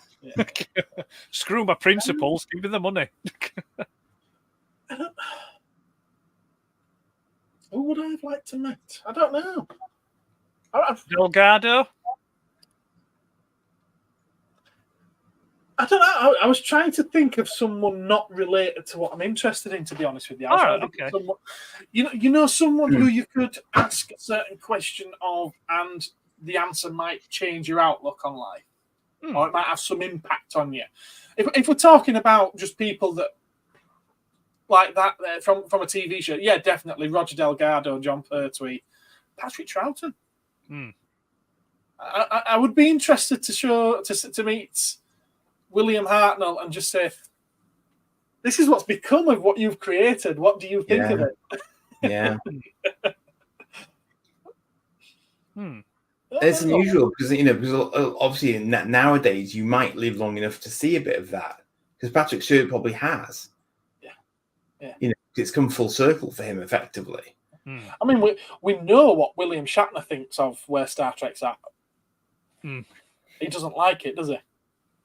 Screw my principles, give me the money. Who would I have liked to meet? I don't know. Delgado? I don't know. I was trying to think of someone not related to what I'm interested in, to be honest with you. I was All trying right, to think okay. of someone, you know, someone who you could ask a certain question of, and the answer might change your outlook on life, or it might have some impact on you. If we're talking about just people that like that from a TV show, yeah, definitely Roger Delgado, John Pertwee, Patrick Troughton. I would be interested to meet William Hartnell and just say, this is what's become of what you've created. What do you think of it? Yeah. It's It's unusual because obviously nowadays you might live long enough to see a bit of that because Patrick Stewart probably has. Yeah. It's come full circle for him effectively. I mean, we know what William Shatner thinks of where Star Trek's at. He doesn't like it, does he?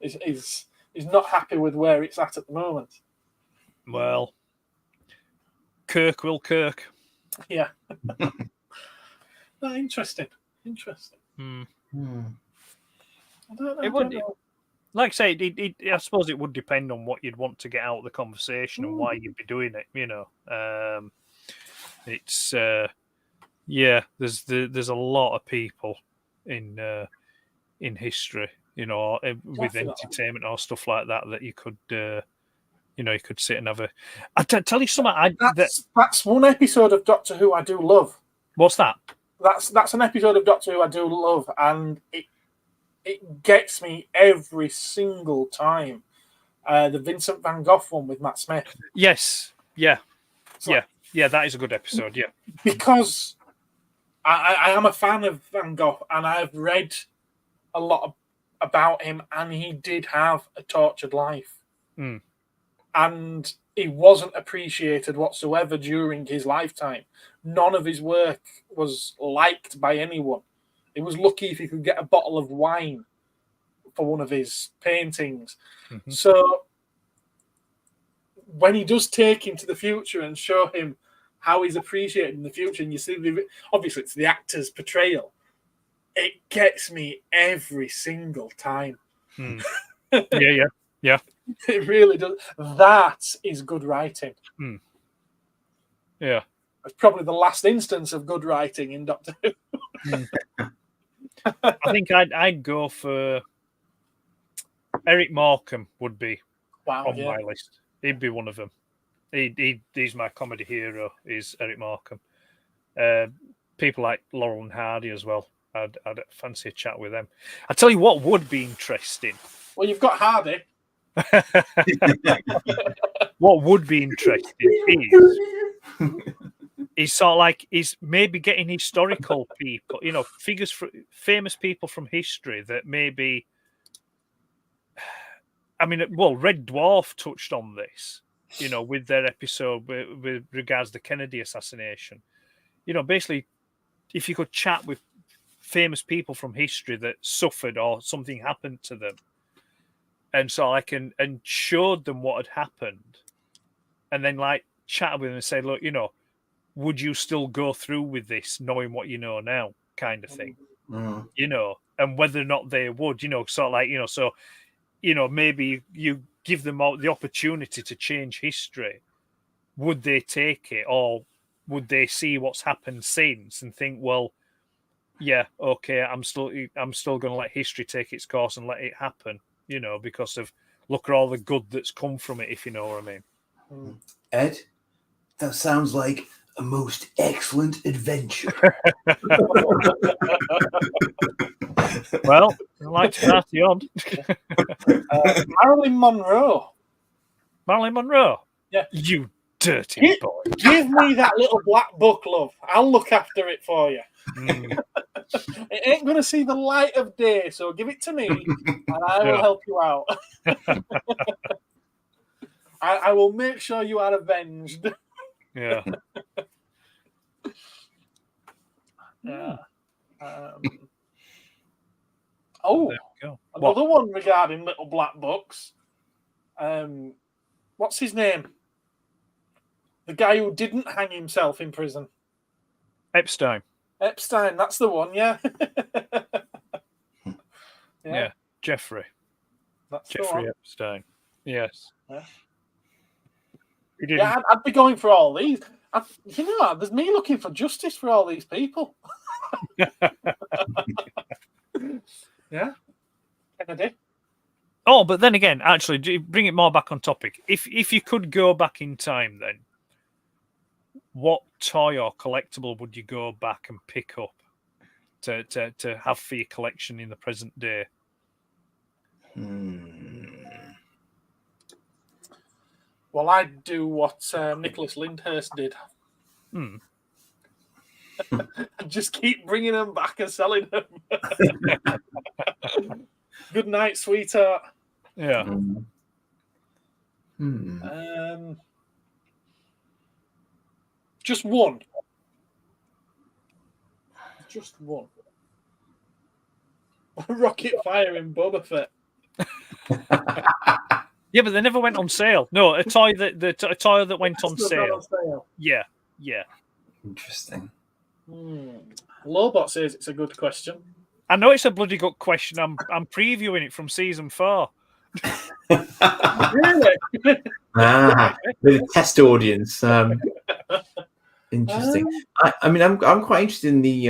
He's not happy with where it's at the moment. Well, Kirk will Kirk. Yeah. No, interesting. I don't know. Like I say, I suppose it would depend on what you'd want to get out of the conversation and why you'd be doing it. You know, it's there's a lot of people in history, you know, with entertainment or stuff like that you could you could sit and have a. I tell you something. That's one episode of Doctor Who I do love. What's that? That's an episode of Doctor Who I do love, and it gets me every single time. The Vincent Van Gogh one with Matt Smith. Yes. Yeah. Yeah, that is a good episode. Yeah, because I am a fan of Van Gogh, and I've read a lot about him, and he did have a tortured life, and he wasn't appreciated whatsoever during his lifetime. None of his work was liked by anyone. He was lucky if he could get a bottle of wine for one of his paintings. So when he does take him to the future and show him how he's appreciated in the future, and you see, obviously it's the actor's portrayal, it gets me every single time. Yeah. It really does. That is good writing. Yeah. It's probably the last instance of good writing in Doctor Who. I think I'd go for Eric Morecambe would be on my list. He'd be one of them. He's my comedy hero, is Eric Morecambe. People like Laurel and Hardy as well. I'd fancy a chat with them. I tell you what would be interesting. Well, you've got Hardy. what would be interesting is sort of like is maybe getting historical people, figures, famous people from history that maybe. I mean, well, Red Dwarf touched on this, with their episode with regards to the Kennedy assassination. Basically, if you could chat with famous people from history that suffered or something happened to them, and so and showed them what had happened, and then like chat with them and say, look, would you still go through with this knowing what you know now, kind of thing, and whether or not they would, sort of like, so. Maybe you give them the opportunity to change history. Would they take it, or would they see what's happened since and think, well, yeah, okay, I'm still going to let history take its course and let it happen, because of look at all the good that's come from it, if you know what I mean. Ed, that sounds like a most excellent adventure. Well, I like to party on. Marilyn Monroe. Marilyn Monroe? Yeah. You dirty boy. Give me that little black book, love. I'll look after it for you. It ain't going to see the light of day, so give it to me, and I will help you out. I will make sure you are avenged. Yeah. Yeah. Go. Another one regarding little black books. What's his name? The guy who didn't hang himself in prison. Epstein. Epstein, that's the one, yeah. Yeah. Jeffrey. That's Jeffrey Epstein. Yes. Yeah. He didn't. Yeah, I'd be going for all these. There's me looking for justice for all these people. Yeah. Kennedy. Oh, but then again, actually, bring it more back on topic. If you could go back in time, then what toy or collectible would you go back and pick up to have for your collection in the present day? Well, I'd do what Nicholas Lyndhurst did. And just keep bringing them back and selling them. Good night, sweetheart. Yeah. Just one. Just one. Rocket Fire in Boba Fett. Yeah, but they never went on sale. No, a toy a toy that went on Still not sale. on sale. Yeah. Interesting. Lobot says it's a good question. I know it's a bloody good question. I'm previewing it from season 4. Really? The test audience. Interesting. I mean, I'm quite interested in the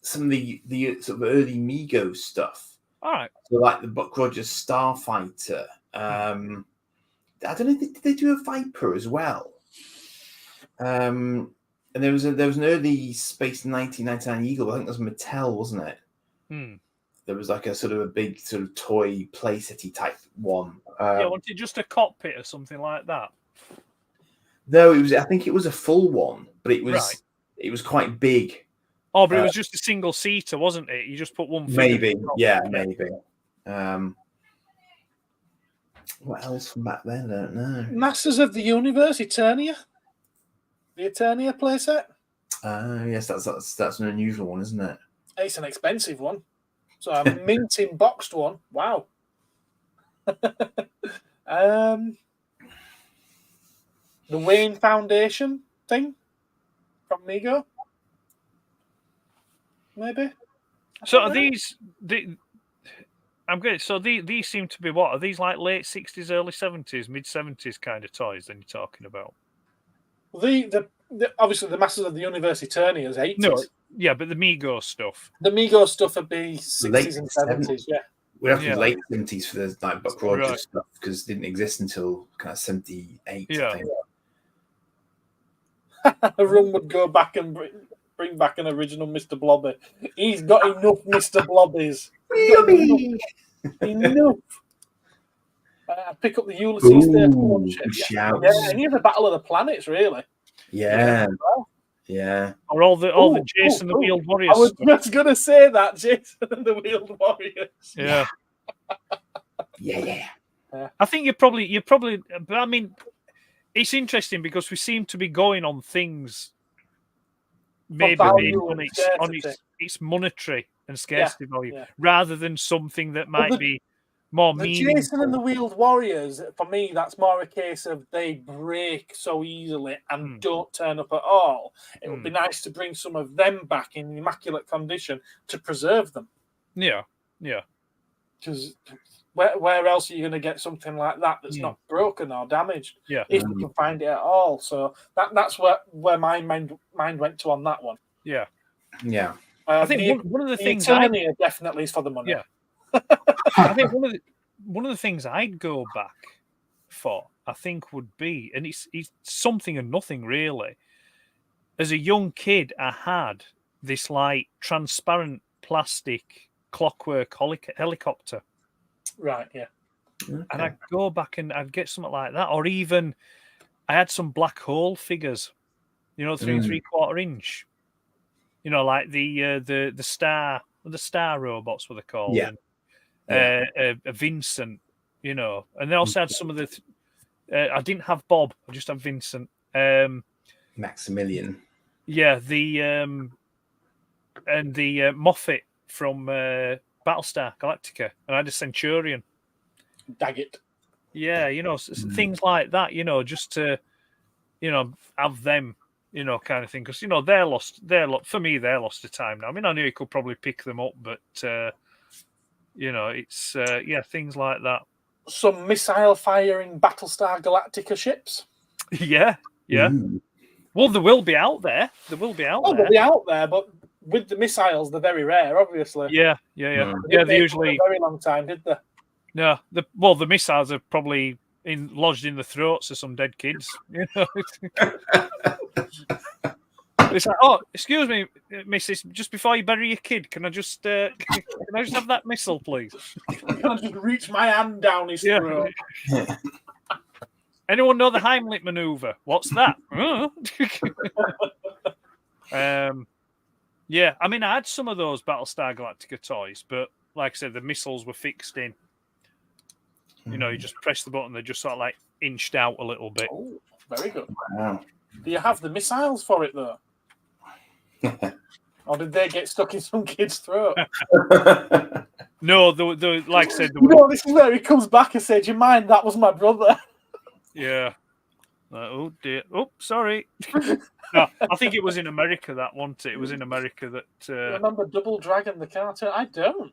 some of the sort of early Mego stuff. All right. So like the Buck Rogers Starfighter. I don't know. Did they do a Viper as well? And there was an early Space 1999 Eagle. I think that was Mattel, wasn't it? There was like a sort of a big sort of toy playsetty type one. Wasn't it just a cockpit or something like that? No, it was. I think it was a full one, but it was it was quite big. Oh, but it was just a single seater, wasn't it? You just put one. Maybe, maybe. What else from back then? I don't know. Masters of the Universe, Eternia. The Eternia playset. Yes, that's an unusual one, isn't it? It's an expensive one. So a minting boxed one. Wow. The Wayne Foundation thing from Mego. Maybe. So are these? I'm good. So these seem to be what? Are these like late 60s, early 70s, mid 70s kind of toys? Then you're talking about? The obviously the Masters of the Universe Eternia is 80s. No, yeah, but the Mego stuff. The Mego stuff would be 60s Late and 70s. Yeah. We have to be late 70s for the like Buck Rogers stuff because it didn't exist until kind of 78. Yeah. I think. Rum would go back and bring back an original Mr. Blobby. He's got enough Mr. Blobbies. Enough. I'd pick up the Ulysses Ooh, 31 ship. good Yeah, shouts. any of the Battle of the Planets, really. Yeah, Well, yeah. Or all the Ooh, Jason the ooh, Wheeled I Warriors. was stuff. just going to say that, Jason and the Wheeled Warriors. Yeah. Yeah. I think you're probably, but I mean, it's interesting because we seem to be going on things maybe value on and its scarcity. monetary and scarcity value yeah. rather than something that Well, might be more The meaningful. Jason and the Wheeled Warriors, for me, that's more a case of they break so easily and don't turn up at all. It would be nice to bring some of them back in immaculate condition to preserve them. Yeah. Because where else are you going to get something like that that's not broken or damaged? Yeah. If you can find it at all. So that's where my mind went to on that one. Yeah. Yeah. I think one of the things Eternia definitely is for the money. Yeah. I think one of the things I'd go back for, I think, would be, and it's something and nothing really. As a young kid, I had this like transparent plastic clockwork helicopter. Right, yeah. Okay. And I'd go back and I'd get something like that. Or even I had some black hole figures, 3 3/4 inch. Like the star robots were they called? Yeah. And, Vincent, and they also had some of the. I didn't have Bob. I just had Vincent. Maximilian. Yeah, the Moffat from Battlestar Galactica, and I had a Centurion. Daggett. Yeah, things like that. Just to, have them. Kind of thing, because they're lost. For me, they're lost to time now. I mean, I knew you could probably pick them up, but it's things like that. Some missile firing Battlestar Galactica ships. Yeah. Ooh. Well, they will be out there. They will be out there. They'll be out there, but with the missiles, they're very rare, obviously. Yeah. They They usually for a very long time, did they? no. The missiles are probably lodged in the throats of some dead kids. It's like, oh, excuse me, Mrs. Just before you bury your kid, can I just have that missile, please? Can I just reach my hand down his throat? Anyone know the Heimlich maneuver? What's that? Yeah, I mean, I had some of those Battlestar Galactica toys, but like I said, the missiles were fixed in. You just press the button, they just sort of like inched out a little bit. Oh, very good. Wow. Do you have the missiles for it, though? Or did they get stuck in some kid's throat? No, the like I said, this is where he comes back and says, "Do you mind? That was my brother." Yeah. Oh dear. Oh, sorry. No, I think it was in America that wasn't it? It was in America that. Remember Double Dragon, the cartoon? I don't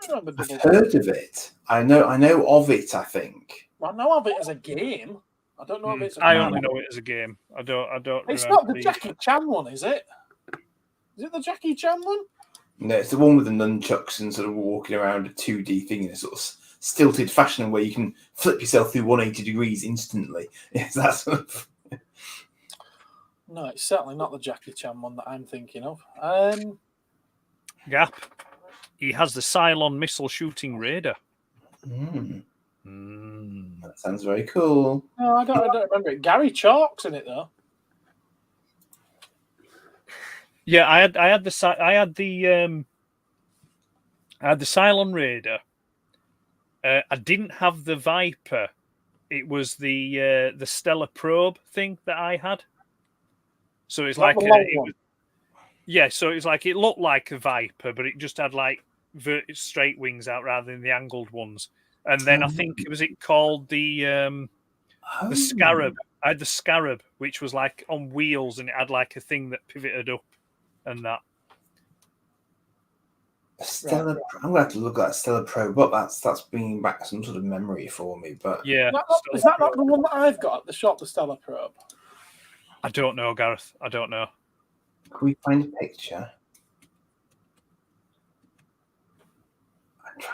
remember Double I've Dragon. heard of it. I know of it. I think. I know of it as a game. I don't know if it's. I only know it as a game. I don't. It's remember not the Jackie Chan one, is it? Is it the Jackie Chan one? No, it's the one with the nunchucks and sort of walking around a 2D thing in a sort of stilted fashion where you can flip yourself through 180 degrees instantly. Yes, that's sort of. No, it's certainly not the Jackie Chan one that I'm thinking of. Gap. He has the Cylon missile shooting radar. That sounds very cool. No, I don't remember it. Gary Chalk's in it though. Yeah, I had the Cylon radar. I didn't have the Viper. It was the Stellar Probe thing that I had. So it's like so it's like it looked like a Viper, but it just had like straight wings out rather than the angled ones. And then I think it called the Scarab. I had the Scarab, which was like on wheels, and it had like a thing that pivoted up, and that. Stellar. I'm gonna have to look at that Stellar Probe, but that's bringing back some sort of memory for me. But Yeah, is that not the one that I've got at the shop, the Stellar Probe? I don't know, Gareth. I don't know. can we find a picture?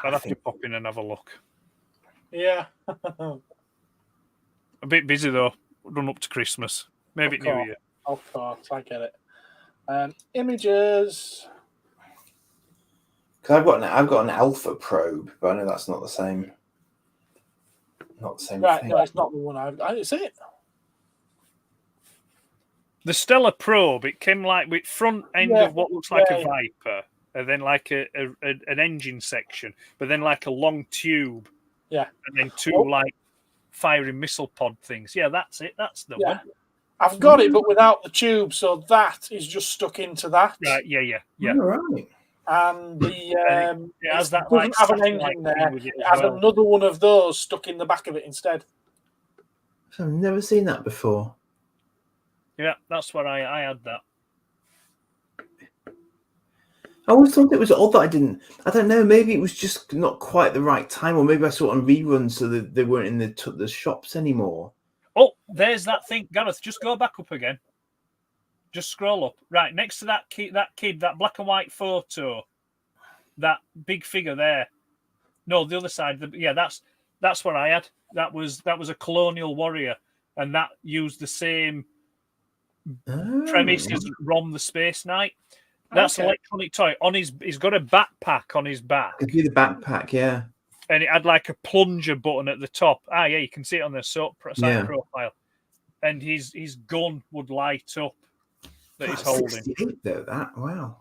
I'd have to pop in and have a look. Yeah. A bit busy though. Run up to Christmas. Maybe New Year. Of course, I get it. Images. Because I've got an Alpha Probe, but I know that's not the same. Not the same Right, thing. no, it's not the one it's it. The Stellar Probe, it came like with front end Yeah, of what looks like yeah, a Viper, and then like an engine section, but then like a long tube, Yeah. and then two Oh. like firing missile pod things. Yeah, that's it. That's the Yeah. one. I've got it, but without the tube, so that is just stuck into that. Right? Yeah. All right. And the It has that doesn't like have an satellite engine thing there. with it It as has well. another one of those stuck in the back of it instead. I've never seen that before. Yeah, that's what I had that. I always thought it was odd that I don't know, maybe it was just not quite the right time, or maybe I saw it on reruns so that they weren't in the shops anymore. Oh, there's that thing, Gareth. Just go back up again. Just scroll up. Right next to that kid, that black and white photo, that big figure there. No, the other side. That's what I had. That was a colonial warrior, and that used the same premise as Rom the Space Knight. That's an electronic toy. He's got a backpack on his back. I can see the backpack, yeah. And it had like a plunger button at the top. Yeah, you can see it on the side profile. And his gun would light up that he's holding. 68 though, that, wow.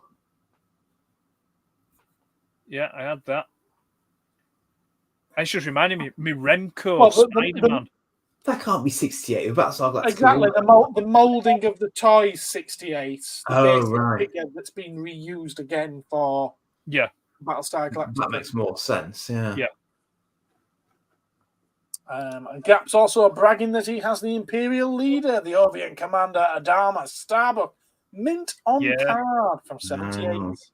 Yeah, I had that. It's just reminding me Remco Well, Spider-Man. That can't be 68. That's all I've got. Exactly. The moulding of the toy is 68. The basic figure that's been reused again for Battlestar Galactica. That makes more sense, yeah. Yeah. And Gap's also bragging that he has the Imperial leader, the Ovian commander Adama Starbuck, mint on card from 78.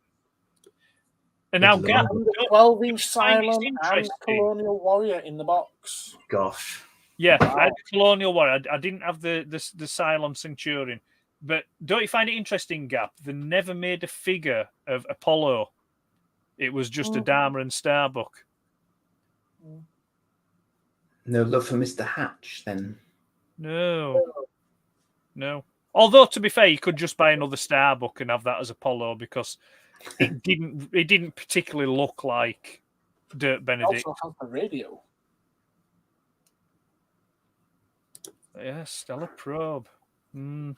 And now Gap, 12-inch Cylon and interesting. Colonial Warrior in the box. Gosh. Yeah, I had the Colonial Warrior. I didn't have the Cylon Centurion. But don't you find it interesting, Gap? They never made a figure of Apollo. It was just Adama and Starbuck. No love for Mr. Hatch, then? No. Although, to be fair, you could just buy another Starbuck and have that as Apollo because it didn't particularly look like Dirk Benedict. Also has the radio. Yeah, Stellar Probe. Yeah,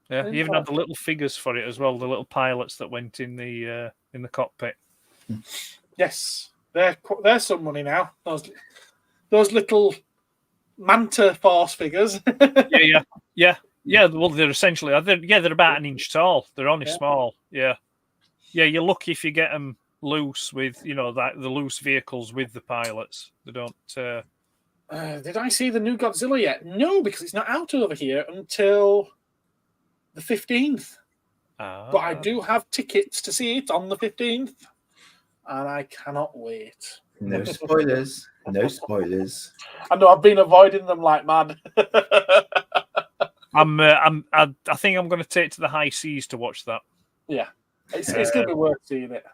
you even had the little figures for it as well, the little pilots that went in the cockpit. Yes, they're some money now. Those little Manta Force figures. Yeah. Well, they're essentially they're about an inch tall. They're only small. Yeah. You're lucky if you get them loose with the loose vehicles with the pilots. They don't. Did I see the new Godzilla yet? No, because it's not out over here until the 15th. But I do have tickets to see it on the 15th, and I cannot wait. No spoilers. No spoilers. I know I've been avoiding them like mad. I think I'm going to take to the high seas to watch that. Yeah, it's going to be worth seeing it.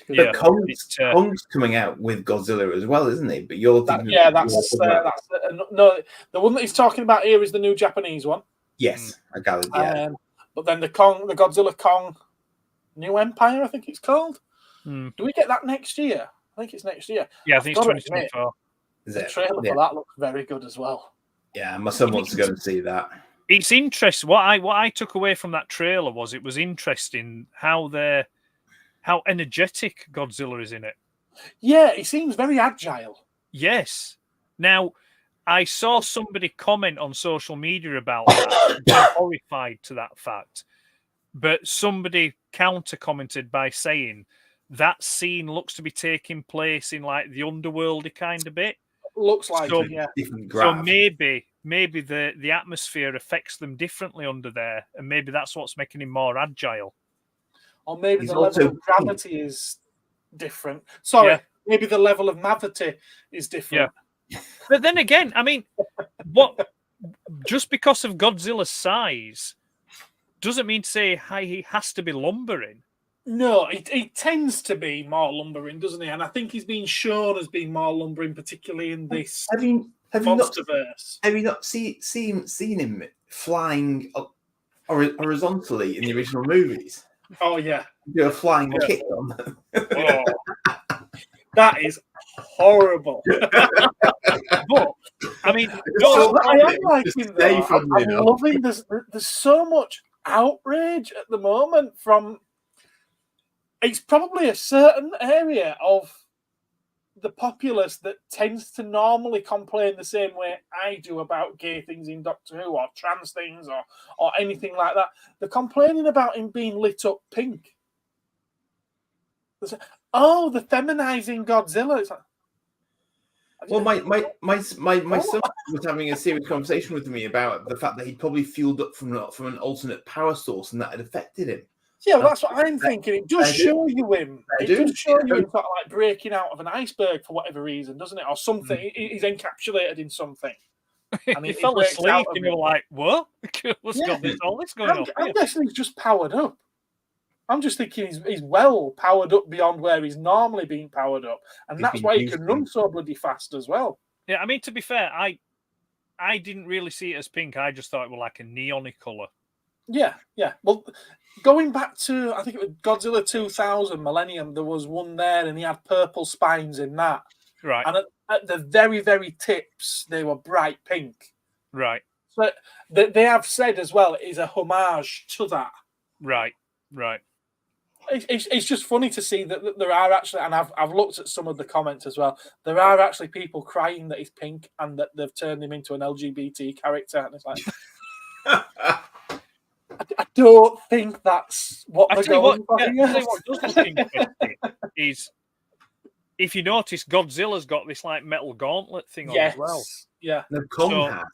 But Kong's coming out with Godzilla as well, isn't he? But you're thinking that's no. The one that he's talking about here is the new Japanese one. Yes, I gathered. Yeah, but then the Godzilla Kong New Empire, I think it's called. Do we get that next year? I think it's next year. Yeah, I think it's 2024. The trailer for that looks very good as well. Yeah, my son wants to go and see that. It's interesting. What I took away from that trailer was it was interesting how energetic Godzilla is in it. Yeah, he seems very agile. Yes. Now, I saw somebody comment on social media about that. They're horrified to that fact. But somebody counter-commented by saying that scene looks to be taking place in like the underworldy kind of bit. Looks like so, it, yeah. So maybe the atmosphere affects them differently under there, and maybe that's what's making him more agile. Or maybe the level of gravity is different. Maybe the level of gravity is different. Yeah. But then again, I mean, what? Just because of Godzilla's size doesn't mean to say he has to be lumbering. No, he tends to be more lumbering, doesn't he? And I think he's been shown as being more lumbering, particularly in this Monsterverse. Have you not seen him flying horizontally in the original movies? Oh yeah, do a flying kick on them. That is horrible. But I mean, So no, I am liking Stay though. from I'm me now. loving this. There's so much outrage at the moment from. It's probably a certain area of the populace that tends to normally complain the same way I do about gay things in Doctor Who or trans things or anything like that. They're complaining about him being lit up pink. Oh, the feminizing Godzilla. It's like, Well, my son was having a serious conversation with me about the fact that he'd probably fueled up from an alternate power source, and that had affected him. yeah, well, that's what I'm thinking. It does show you him. I It do. does show you him sort of like breaking out of an iceberg for whatever reason, doesn't it? Or something. He's encapsulated in something. And he he fell breaks asleep out of and you it. were like, what? What's Yeah. got all this going on? I'm guessing he's just powered up. I'm just thinking he's well powered up beyond where he's normally being powered up. And He's that's been why he used can to. run so bloody fast as well. Yeah, I mean, to be fair, I didn't really see it as pink. I just thought it was like a neon colour. Yeah, yeah. Well, going back to, I think it was Godzilla 2000 Millennium, there was one there and he had purple spines in that. Right, And at the very, very tips, they were bright pink. right, So they have said as well, it is a homage to that. right. It's just funny to see that there are actually, and I've looked at some of the comments as well, there are actually people crying that he's pink and that they've turned him into an LGBT character. And it's like, I don't think that's what I they're tell you what, going for. yeah, I tell you what does look interesting is, if you notice, Godzilla's got this like metal gauntlet thing on Yes. as well. Yeah. No, Kong So- has.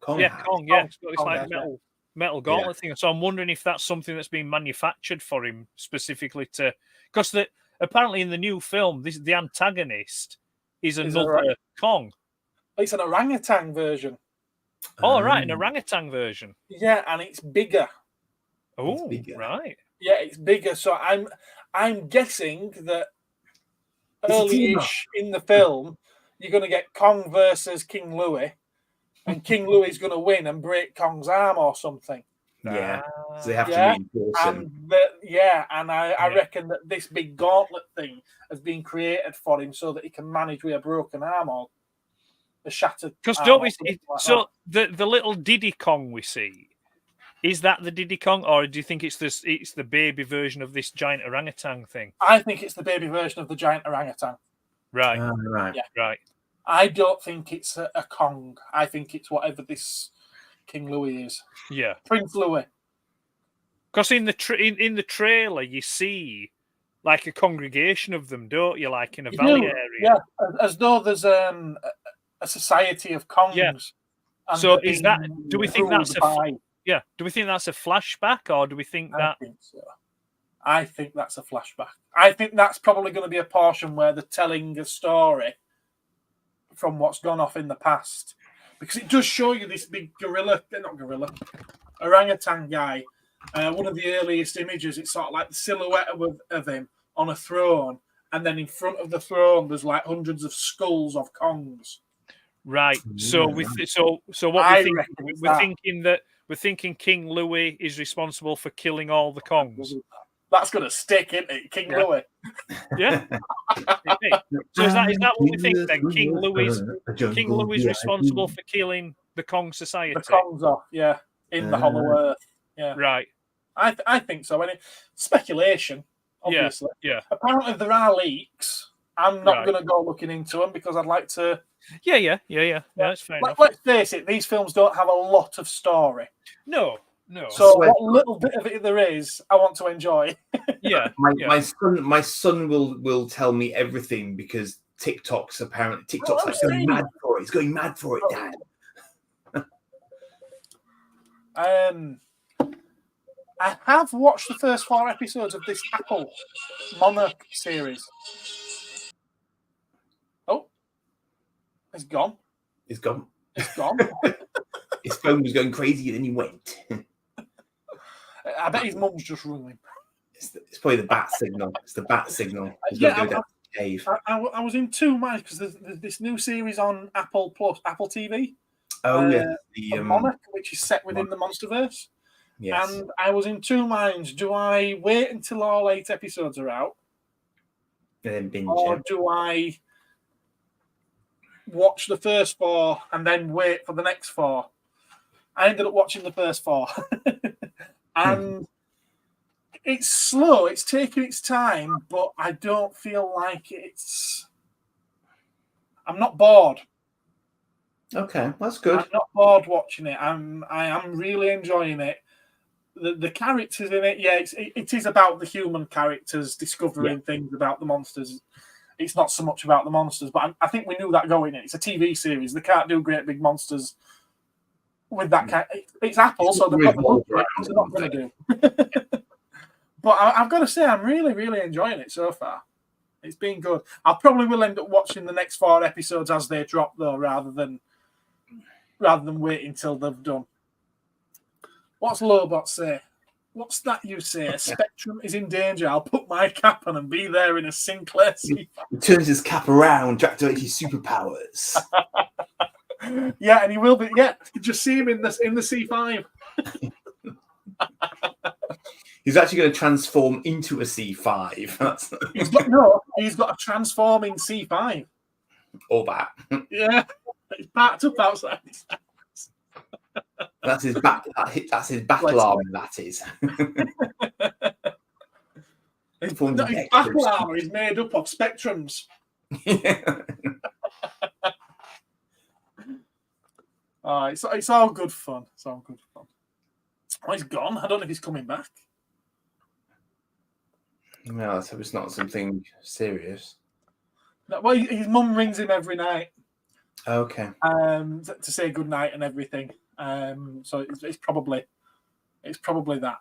Kong Yeah, has. Kong, yeah, it's got this Kong like has, yeah. metal gauntlet thing. So I'm wondering if that's something that's been manufactured for him specifically to, because apparently in the new film, the antagonist is another right? Kong. It's an orangutan version. Oh, right, an orangutan version. Yeah, and it's bigger. Oh, bigger. right. Yeah, it's bigger. So I'm guessing that It's a team-up. early-ish in the film, you're going to get Kong versus King Louis, and King Louis is going to win and break Kong's arm or something. Yeah. So they have Yeah, to reinforce him. And I reckon that this big gauntlet thing has been created for him so that he can manage with a broken arm or a shattered. Because arm don't or we? something like So the little Diddy Kong we see, is that the Diddy Kong, or do you think it's the baby version of this giant orangutan thing? that. I think it's the baby version of the giant orangutan. Right, Right. Yeah. right. I don't think it's a Kong. I think it's whatever this King Louis is. Yeah. Prince Louis. Because in the in the trailer you see like a congregation of them, don't you? Like in a You valley do, area. Yeah, as though there's a society of Kongs. Yeah. and So they're is that? being Do we think ruled that's a? by- Yeah. Do we think that's a flashback, or do we think I that? think so. I think that's a flashback. I think that's probably going to be a portion where they're telling a story from what's gone off in the past. Because it does show you this big orangutan guy. One of the earliest images, it's sort of like the silhouette of him on a throne. And then in front of the throne, there's like hundreds of skulls of Kongs. Right. So Yeah. so what I we think, reckon it's we're that. thinking that we're thinking King Louis is responsible for killing all the Kongs. That's going to stick, isn't it? King Yeah. Louis. Yeah. So is that what we think then? King Louis is responsible for killing the Kong society. The Kongs off, yeah, in the Hollow Earth. Yeah, Right. I think so. And speculation, obviously. Yeah. Apparently, there are leaks. I'm not Right. going to go looking into them because I'd like to. Yeah. That's fair enough. Let's face it; these films don't have a lot of story. No. So swear- what little bit of it there is, I want to enjoy. Yeah. My son will tell me everything because TikTok's I'm like saying. going mad for it. He's going mad for it, Dad. I have watched the first 4 episodes of this Apple Monarch series. Oh, it's gone. He's gone. It's gone. His phone was going crazy and then he went. I bet his mum's just ringing. It's probably the bat signal. It's the bat signal. He's Yeah, going to go down the cave. I was in 2 minds because there's this new series on Apple TV, Oh, yeah. of Monarch, which is set within the MonsterVerse. Yes. And I was in 2 minds. Do I wait until all 8 episodes are out? And then binge Or it. do I watch the first 4 and then wait for the next 4. I ended up watching the first 4. And it's slow, it's taking its time, but I don't feel like I'm not bored. Okay, that's good. I'm not bored watching it. I am really enjoying it. The characters in it, yeah, it is about the human characters discovering things about the monsters. It's not so much about the monsters, but I think we knew that going in. It's a TV series. They can't do great big monsters with that kind. It's Apple, so they've got the budget, they're not going to do. But I've got to say, I'm really, really enjoying it so far. It's been good. I probably will end up watching the next 4 episodes as they drop, though, rather than waiting till they've done. What's Lobot say? What's that you say? Spectrum is in danger. I'll put my cap on and be there in a Sinclair C5. He turns his cap around to activate his superpowers. Yeah, and he will be. Yeah, you just see him in the C5. He's actually going to transform into a C5. He's got a transforming C5. All that. Yeah, it's packed up outside. That's his back. That's his battle armor. That is. His battle armor is made up of spectrums. It's all good fun. It's all good fun. Oh, he's gone. I don't know if he's coming back. No, let's hope it's not something serious. No, well, his mum rings him every night. Okay. To say good night and everything. So it's probably that.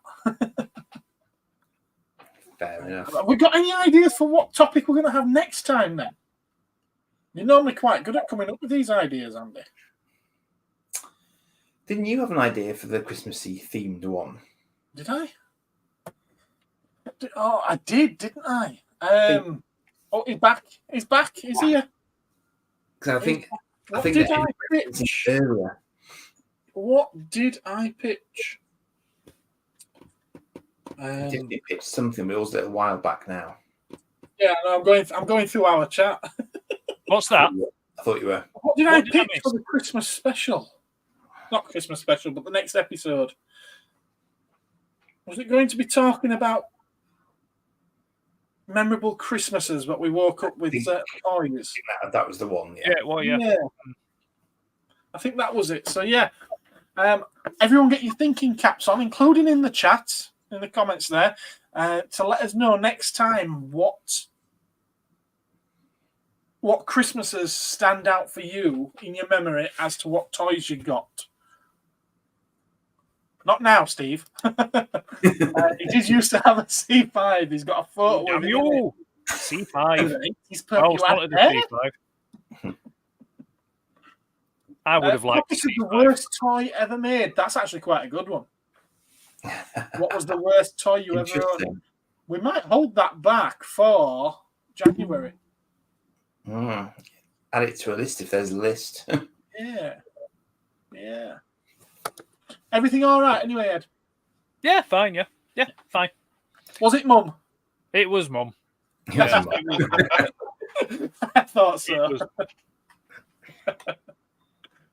Fair enough. Have we got any ideas for what topic we're going to have next time then? You're normally quite good at coming up with these ideas, Andy. Didn't you have an idea for the Christmassy themed one? Did I? I did, didn't I? He's back. He's back. He's here. Because I think did I pitch? Earlier. What did I pitch? I did pitch something, but it was a while back now. Yeah, no, I'm going through our chat. What's that? I thought you were. What did I pitch for the Christmas special? Not Christmas special, but the next episode. Was it going to be talking about memorable Christmases, but we woke up with toys? That was the one. Yeah, well, yeah. I think that was it. So yeah, everyone get your thinking caps on, including in the chat, in the comments there, to let us know next time what Christmases stand out for you in your memory as to what toys you got. Not now, Steve. He did used to have a C5. He's got a photo. Damn you! C5. He's I always wanted a C5. I would have liked What was the worst toy ever made? That's actually quite a good one. What was the worst toy you ever owned? We might hold that back for January. Add it to a list if there's a list. Yeah. Everything all right anyway, Ed? Yeah, fine, yeah. Yeah, fine. Was it Mum? It was Mum. Yeah. I thought so.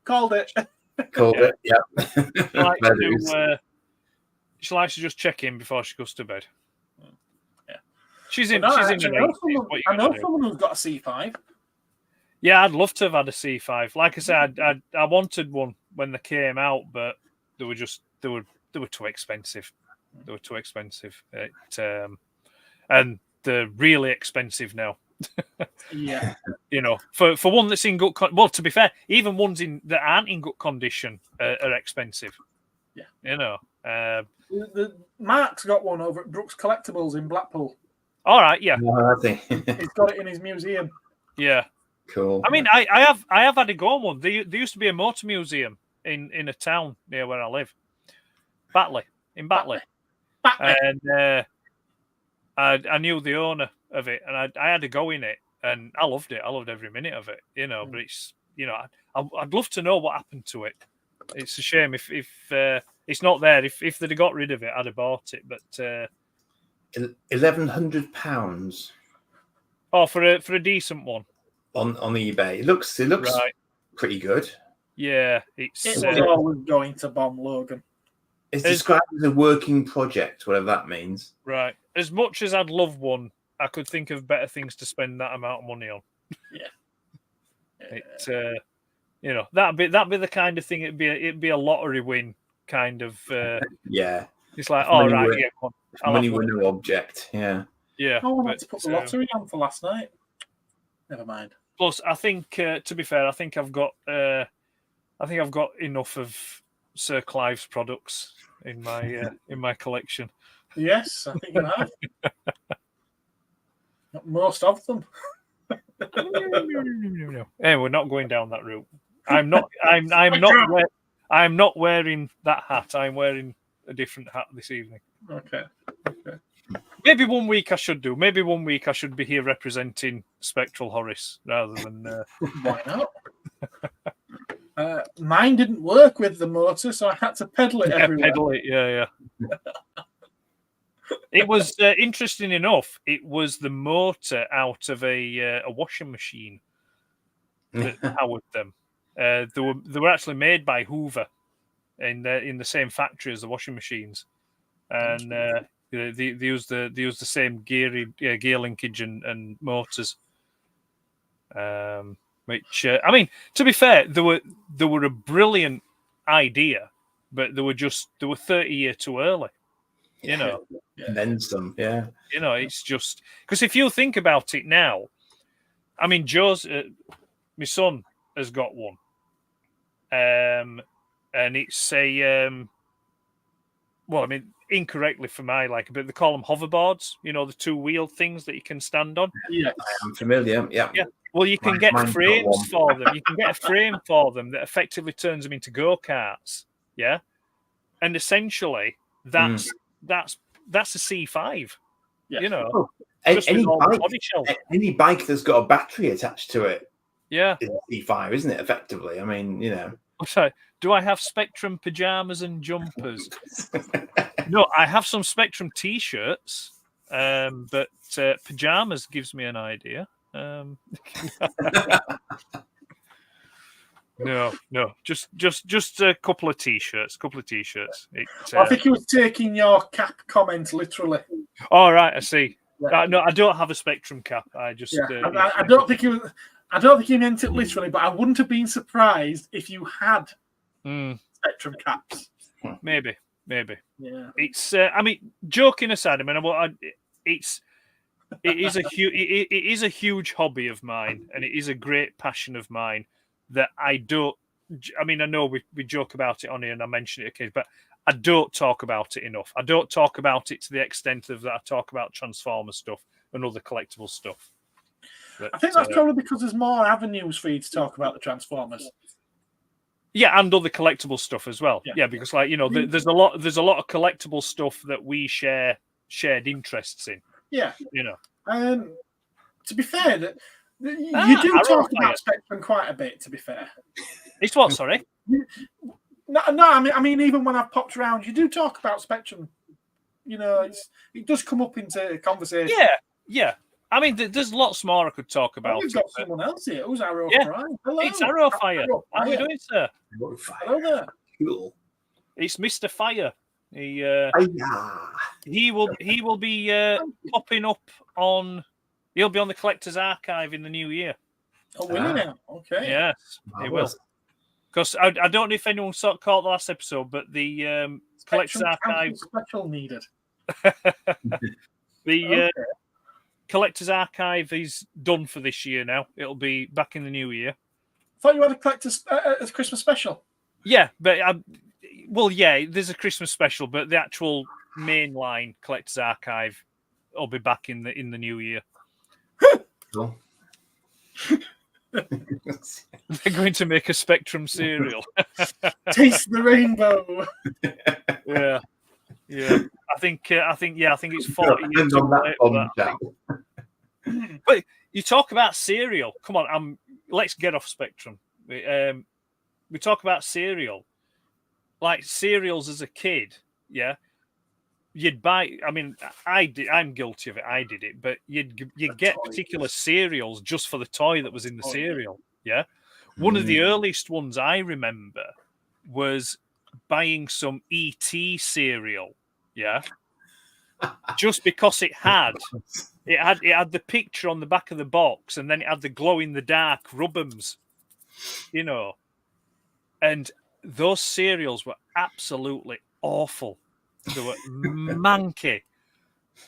Called it. Yeah. She likes to just check in before she goes to bed. Yeah. She's in I know the someone who's got a C5. Yeah, I'd love to have had a C5. Like I said, I wanted one when they came out, but they were too expensive. They were too expensive. And they're really expensive now. Yeah. You know, for one that's in good well, to be fair, even ones that aren't in good condition are expensive. Yeah. You know. Mark's got one over at Brooks Collectibles in Blackpool. All right, yeah. He's got it in his museum. Yeah. Cool. I mean, I have had a go on one. There used to be a motor museum in a town near where I live, Batley. And I knew the owner of it, and I had a go in it, and I loved it. I loved every minute of it, you know. But it's, you know, I'd love to know what happened to it. It's a shame if it's not there. If they'd have got rid of it, I'd have bought it. But £1,100. oh, for a decent one. on eBay. It looks Right. pretty good. Yeah, it's It was always going to bomb, Logan. It's described as a working project, whatever that means. right. As much as I'd love one, I could think of better things to spend that amount of money on. Yeah. It, that'd be the kind of thing. It'd be a lottery win kind of. Yeah. It's like, If all money right, were- yeah, come on. If I'll money have were one. no object. Yeah. Yeah. Oh, I wanted but, to put the lottery on for last night. Never mind. Plus, I think to be fair, I think I've got enough of Sir Clive's products in my collection. Yes, I think you have. Most of them. No. Hey, we're not going down that route. I'm not wearing that hat. I'm wearing a different hat this evening. Okay. Maybe 1 week I should do. Maybe 1 week I should be here representing Spectral Horace rather than. Why not? Mine didn't work with the motor, so I had to pedal it everywhere. Pedal it. Yeah. It was interesting enough. It was the motor out of a washing machine that powered them. They were actually made by Hoover in the same factory as the washing machines, and they use the same gear linkage and motors. Which I mean, to be fair, they were a brilliant idea, but they were 30 years too early. You know, And then some. Yeah. you know, it's just because if you think about it now, I mean, Joe's my son has got one, and it's a well, I mean, incorrectly for my like, but they call them hoverboards. You know, the two-wheeled things that you can stand on. Yeah. I'm familiar. Yeah. Yeah. Well, you can get Mine's got frames one. for them. You can get a frame for them that effectively turns them into go-karts. Yeah, and essentially that's a C5. Yeah. You know, Oh, just any with all the bike, body shell. any bike that's got a battery attached to it Yeah. is a C5, isn't it? Effectively, I mean, you know. Sorry, do I have Spectrum pajamas and jumpers? No, I have some Spectrum t-shirts, but pajamas gives me an idea. No, just a couple of t-shirts. I think he was taking your cap comment literally. All right, I see. Yeah. No, I don't have a Spectrum cap. I just. Yeah. I don't think he was. I don't think he meant it literally, but I wouldn't have been surprised if you had Spectrum caps. Maybe. Yeah. It's. I mean, joking aside, I mean, it is a huge hobby of mine, and it is a great passion of mine that I don't. I mean, I know we joke about it on here, and I mention it occasionally, but I don't talk about it enough. I don't talk about it to the extent of that I talk about Transformer stuff and other collectible stuff. But, I think that's probably because there's more avenues for you to talk about the Transformers. yeah, and other collectible stuff as well. Yeah. Yeah, because like there's a lot of collectible stuff that we shared interests in. Yeah. You know. To be fair, you do talk Arrowfire. about Spectrum quite a bit. To be fair, It's what? Sorry. no. I mean, even when I've popped around, you do talk about Spectrum. You know, it does come up into conversation. Yeah. I mean, there's lots more I could talk Oh, about. we've got someone else here. Who's Arrow Yeah. Prime? Hello. It's Arrowfire. How are we doing, sir? Hello there. Cool. It's Mr. Fire. He will be popping up on. He'll be on the Collector's Archive in the new year. Oh, will you now? Okay. Yes, he will. Because I don't know if anyone caught the last episode, but the Collector's Spectrum Archive, Council special needed. the Collector's Archive is done for this year now. It'll be back in the new year. I thought you had a collector's a Christmas special. Yeah, but there's a Christmas special, but the actual mainline Collector's Archive will be back in the new year. Cool. They're going to make a Spectrum cereal. Taste the rainbow. Yeah. I think it's 40 years. Depends on that away, bombshell. but you talk about cereal. Come on, let's get off Spectrum. We talk about cereal, like cereals as a kid. Yeah, you'd buy. I mean, I did. I'm guilty of it. I did it, but you'd get particular cereals just for the toy that was in the cereal. Yeah. One of the earliest ones I remember was buying some ET cereal. Yeah. Just because it had the picture on the back of the box, and then it had the glow in the dark rubbums, you know. And those cereals were absolutely awful. They were manky.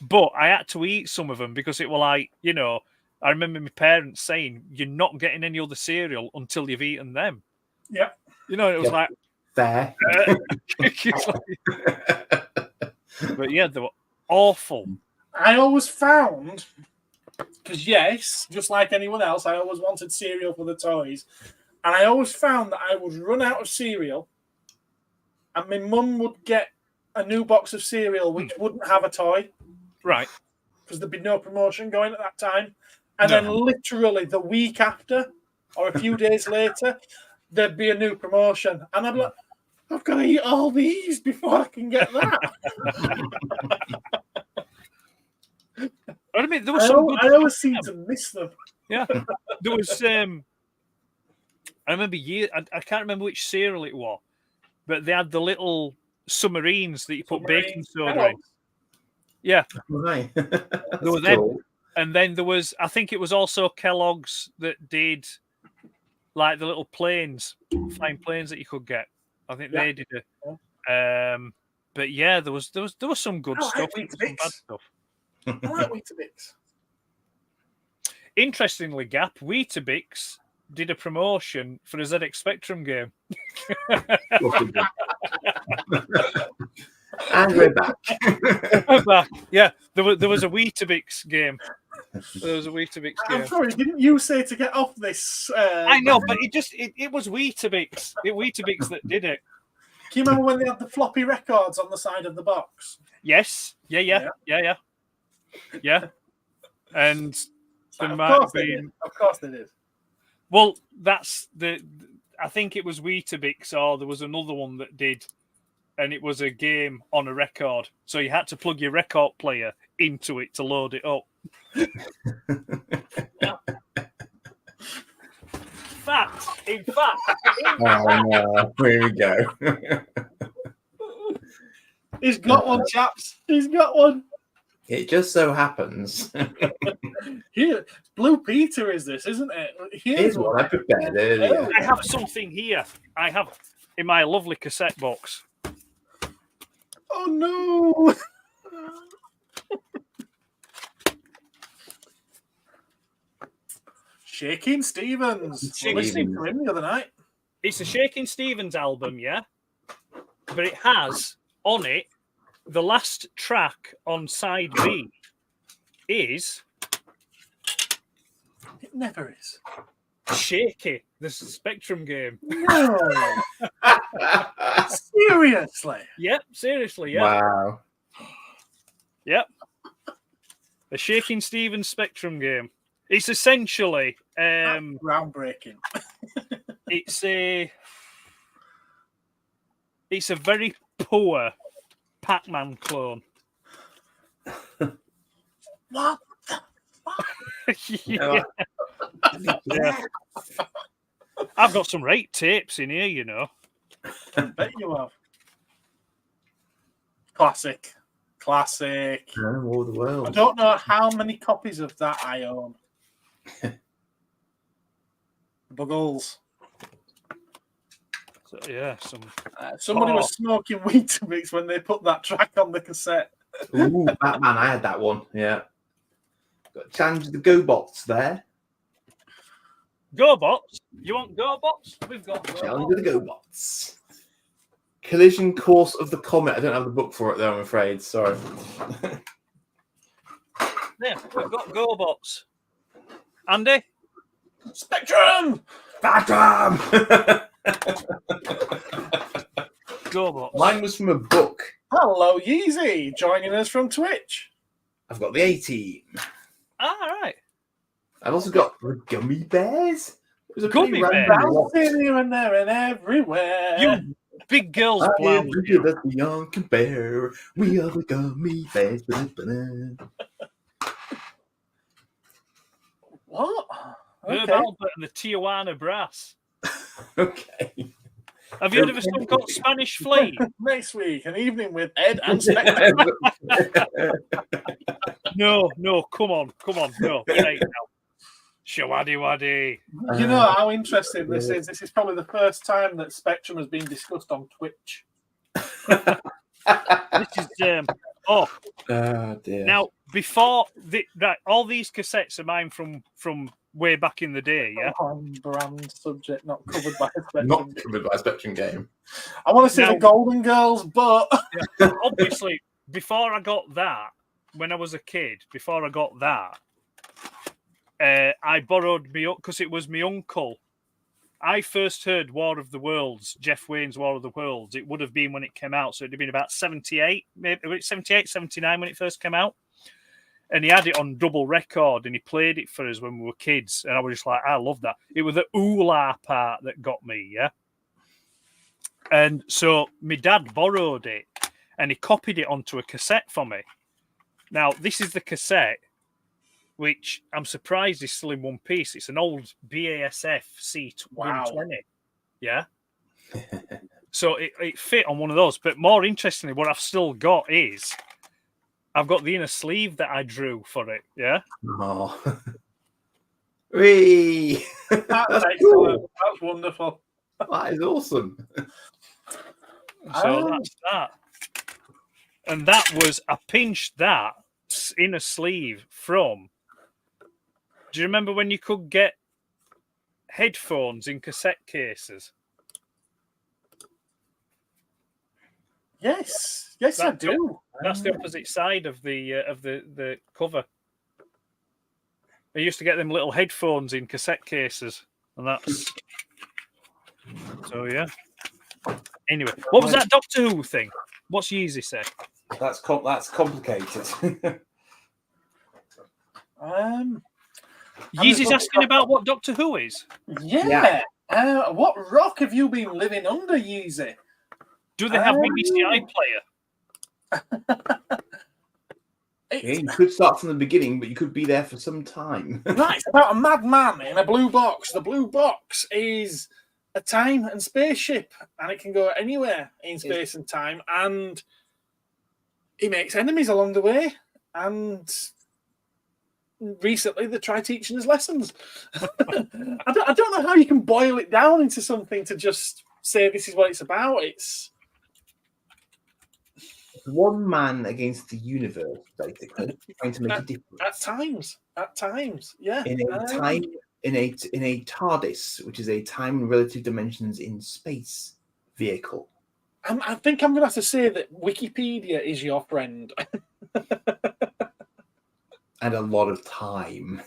But I had to eat some of them because it were like, you know, I remember my parents saying, "You're not getting any other cereal until you've eaten them." Yeah. You know, it was like Fair. but yeah, they were awful. I always found, because yes, just like anyone else, I always wanted cereal for the toys. And I always found that I would run out of cereal and my mum would get a new box of cereal which wouldn't have a toy. Right. Because there'd be no promotion going at that time. And then literally the week after or a few days later, there'd be a new promotion. And I'd be like, I've got to eat all these before I can get that. I mean, there was some good I always stuff. seem to miss them. Yeah. There was I remember I can't remember which cereal it was, but they had the little submarines that you put baking soda in. Yeah. Right. There were them. And then there was, I think it was also Kellogg's that did like the little planes, flying planes that you could get. I think they did it. But yeah, there was some good stuff. Like Some bad stuff. I like Weetabix. Interestingly, Gap, Weetabix did a promotion for a ZX Spectrum game. And we're back. We're back. Yeah, there was a Weetabix game. There was a Weetabix game. I'm sorry, didn't you say to get off this? I know, but it was Weetabix. Weetabix that did it. Can you remember when they had the floppy records on the side of the box? Yes. Yeah. And there Of might course have they been. did. Of course they did. Well, that's the. I think it was Weetabix, or there was another one that did, and it was a game on a record. So you had to plug your record player into it to load it up. In fact. Oh no, here we go. He's got one, chaps. He's got one. It just so happens. Here, Blue Peter is this, isn't it? Here's one I prepared earlier. I have something here. I have in my lovely cassette box. Oh no! Shaking Stevens. We're listening to him the other night. It's a Shaking Stevens album, yeah? But it has on it the last track on side B is It never is. Shaky, the Spectrum game. No. Seriously. Yep, seriously, yeah. Wow. Yep. A Shaking Stevens Spectrum game. It's essentially Groundbreaking. it's a very poor Pac-Man clone. What? Yeah. Yeah. I've got some rate tapes in here, you know. I bet you have. Classic. All the I world. don't know how many copies of that I own. Buggles. So, yeah, some Somebody was smoking Weetabix when they put that track on the cassette. Ooh, Batman, I had that one. Yeah. Got Challenge of the GoBots there. GoBots. You want GoBots? We've got Challenge GoBots. of the GoBots. Collision Course of the Comet. I don't have the book for it though, I'm afraid. Sorry. Yeah, we've got GoBots. Andy? Spectrum! Batman! GoBots. Mine was from a book. Hello, Yeezy, joining us from Twitch. I've got the A-Team. All right. I've also got the Gummy Bears. It was a Gummy pretty random Bears? lot. Bouncing here and there and everywhere. Big girls I blouse. am the beyond compare. We are the gummy bears. What? Herb Okay. Albert and the Tijuana Brass. Okay. Have you heard of a song called Spanish Flea? Next week, an evening with Ed and Spectre. No, come on, no, it ain't now. Shawaddy waddy. You know how interesting this is? This is probably the first time that Spectrum has been discussed on Twitch. This is Oh dear. now before all these cassettes are mine from way back in the day, yeah. On brand subject, not covered by Spectrum. Not covered by a Spectrum game. I want to see Now- the Golden Girls, but Obviously, before I got that, when I was a kid, before I got that, I borrowed me because it was my uncle. I first heard War of the Worlds, Jeff Wayne's War of the Worlds. It would have been when it came out, so it'd have been about 78, maybe 78, 79 when it first came out. And he had it on double record, and he played it for us when we were kids. And I was just like, I love that. It was the ooh-la part that got me, yeah? And so my dad borrowed it, and he copied it onto a cassette for me. Now, this is the cassette, which I'm surprised is still in one piece. It's an old BASF C120. Yeah. So it fit on one of those. But more interestingly, what I've still got is I've got the inner sleeve that I drew for it. Yeah. Oh. Whee! that's That's excellent. cool. That's wonderful. That is awesome. So that's that. And that was, I pinched that inner sleeve from. Do you remember when you could get headphones in cassette cases? Yes, I That's do. That's the opposite side of the cover. I used to get them little headphones in cassette cases, and that's so yeah. Anyway, what was that Doctor Who thing? What's Yeezy say? That's complicated. Yeezy's asking about what Doctor Who is. Yeah. What rock have you been living under, Yeezy? Do they have BBC iPlayer? Yeah, you could start from the beginning, but you could be there for some time. Right, it's about a madman in a blue box. The blue box is a time and spaceship, and it can go anywhere in space and time. And he makes enemies along the way. And recently, they try teaching us lessons. I don't know how you can boil it down into something to just say this is what it's about. It's one man against the universe, basically, trying to make a difference. at times, yeah. In a TARDIS, which is a time and relative dimensions in space vehicle. I think I'm going to have to say that Wikipedia is your friend. And a lot of time.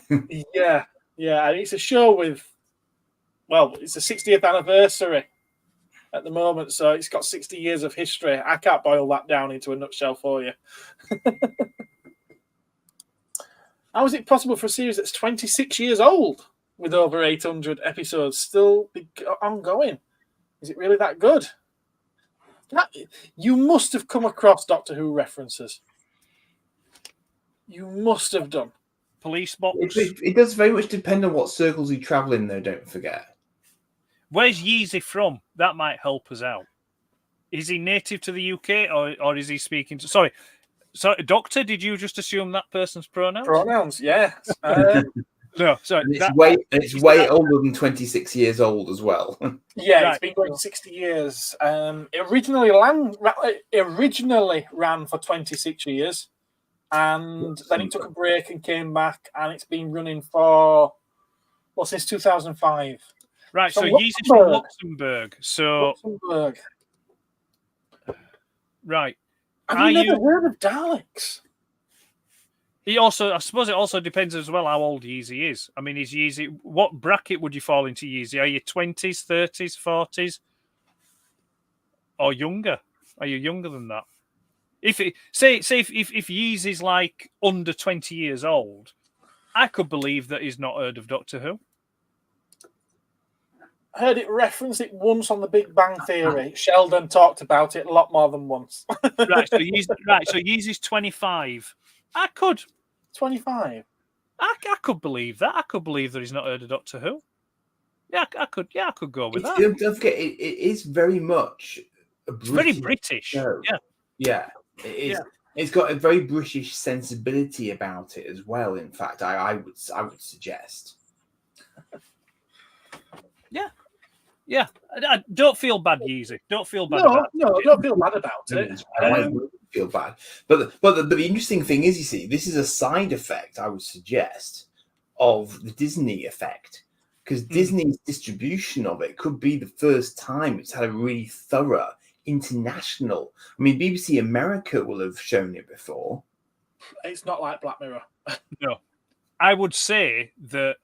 Yeah. And it's a show with, well, it's the 60th anniversary at the moment, so it's got 60 years of history. I can't boil that down into a nutshell for you. How is it possible for a series that's 26 years old with over 800 episodes still be ongoing? Is it really that good? You must have come across Doctor Who references. You must have done. Police box. It does very much depend on what circles you travel in, though, don't forget. Where's Yeezy from? That might help us out. Is he native to the UK or is he speaking to... Sorry, Doctor, did you just assume that person's pronouns? Pronouns, yeah. No, sorry. And it's way older than 26 years old as well. Yeah, Right. It's been going 60 years. It originally ran for 26 years, and then it took a break and came back, and it's been running for, since 2005. Right, so So Yeezy's from Luxembourg. So, Luxembourg. right. Have you never heard of Daleks? I suppose it also depends as well how old Yeezy is. I mean, is Yeezy, what bracket would you fall into Yeezy? Are you 20s, 30s, 40s? Or younger? Are you younger than that? If Yeezy's like under 20 years old, I could believe that he's not heard of Doctor Who. heard it referenced it once on The Big Bang Theory. Sheldon talked about it a lot more than once. Right, so Yeezy's 25. I could 25. I could believe that. I could believe that he's not heard of Doctor Who. Yeah, I could go with that. Don't forget, it is very much a It's very British. show. Yeah. Yeah, it is. Yeah. It's got a very British sensibility about it as well. In fact, I would suggest. Yeah. I don't feel bad, Yeezy. Don't feel bad No, about it. no, don't feel bad about it. I wouldn't feel bad. But the interesting thing is, you see, this is a side effect, I would suggest, of the Disney effect. Because Disney's distribution of it could be the first time it's had a really thorough international. I mean, BBC America will have shown it before. It's not like Black Mirror. No. I would say that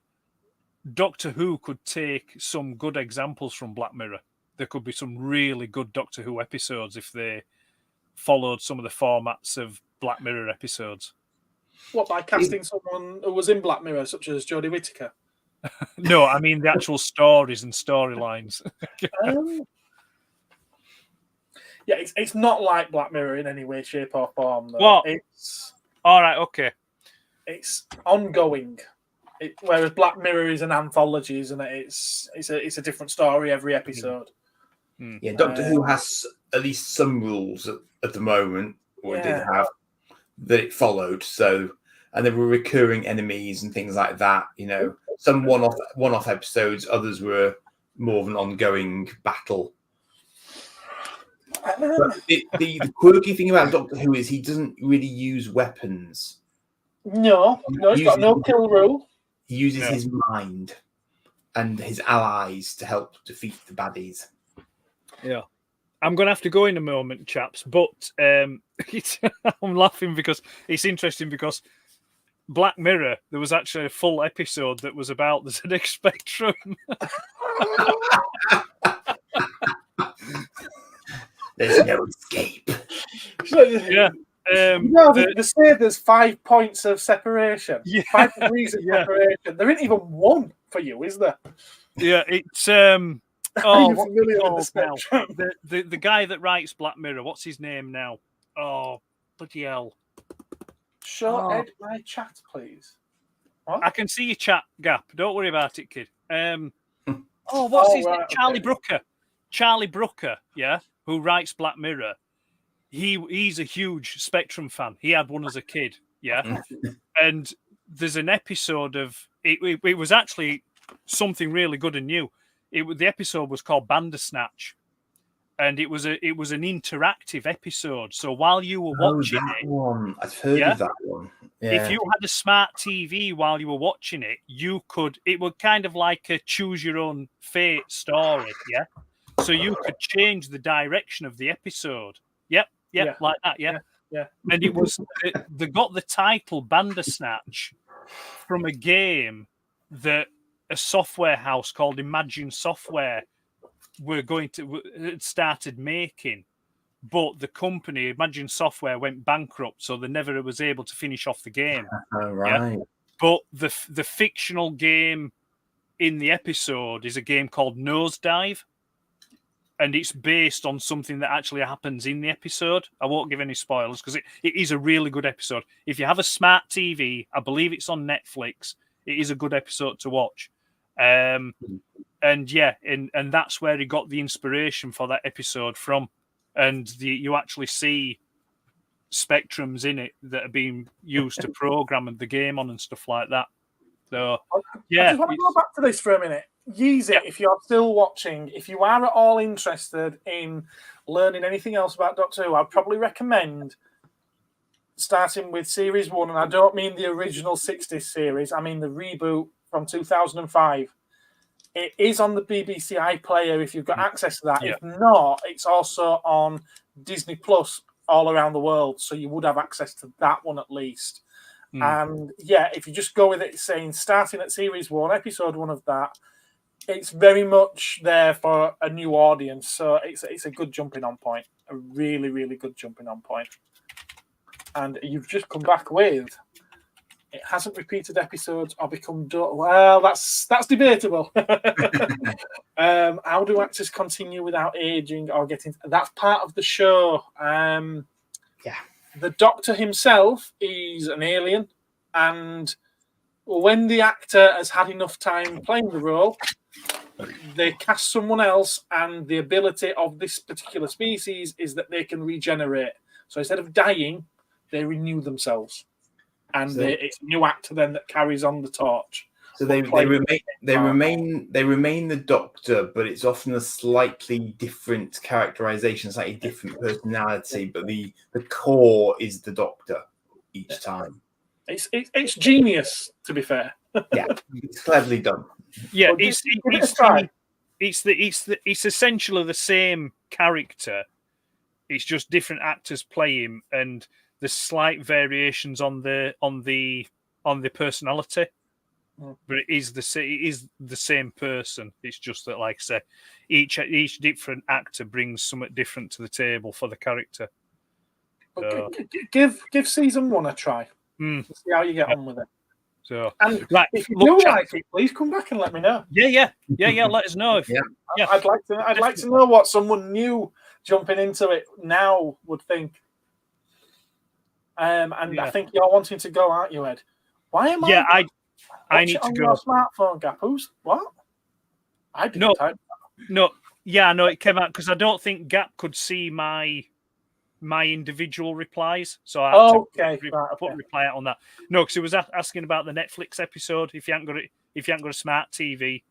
Doctor Who could take some good examples from Black Mirror. There could be some really good Doctor Who episodes if they followed some of the formats of Black Mirror episodes. What, by casting someone who was in Black Mirror, such as Jodie Whittaker? No, I mean the actual stories and storylines. Yeah, it's not like Black Mirror in any way, shape, or form. Though. What? It's All right, okay. ongoing. Whereas Black Mirror is an anthology, isn't it? It's a different story every episode. Yeah, Doctor Who has at least some rules at the moment, or it did have, that it followed. So, and there were recurring enemies and things like that. You know, some one-off episodes, others were more of an ongoing battle. But the quirky thing about Doctor Who is he doesn't really use weapons. No, he's got no kill rule. He uses his mind and his allies to help defeat the baddies. Yeah. I'm going to have to go in a moment, chaps, but I'm laughing because it's interesting because Black Mirror, there was actually a full episode that was about the ZX Spectrum. There's no escape. Yeah. They say there's 5 points of separation. Yeah. 5 degrees of separation. There isn't even one for you, is there? Yeah, it's Are you familiar with the spectrum? The guy that writes Black Mirror, what's his name now? Oh, bloody hell. Show Ed my chat, please. What? I can see your chat gap. Don't worry about it, kid. What's his name? Charlie Brooker. Charlie Brooker, yeah, who writes Black Mirror. He's a huge Spectrum fan. He had one as a kid, yeah. And there's an episode of it was actually something really good and new. The episode was called Bandersnatch, and it was an interactive episode. So while you were watching one, I've heard of that one. Yeah. If you had a smart TV while you were watching it, it was kind of like a choose your own fate story, yeah. So you could change the direction of the episode. Yep, like that, yeah. And it was they got the title Bandersnatch from a game that a software house called Imagine Software had started making, but the company Imagine Software went bankrupt, so they never was able to finish off the game. Oh, right. Yeah? But the fictional game in the episode is a game called Nosedive. And it's based on something that actually happens in the episode. I won't give any spoilers because it is a really good episode. If you have a smart TV, I believe it's on Netflix. It is a good episode to watch. And that's where he got the inspiration for that episode from. And you actually see spectrums in it that are being used to program the game on and stuff like that. So, yeah. I just want to go back to this for a minute. Use it if you're still watching. If you are at all interested in learning anything else about Doctor Who, I'd probably recommend starting with Series 1. And I don't mean the original 60s series. I mean the reboot from 2005. It is on the BBC iPlayer if you've got access to that. Yeah. If not, it's also on Disney Plus all around the world. So you would have access to that one at least. And yeah, if you just go with it saying starting at Series 1, Episode 1 of that, it's very much there for a new audience. So it's a good jumping on point. A really, really good jumping on point. And you've just come back with it hasn't repeated episodes or become well. That's debatable. How do actors continue without aging or getting? That's part of the show. The Doctor himself is an alien, and when the actor has had enough time playing the role, they cast someone else, and the ability of this particular species is that they can regenerate. So instead of dying, they renew themselves, and it's a new actor then that carries on the torch. So they remain the Doctor, but it's often a slightly different characterization, slightly different personality. But the core is the Doctor each time. It's genius, to be fair. Yeah, it's cleverly done. Yeah, Well, it's essentially the same character. It's just different actors play him, and there's slight variations on the personality. But it is the same person. It's just that, like I say, each different actor brings something different to the table for the character. So, Give season 1 a try. See how you get on with it. So, and right, if you do like it, please come back and let me know. Yeah. Let us know. I'd like to know what someone new jumping into it now would think. I think you're wanting to go, aren't you, Ed? Why am I? Yeah, I need to go. Your smartphone, Gap. Who's what? I didn't type that. No. Yeah, no, it came out because I don't think Gap could see my individual replies, so I had to put reply out on that. No, because it was asking about the Netflix episode. If you haven't got a smart TV,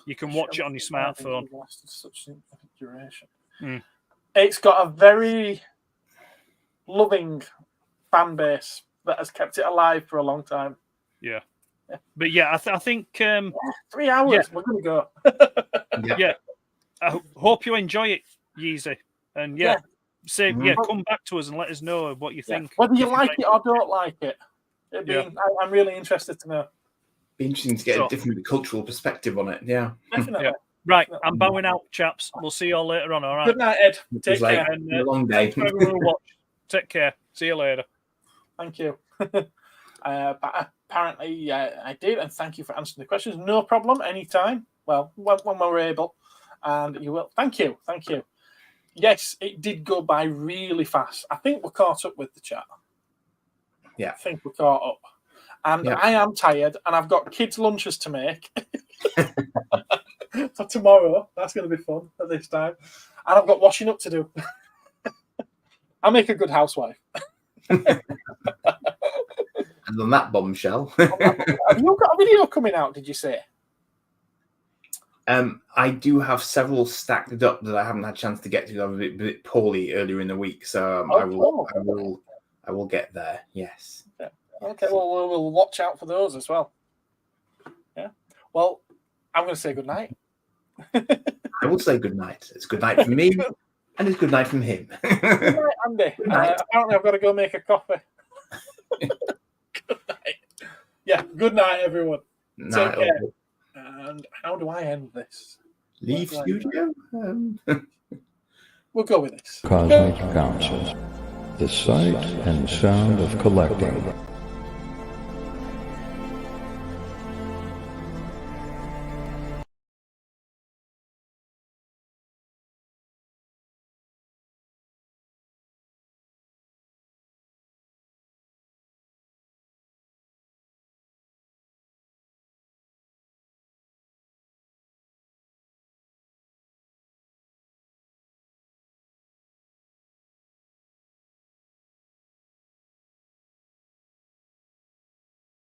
you can watch it on your smartphone. Such duration. It's got a very loving fan base that has kept it alive for a long time. Yeah. But yeah, I think 3 hours. Yeah. We're gonna go. Yeah. I hope you enjoy it, Yeezy, and come back to us and let us know what you think. Whether you like it or don't like it. I'm really interested to know. Be interesting to get a different cultural perspective on it. Yeah, definitely. Yeah. Right, I'm bowing out, chaps. We'll see you all later on. All right. Good night, Ed. Take care. And, a long day. Take care. See you later. Thank you. But apparently, I did, and thank you for answering the questions. No problem, anytime. Well, when we're able, and you will. Thank you. Yes, it did go by really fast. I think we're caught up with the chat. Yeah, I think we're caught up, and I am tired, and I've got kids' lunches to make for tomorrow. That's going to be fun at this time, and I've got washing up to do. I make a good housewife. And on that bombshell, have you got a video coming out? Did you say? I do have several stacked up that I haven't had a chance to get to. I was a bit poorly earlier in the week, so I will get there. Yes. Okay. Well, we'll watch out for those as well. Yeah. Well, I'm going to say good night. I will say good night. It's good night from me, and it's good night from him. Good night, Andy. Apparently, I've got to go make a coffee. Good night. Yeah. Good night, everyone. Take care. And how do I end this? Leave studio? We'll go with this. Cosmic Council, the sight and sound of collecting.